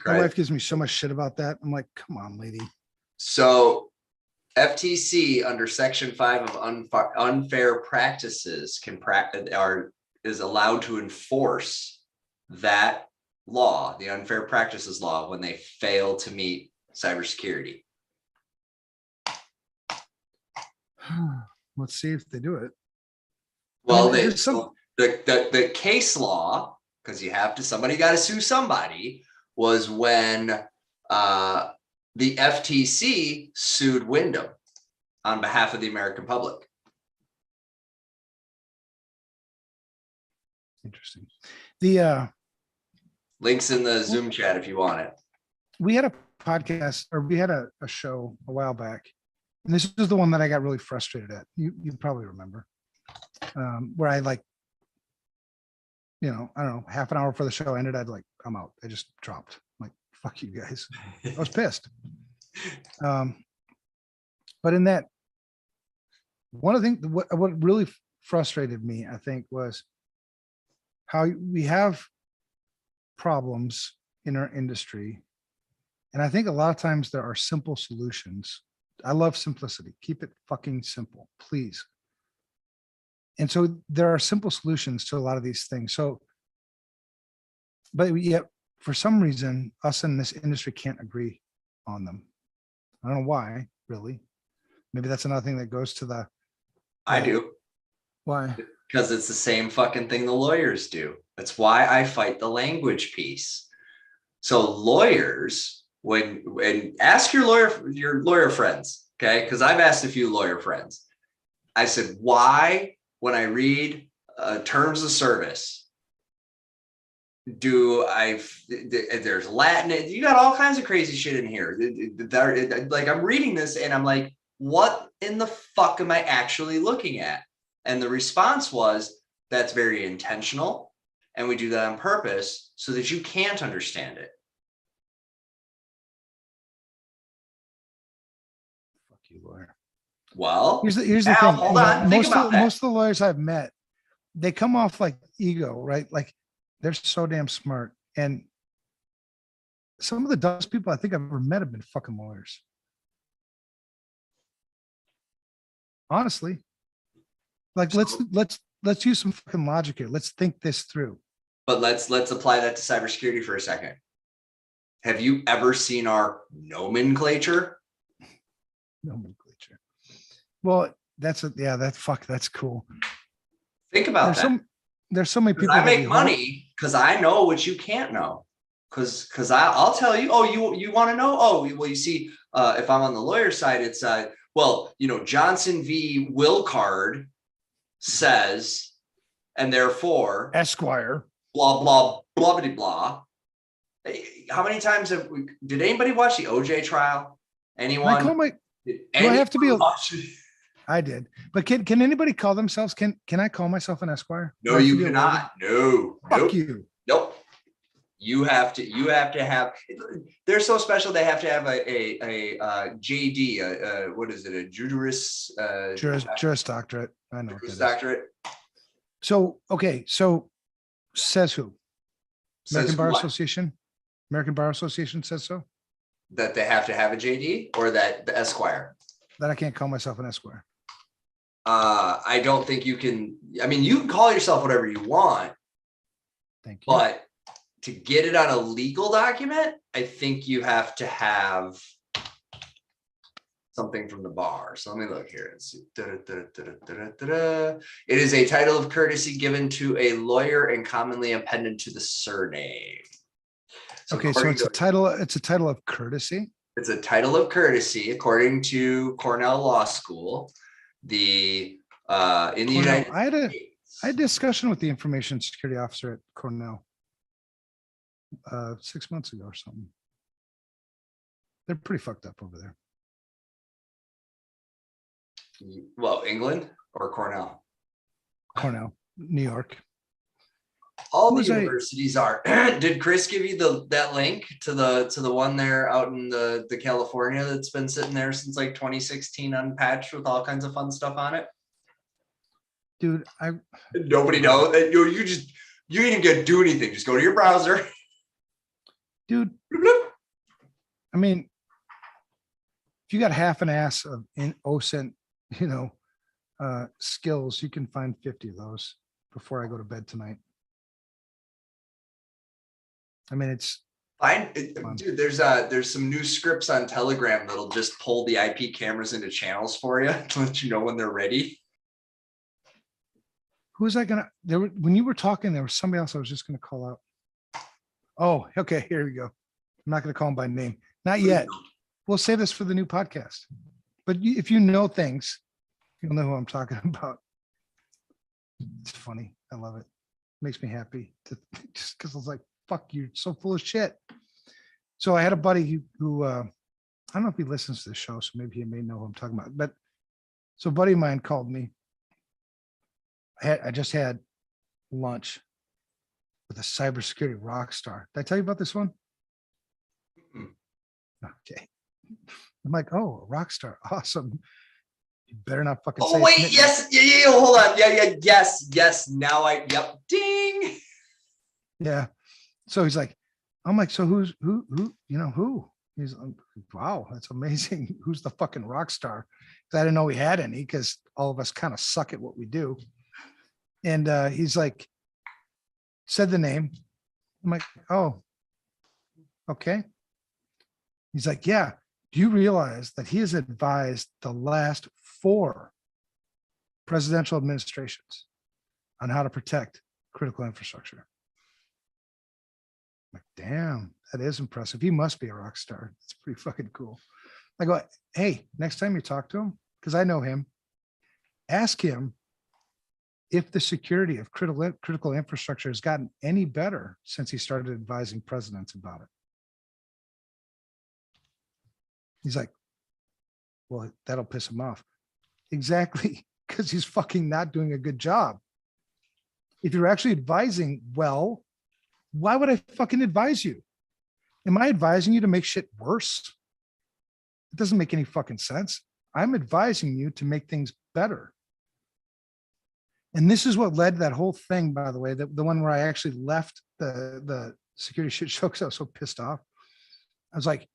My wife gives me so much shit about that. I'm like, come on, lady. So FTC under Section 5 of unfair practices is allowed to enforce that law, the unfair practices law, when they fail to meet cybersecurity. Let's see if they do it. Well, the case law, because somebody got to sue somebody, was when the FTC sued Wyndham on behalf of the American public. Interesting. The links in the Zoom chat if you want it. We had a podcast, or we had a show a while back, and this is the one that I got really frustrated at. You probably remember, where I I don't know, half an hour for the show ended, I'm out. I just dropped. I'm like, fuck you guys. I was pissed. But in that, one of the things, what really frustrated me, I think, was how we have problems in our industry, and I think a lot of times there are simple solutions. I love simplicity. Keep it fucking simple, please. And so there are simple solutions to a lot of these things. So, but yet for some reason, us in this industry can't agree on them. I don't know why, really. Maybe that's another thing that goes to the. I do. Why? Because it's the same fucking thing the lawyers do. That's why I fight the language piece. So lawyers, and ask your lawyer friends, okay? Because I've asked a few lawyer friends. I said, why, when I read terms of service, there's Latin, you got all kinds of crazy shit in here. Like I'm reading this and I'm like, what in the fuck am I actually looking at? And the response was, that's very intentional. And we do that on purpose so that you can't understand it. Fuck you, lawyer. Well, here's the now, thing. hold on, think about that. Most of the lawyers I've met, they come off like ego, right? Like they're so damn smart. And some of the dumbest people I think I've ever met have been fucking lawyers. Honestly. Like let's use some fucking logic here. Let's think this through. But let's apply that to cybersecurity for a second. Have you ever seen our nomenclature? Nomenclature. Well, that's cool. Think about that. There's so many people. I make money because I know what you can't know. Because I'll tell you. Oh, you want to know? Oh, well, you see, if I'm on the lawyer side, it's well, Johnson v. Wilcard says, and therefore Esquire, blah blah blah blah blah. How many times did anybody watch the OJ trial? Anyone? Do I have to be? I did, but can anybody call themselves? Can I call myself an Esquire? No, you cannot. No. Fuck nope. you. Nope. You have to have. They're so special. They have to have a JD. What is it? A Juris doctorate. I know. Juris doctorate. So okay. So says who? American Bar what? Association. American Bar Association says so. That they have to have a JD, or that the Esquire. That I can't call myself an Esquire. I don't think you can. I mean, you can call yourself whatever you want. Thank you. But to get it on a legal document, I think you have to have something from the bar. So let me look here. It is a title of courtesy given to a lawyer and commonly appended to the surname. Okay, so it's a title. It's a title of courtesy. It's a title of courtesy, according to Cornell Law School. In the United States. I had a discussion with the information security officer at Cornell 6 months ago or something. They're pretty fucked up over there. Well, England or Cornell? Cornell, New York. All the universities are. Did Chris give you that link to the one there out in the California that's been sitting there since like 2016 unpatched with all kinds of fun stuff on it? Dude, nobody knows that you ain't even gonna do anything. Just go to your browser. Dude, I mean, if you got half an ass of in OSINT, skills, you can find 50 of those before I go to bed tonight. I mean, it's fine, dude. There's some new scripts on Telegram that'll just pull the IP cameras into channels for you to let you know when they're ready. Who was I gonna? When you were talking, there was somebody else I was just gonna call out. Oh, okay. Here we go. I'm not gonna call him by name. Not yet. We'll save this for the new podcast. But if you know things, you'll know who I'm talking about. It's funny. I love it. Makes me happy just because I was like, fuck, you're so full of shit. So I had a buddy who I don't know if he listens to the show, so maybe he may know who I'm talking about. But so a buddy of mine called me. I just had lunch with a cybersecurity rock star. Did I tell you about this one? Okay. I'm like, oh, a rock star. Awesome. You better not fucking say. Oh, wait, yes. Yeah, hold on. Yeah, yes. Now yep. Ding. Yeah. So he's like, I'm like, so who, who? He's wow, that's amazing. Who's the fucking rock star? 'Cause I didn't know we had any, because all of us kind of suck at what we do. And he's like, said the name. I'm like, oh, okay. He's like, yeah. Do you realize that he has advised the last 4 presidential administrations on how to protect critical infrastructure? I'm like, damn, that is impressive. He must be a rock star. It's pretty fucking cool. I go, hey, next time you talk to him, because I know him, ask him if the security of critical infrastructure has gotten any better since he started advising presidents about it. He's like, well, that'll piss him off. Exactly, because he's fucking not doing a good job. If you're actually advising well, why would I fucking advise you? Am I advising you to make shit worse? It doesn't make any fucking sense. I'm advising you to make things better. And this is what led to that whole thing, by the way, the one where I actually left the security shit show because I was so pissed off. I was like,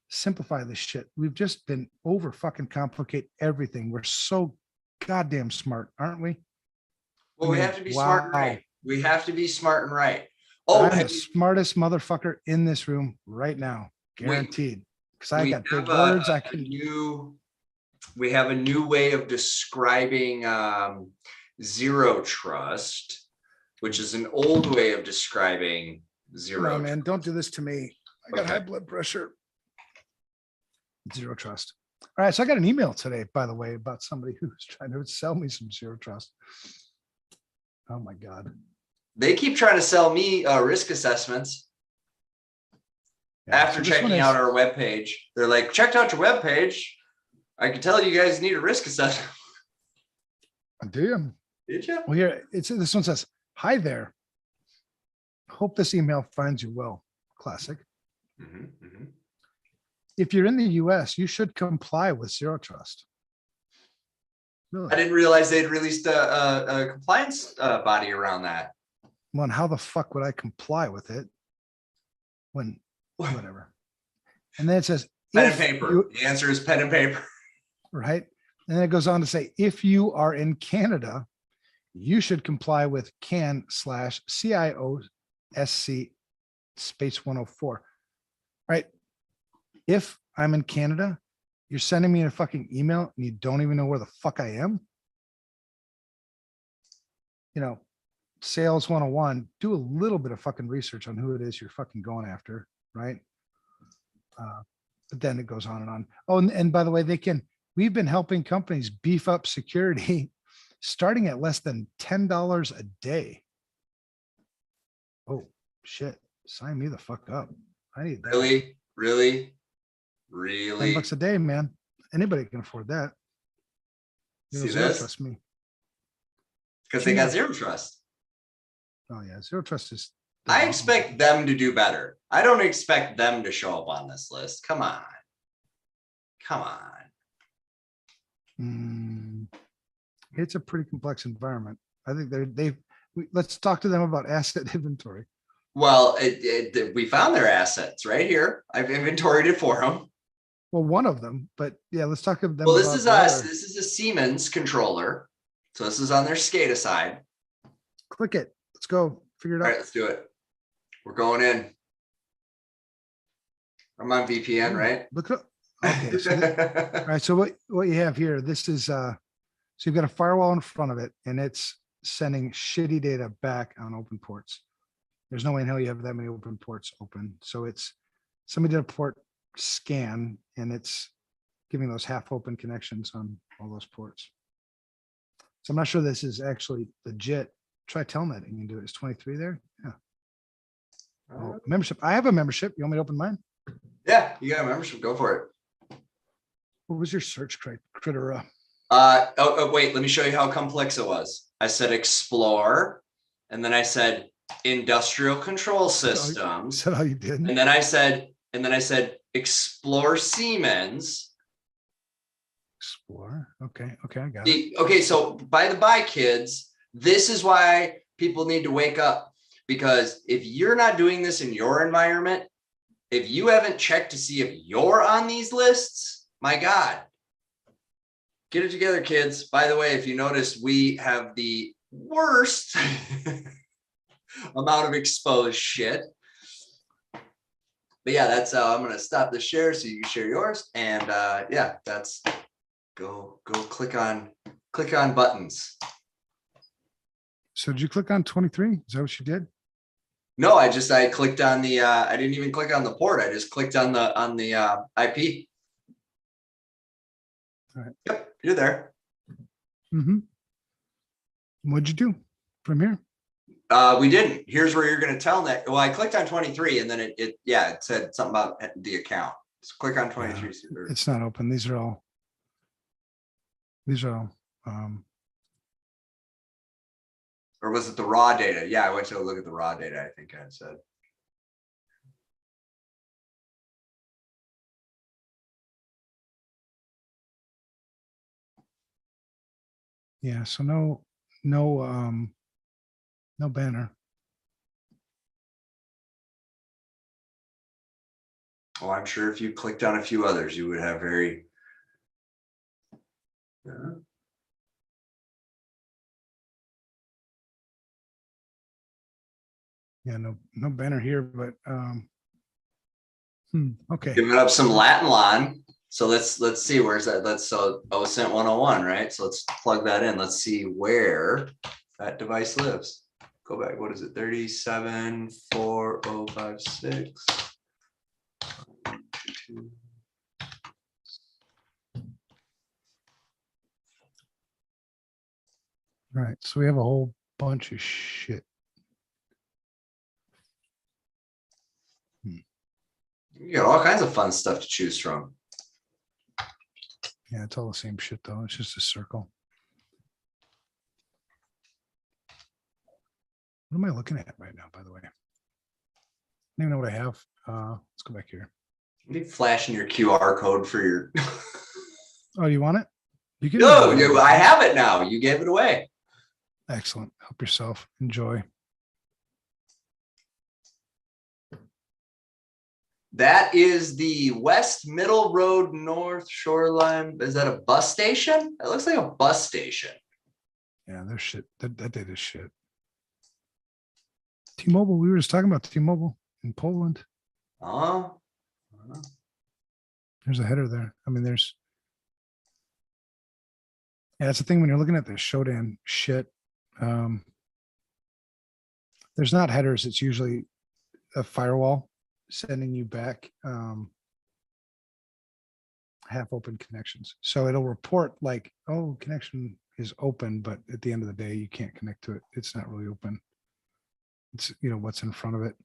simplify this shit. We've just been over fucking complicate everything. We're so goddamn smart, aren't we? Well, we have to be smart and right. We have to be smart and right. Oh, I'm the smartest motherfucker in this room right now, guaranteed. Because I got big words. I can. We have a new way of describing zero trust, which is an old way of describing zero. No, man, don't do this to me. I got high blood pressure. Zero trust. All right, so I got an email today, by the way, about somebody who's trying to sell me some zero trust. Oh my God. They keep trying to sell me risk assessments. Yeah, after checking out our webpage. They're like, checked out your webpage. I can tell you guys need a risk assessment. Do you? Did you? Well, here, this one says, hi there. Hope this email finds you well. Classic. Mm-hmm, mm-hmm. If you're in the US, you should comply with zero trust. Really? I didn't realize they'd released a compliance body around that. Well, and how the fuck would I comply with it when whatever? And then it says pen and paper. The answer is pen and paper. Right. And then it goes on to say, if you are in Canada, you should comply with CAN/CIOSC space 104. Right. If I'm in Canada, you're sending me a fucking email and you don't even know where the fuck I am. You know, sales 101, do a little bit of fucking research on who it is you're fucking going after. Right. But then it goes on and on. Oh, and by the way, we've been helping companies beef up security starting at less than $10 a day. Oh shit. Sign me the fuck up. I need that. Really? $10 a day, man. Anybody can afford that. See this? Trust me. Because they got zero trust. Oh yeah, zero trust is. I expect them to do better. I don't expect them to show up on this list. Come on. It's a pretty complex environment. I think let's talk to them about asset inventory. Well, we found their assets right here. I've inventoried it for them. Well, one of them, but yeah, let's talk to them. Well, this is us. This is a Siemens controller. So this is on their SCADA side. Click it. Let's go. Figure it out. All right, let's do it. We're going in. I'm on VPN, right? Look up. Okay. So all right. So what you have here, this is so you've got a firewall in front of it, and it's sending shitty data back on open ports. There's no way in hell you have that many open ports open. So it's somebody did a port scan, and it's giving those half open connections on all those ports. So I'm not sure this is actually legit. Try telnet and you can do it. It's 23 there. Yeah. Oh, membership. I have a membership. You want me to open mine? Yeah, you got a membership. Go for it. What was your search criteria? Wait, let me show you how complex it was. I said explore, and then I said industrial control systems. Is that how you did? And then I said explore Siemens. Explore. Okay, I got it. Okay, so by the by, kids, this is why people need to wake up, because if you're not doing this in your environment, if you haven't checked to see if you're on these lists, my God, get it together, kids. By the way, if you notice, we have the worst amount of exposed shit. But yeah, that's how I'm going to stop the share so you can share yours. And yeah, that's go click on buttons. So did you click on 23? Is that what you did? No, I clicked on the I didn't even click on the port. I just clicked on the IP. All right. Yep, you're there. What'd you do from here? We didn't. Here's where you're going to tell that. Well, I clicked on 23 and then it said something about the account. So click on 23. It's not open. These are all or was it the raw data? Yeah, I went to look at the raw data, I think I said. Yeah, so no banner. Oh, I'm sure if you clicked on a few others, you would have very. Yeah, no banner here, but okay. Giving up some Latin line. So let's see, where's that? So OSINT 101, right? So let's plug that in. Let's see where that device lives. Go back. What is it? 374056. All right, so we have a whole bunch of shit. You got all kinds of fun stuff to choose from. Yeah, it's all the same shit though. It's just a circle. What am I looking at right now, by the way? I don't even know what I have. Let's go back here. You flashing your QR code for your. Oh, you want it? You can. No, I have it now. You gave it away. Excellent. Help yourself. Enjoy. That is the West Middle Road North Shoreline. Is that a bus station? It looks like a bus station. Yeah, there's shit. That data is shit. T-Mobile. We were just talking about T-Mobile in Poland. Oh. There's a header there. I mean, there's. Yeah, that's the thing when you're looking at this Shodan shit. There's not headers. It's usually a firewall sending you back half open connections. So it'll report like, oh, connection is open, but at the end of the day, you can't connect to it. It's not really open. It's, what's in front of it.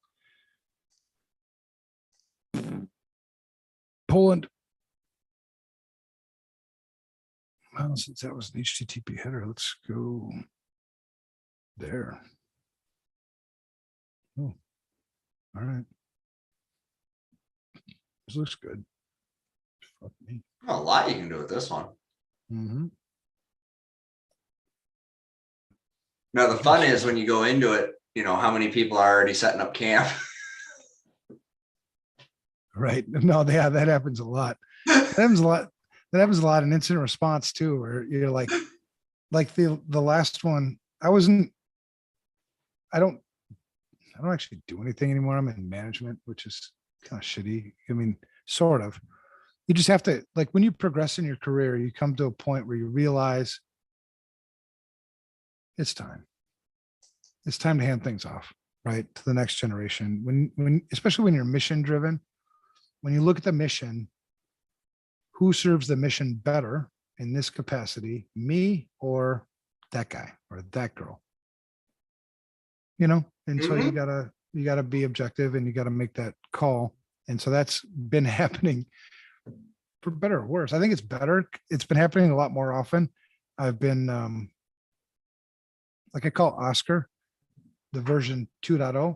Poland. Well, since that was an HTTP header, let's go there. Oh, all right. This looks good. Fuck me. A lot you can do with this one. Mm-hmm. Now the fun is when you go into it, how many people are already setting up camp. Right. No, yeah, that happens a lot. That happens a lot. That happens a lot in incident response too, where you're like the last one. I don't actually do anything anymore. I'm in management, which is kind of shitty. I mean, sort of. You just have to, like, when you progress in your career, you come to a point where you realize it's time. It's time to hand things off, right, to the next generation. When especially when you're mission driven, when you look at the mission, who serves the mission better in this capacity, me or that guy or that girl? And so you gotta be objective and you gotta make that call. And so that's been happening for better or worse. I think it's better. It's been happening a lot more often. I've been like I call Oscar the version 2.0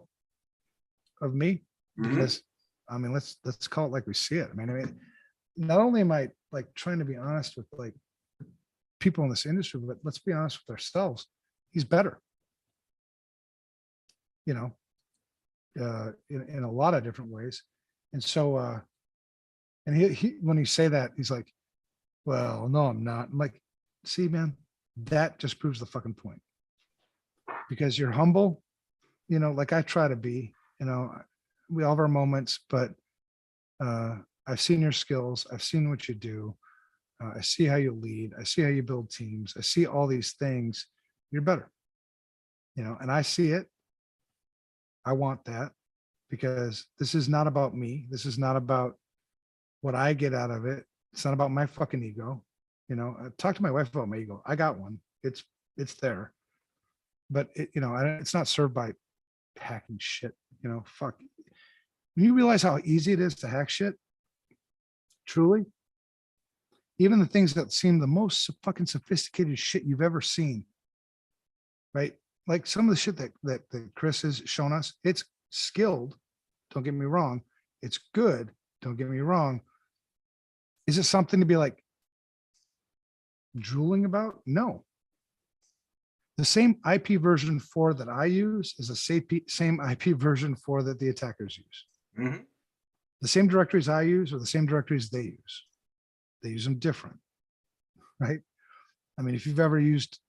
of me, because I mean, let's call it like we see it. I mean, not only am I like trying to be honest with like people in this industry, but let's be honest with ourselves. He's better. you know, in a lot of different ways. And so, and he when he say that, he's like, well, no, I'm not. I'm like, see, man, that just proves the fucking point. Because you're humble, like I try to be, we all have our moments, but I've seen your skills. I've seen what you do. I see how you lead. I see how you build teams. I see all these things. You're better, and I see it. I want that because this is not about me. This is not about what I get out of it. It's not about my fucking ego. I talked to my wife about my ego. I got one. It's there, but it's not served by hacking shit. Fuck. When you realize how easy it is to hack shit, truly, even the things that seem the most fucking sophisticated shit you've ever seen, right? Like some of the shit that Chris has shown us, it's skilled. Don't get me wrong. It's good. Don't get me wrong. Is it something to be like drooling about? No. The same IP version 4 that I use is the same IP version 4 that the attackers use. Mhm. The same directories I use are the same directories they use. They use them different, right? I mean, if you've ever used,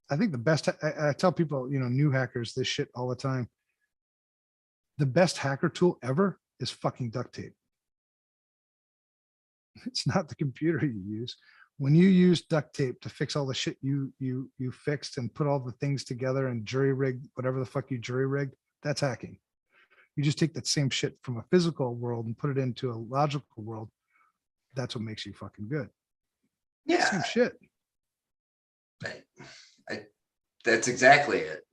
I think the best, I tell people, new hackers this shit all the time. The best hacker tool ever is fucking duct tape. It's not the computer you use. When you use duct tape to fix all the shit you fixed and put all the things together and jury rigged, whatever the fuck you jury rigged, that's hacking. You just take that same shit from a physical world and put it into a logical world. That's what makes you fucking good. Yeah. Same shit. That's exactly it.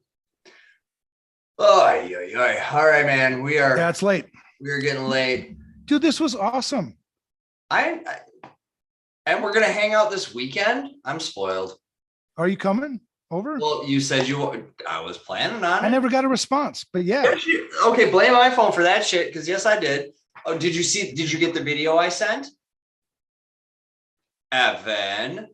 Oh, all right, man. Yeah, it's late. We are getting late. Dude, this was awesome. And we're gonna hang out this weekend. I'm spoiled. Are you coming over? Well, you said I was planning on it. I never got a response, but yeah. Okay, blame my phone for that shit, because yes, I did. Oh, did you get the video I sent? Evan,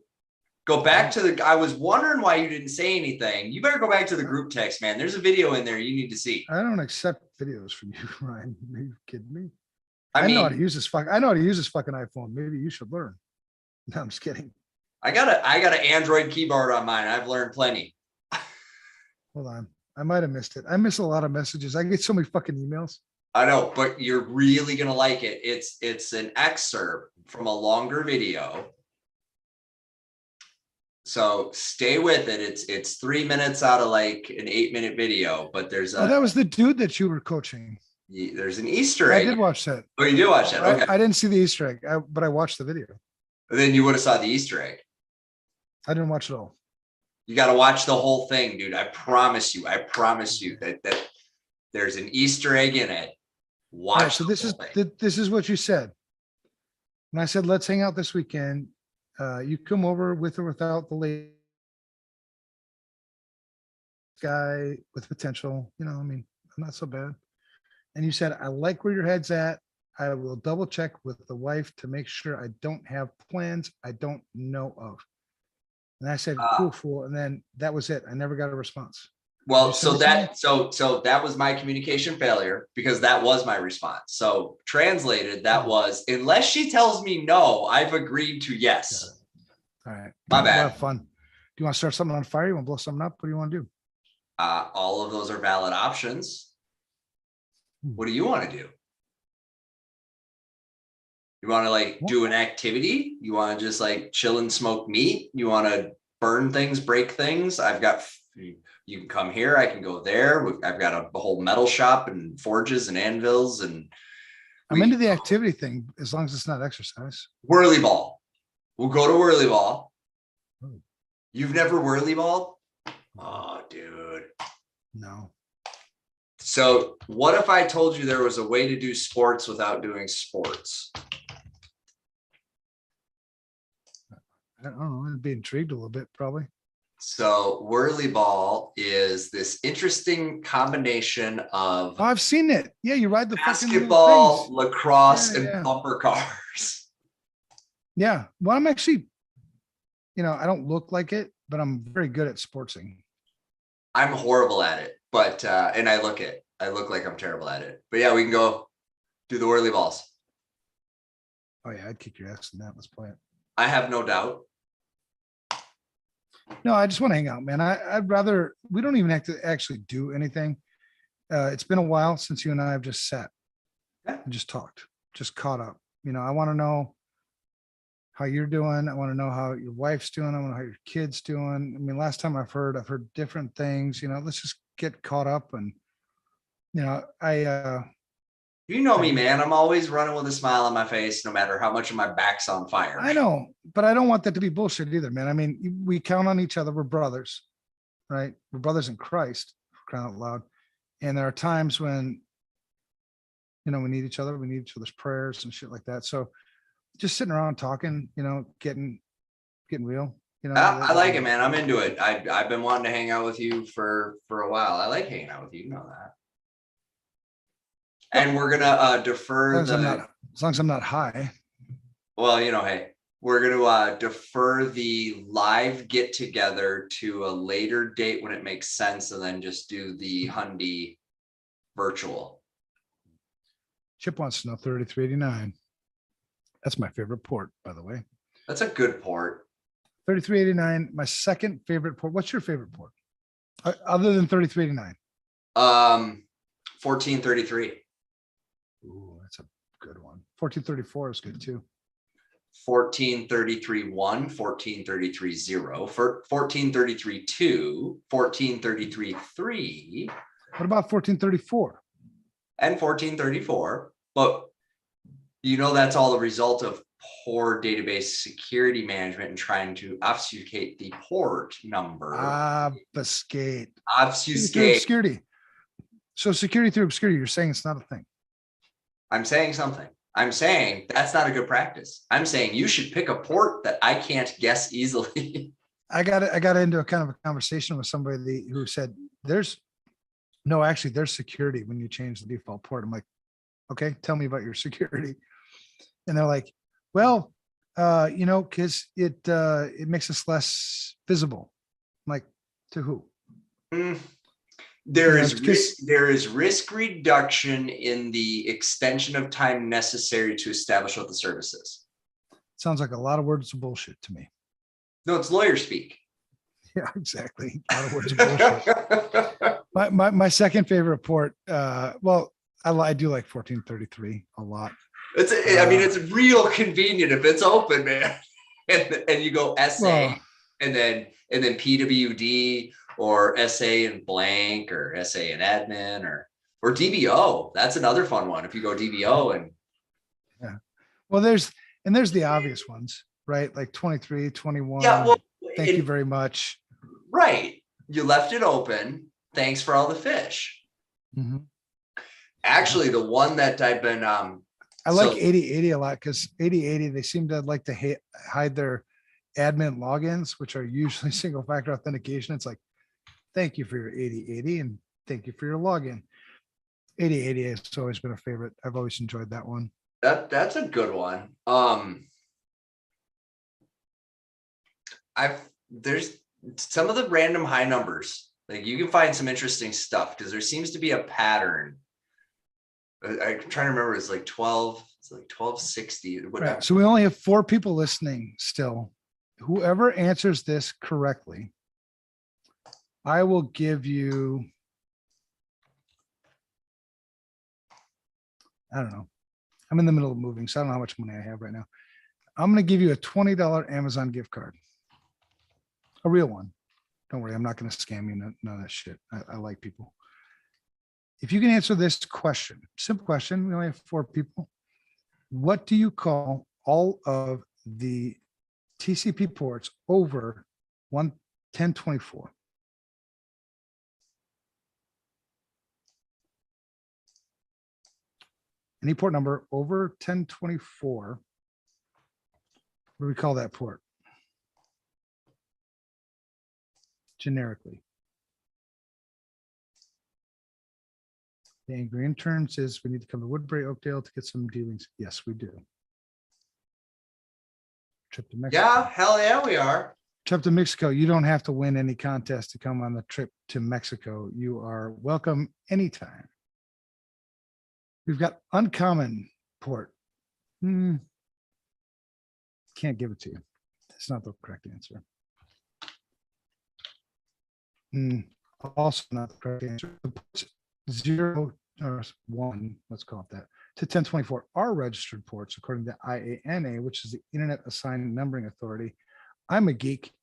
go back to I was wondering why you didn't say anything. You better go back to the group text, man. There's a video in there you need to see. I don't accept videos from you, Ryan. Are you kidding me? I mean, know how to use this I know how to use this fucking iPhone. Maybe you should learn. No, I'm just kidding. I got an Android keyboard on mine. I've learned plenty. Hold on. I might have missed it. I miss a lot of messages. I get so many fucking emails. I know, but you're really gonna like it. It's an excerpt from a longer video. So stay with it. It's 3 minutes out of like an 8-minute video, but there's that was the dude that you were coaching. There's an Easter egg. I did watch that. Oh, you did watch that? Okay. I didn't see the Easter egg, but I watched the video. Then you would have saw the Easter egg. I didn't watch it all. You got to watch the whole thing, dude. I promise you that there's an Easter egg in it. Watch. Right, so this is what you said. And I said, let's hang out this weekend. You come over with or without the late guy with potential. I mean, I'm not so bad. And you said, I like where your head's at. I will double check with the wife to make sure I don't have plans I don't know of. And I said, cool, fool. And then that was it. I never got a response. Well, so that was my communication failure, because that was my response. So translated, that was, unless she tells me no, I've agreed to yes. All right. My bad. Have fun. Do you want to start something on fire? You want to blow something up? What do you want to do? All of those are valid options. What do you want to do? You want to do an activity? You want to just chill and smoke meat? You want to burn things, break things? You can come here. I can go there. I've got a whole metal shop and forges and anvils. And I'm into the activity thing as long as it's not exercise. Whirly ball. We'll go to whirly ball. You've never whirly balled? Oh, dude. No. So what if I told you there was a way to do sports without doing sports? I don't know. I'd be intrigued a little bit, probably. So whirly ball is this interesting combination of I've seen it. Yeah, you ride the basketball, fucking lacrosse, and bumper cars. Yeah. Well, I'm actually, I don't look like it, but I'm very good at sportsing. I'm horrible at it. But and I look like I'm terrible at it. But yeah, we can go do the whirly balls. Oh yeah, I'd kick your ass in that. Let's play it. I have no doubt. No, I just want to hang out, man. I'd rather, we don't even have to actually do anything. It's been a while since you and I have just sat Yeah. and just talked, just caught up. You know, I want to know how you're doing. I want to know how your wife's doing. I want to know how your kid's doing. I mean, last time I've heard different things, you know, let's just get caught up. And, you know, You know me, man. I'm always running with a smile on my face, no matter how much of my back's on fire. I know, but I don't want that to be bullshit either, man. I mean, we count on each other. We're brothers, right? We're brothers in Christ, for crying out loud. And there are times when, you know, we need each other. We need each other's prayers and shit like that. So just sitting around talking, you know, getting real. You know, I like it, man. I'm into it. I've been wanting to hang out with you for a while. I like hanging out with you. You know that. And we're gonna defer as long as I'm not high. Well, you know, hey, we're gonna defer the live get together to a later date when it makes sense, and then just do the Hyundai virtual. Chip wants to know 3389. That's my favorite port, by the way. That's a good port. 3389, my second favorite port. What's your favorite port? Other than 3389? 1433. Ooh, that's a good one. 1434 is good too. 1433 1, 1433 0, 1433 2, 1433 3. What about 1434? And 1434. But you know, that's all the result of poor database security management and trying to obfuscate the port number. Obfuscate. Obfuscate. So security through obscurity, you're saying it's not a thing. I'm saying something. I'm saying that's not a good practice. I'm saying you should pick a port that I can't guess easily. I got into a kind of a conversation with somebody who said there's security when you change the default port. I'm like, okay, tell me about your security. And they're like, well, you know, because it makes us less visible. I'm like, to who? There is risk reduction in the extension of time necessary to establish what the service is. Sounds like a lot of words of bullshit to me. No, it's lawyer speak. Yeah, exactly. A lot of words of bullshit. my second favorite port. Well, I do like 1433 a lot. I mean, it's real convenient if it's open, man. And you go SA and then PWD or SA and blank or SA and admin or DBO. That's another fun one. If you go DBO and yeah. Well, there's the obvious ones, right? Like 23, 21. Yeah. Well, thank you very much. Right. You left it open. Thanks for all the fish. Mm-hmm. Actually, the one that I've been I like 8080 a lot because 8080, they seem to like to hide their admin logins, which are usually single factor authentication. It's like, thank you for your 8080 and thank you for your login. 8080 has always been a favorite. I've always enjoyed that one. That's a good one. There's some of the random high numbers. Like you can find some interesting stuff because there seems to be a pattern. I'm trying to remember. It's like 12. It's like 1260. Right. So we only have 4 people listening still. Whoever answers this correctly, I will give you, I don't know. I'm in the middle of moving, so I don't know how much money I have right now. I'm going to give you a $20 Amazon gift card. A real one. Don't worry. I'm not going to scam you. None of that shit. I like people. If you can answer this question, simple question, we only have 4 people. What do you call all of the TCP ports over 1024? Any port number over 1024, what do we call that port? Generically. The angry intern says we need to come to Woodbury, Oakdale to get some dealings. Yes, we do. Trip to Mexico. Yeah, hell yeah, we are. Trip to Mexico. You don't have to win any contest to come on the trip to Mexico. You are welcome anytime. We've got uncommon port. Can't give it to you. That's not the correct answer. Also not the correct answer. The ports 0 or 1, let's call it that, to 1024 are registered ports according to IANA, which is the Internet Assigned Numbering Authority. I'm a geek.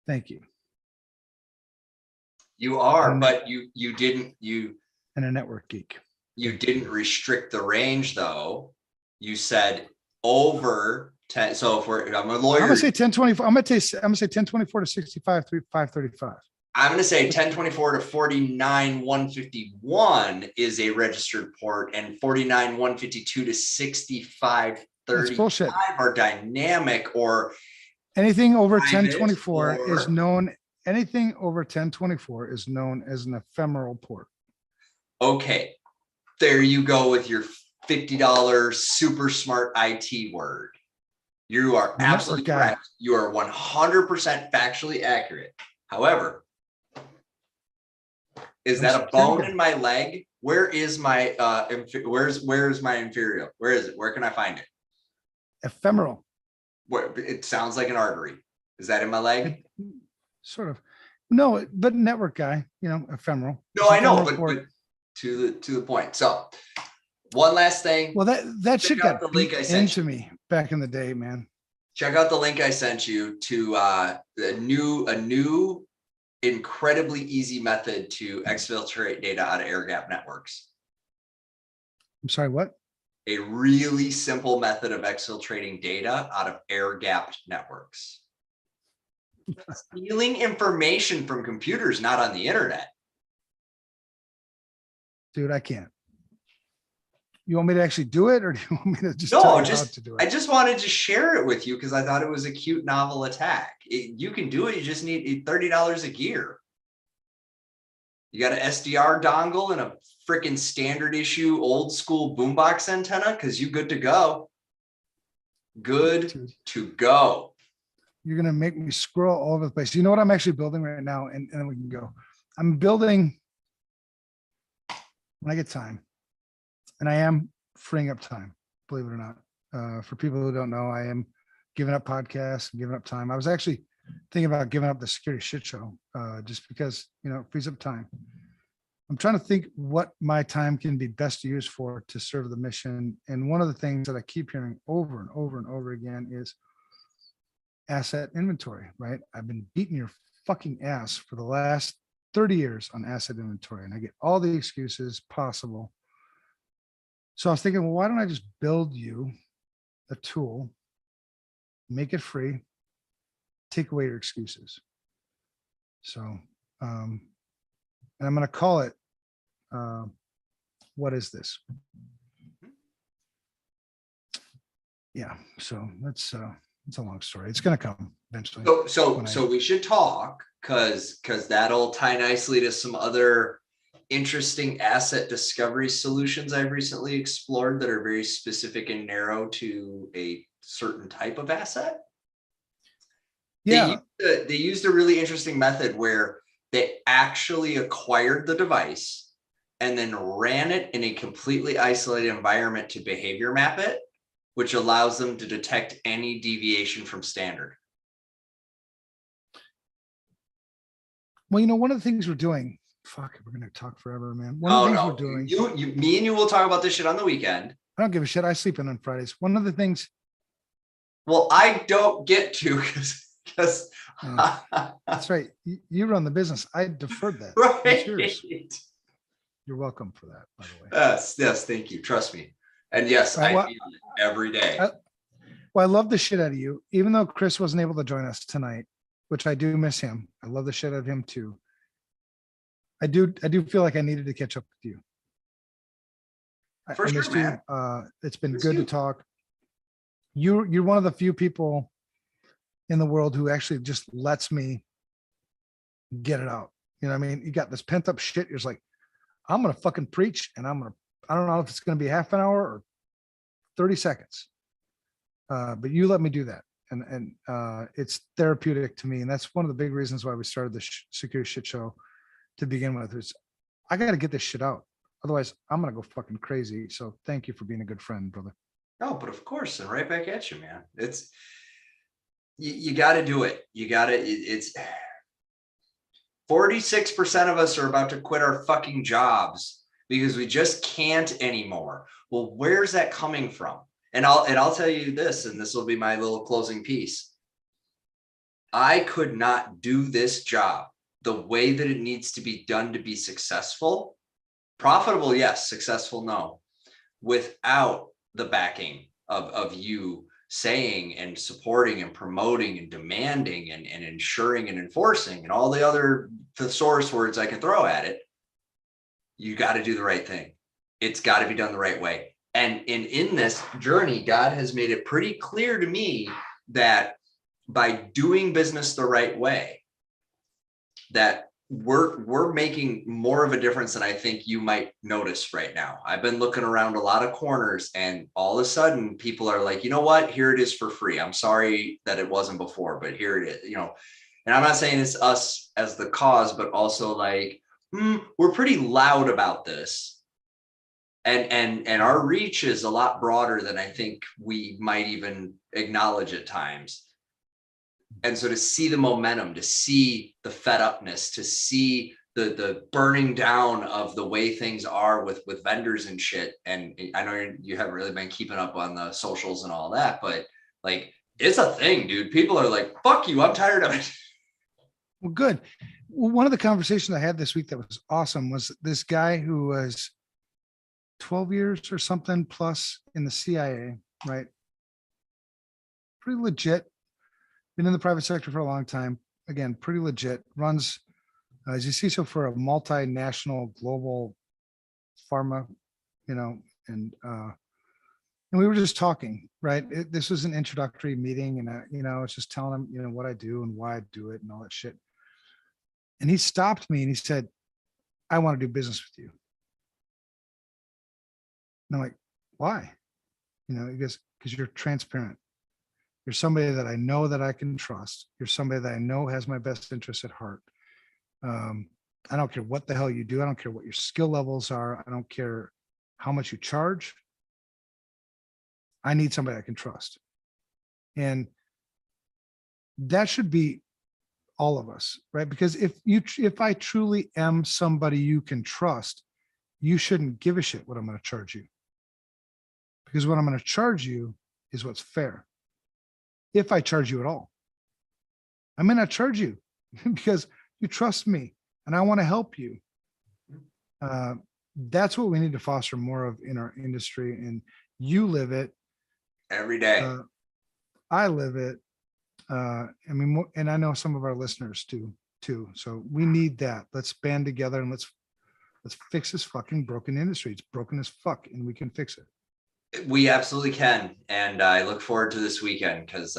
Thank you. You are, but you didn't And a network geek. You didn't restrict the range though. You said over 10. So if I'm a lawyer, I'm gonna say 1024. I'm gonna say 1024 to 65 through 535. I'm gonna say 1024 to 49,151 is a registered port, and 49,152 to 6535 are dynamic or anything over private 1024 is known. Anything over 1024 is known as an ephemeral port. Okay, there you go with your $50 super smart IT word. You are absolutely correct. You are 100% factually accurate. However, is that a bone in my leg? Where is my where's my inferior? Where is it? Where can I find it? Ephemeral. Where it sounds like an artery. Is that in my leg? Sort of. No, but network guy, ephemeral. No, I know, but to the point. So one last thing. Well, that shit got beat into me back in the day, man. Check out the link I sent you to a new incredibly easy method to exfiltrate data out of air gap networks. I'm sorry, what? A really simple method of exfiltrating data out of air gapped networks. Stealing information from computers, not on the internet. Dude, I can't. You want me to actually do it, or do you want me to just no? Tell you just how to do it? I just wanted to share it with you because I thought it was a cute, novel attack. You can do it. You just need $30 a gear. You got an SDR dongle and a freaking standard issue old school boombox antenna because you good to go. Good to go. You're gonna make me scroll all over the place. You know what I'm actually building right now, and then we can go. I'm building when I get time, and I am freeing up time. Believe it or not, for people who don't know, I am giving up podcasts and giving up time. I was actually thinking about giving up the security shit show, just because it frees up time. I'm trying to think what my time can be best used for to serve the mission. And one of the things that I keep hearing over and over and over again is asset inventory, right? I've been beating your fucking ass for the last 30 years on asset inventory, and I get all the excuses possible. So I was thinking, well, why don't I just build you a tool, make it free, take away your excuses. So, and I'm going to call it, what is this? Yeah. So it's a long story. It's going to come eventually. So we should talk because that'll tie nicely to some other interesting asset discovery solutions I've recently explored that are very specific and narrow to a certain type of asset. Yeah. They used a really interesting method where they actually acquired the device and then ran it in a completely isolated environment to behavior map it, which allows them to detect any deviation from standard. Well, one of the things we're doing, we're going to talk forever, man. One of the things we're doing. Me and you will talk about this shit on the weekend. I don't give a shit. I sleep in on Fridays. One of the things. Well, I don't get to because that's right. You run the business. I deferred that. Right. You're welcome for that, by the way. Yes, thank you. Trust me. And yes, I feel it every day. I love the shit out of you, even though Chris wasn't able to join us tonight, which I do miss him. I love the shit out of him too. I do feel like I needed to catch up with you. For sure, man. It's been good to talk. You're one of the few people in the world who actually just lets me get it out. You know what I mean? You got this pent up shit. You're just like, I'm going to fucking preach, and I don't know if it's going to be half an hour or 30 seconds. But you let me do that. and it's therapeutic to me. And that's one of the big reasons why we started the Secure Shit Show to begin with. Is I got to get this shit out. Otherwise, I'm going to go fucking crazy. So thank you for being a good friend, brother. No, but of course, and right back at you, man. It's, you got to do it. You got to, it's 46% of us are about to quit our fucking jobs because we just can't anymore. Well, where's that coming from? And I'll tell you this, and this will be my little closing piece. I could not do this job the way that it needs to be done to be successful. Profitable, yes. Successful, no. Without the backing of you saying and supporting and promoting and demanding and ensuring and enforcing and all the other thesaurus words I can throw at it, you got to do the right thing. It's got to be done the right way. And in this journey, God has made it pretty clear to me that by doing business the right way, that we're making more of a difference than I think you might notice right now. I've been looking around a lot of corners, and all of a sudden people are like, you know what, here it is for free. I'm sorry that it wasn't before, but here it is, you know. And I'm not saying it's us as the cause, but also like, we're pretty loud about this. And our reach is a lot broader than I think we might even acknowledge at times. And so to see the momentum, to see the fed upness, to see the burning down of the way things are with vendors and shit. And I know you haven't really been keeping up on the socials and all that, but like, it's a thing, dude. People are like, fuck you, I'm tired of it. Well, good. Well, one of the conversations I had this week that was awesome was this guy who was 12 years or something plus in the CIA, right? Pretty legit. Been in the private sector for a long time. Again, pretty legit. Runs as you see, so for a multinational global pharma, you know, and we were just talking, right? This was an introductory meeting, and I was just telling him, you know, what I do and why I do it and all that shit. And he stopped me and he said, "I want to do business with you." And I'm like, "Why?" You know, he goes, "Because you're transparent. You're somebody that I know that I can trust. You're somebody that I know has my best interests at heart. I don't care what the hell you do. I don't care what your skill levels are. I don't care how much you charge. I need somebody I can trust." And that should be all of us, right? Because if I truly am somebody you can trust, you shouldn't give a shit what I'm going to charge you. Because what I'm going to charge you is what's fair. If I charge you at all, I may not charge you because you trust me and I want to help you. That's what we need to foster more of in our industry. And you live it every day. I live it. I mean, and I know some of our listeners do too. So we need that. Let's band together and let's fix this fucking broken industry. It's broken as fuck, and we can fix it. We absolutely can. And I look forward to this weekend because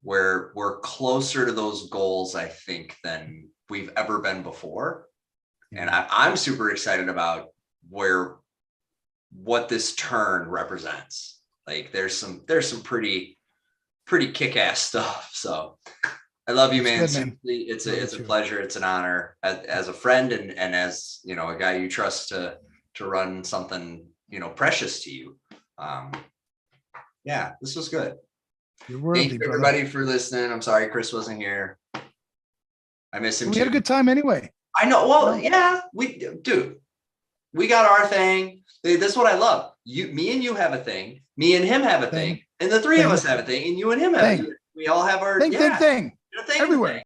we're closer to those goals, I think, than we've ever been before. And I'm super excited about what this turn represents. Like there's some pretty kick-ass stuff. So I love you, man. It's a pleasure. It's an honor as a friend and as, you know, a guy you trust to run something, you know, precious to you. Yeah, this was good. You're worthy, thank you, everybody, for listening. I'm sorry Chris wasn't here. I miss him. We had a good time anyway. I know. Well, yeah, we got our thing. This is what I love. Me and you have a thing. Me and him have a thing. And the three of us have a thing. And you and him have a thing. We all have our thing. Everywhere.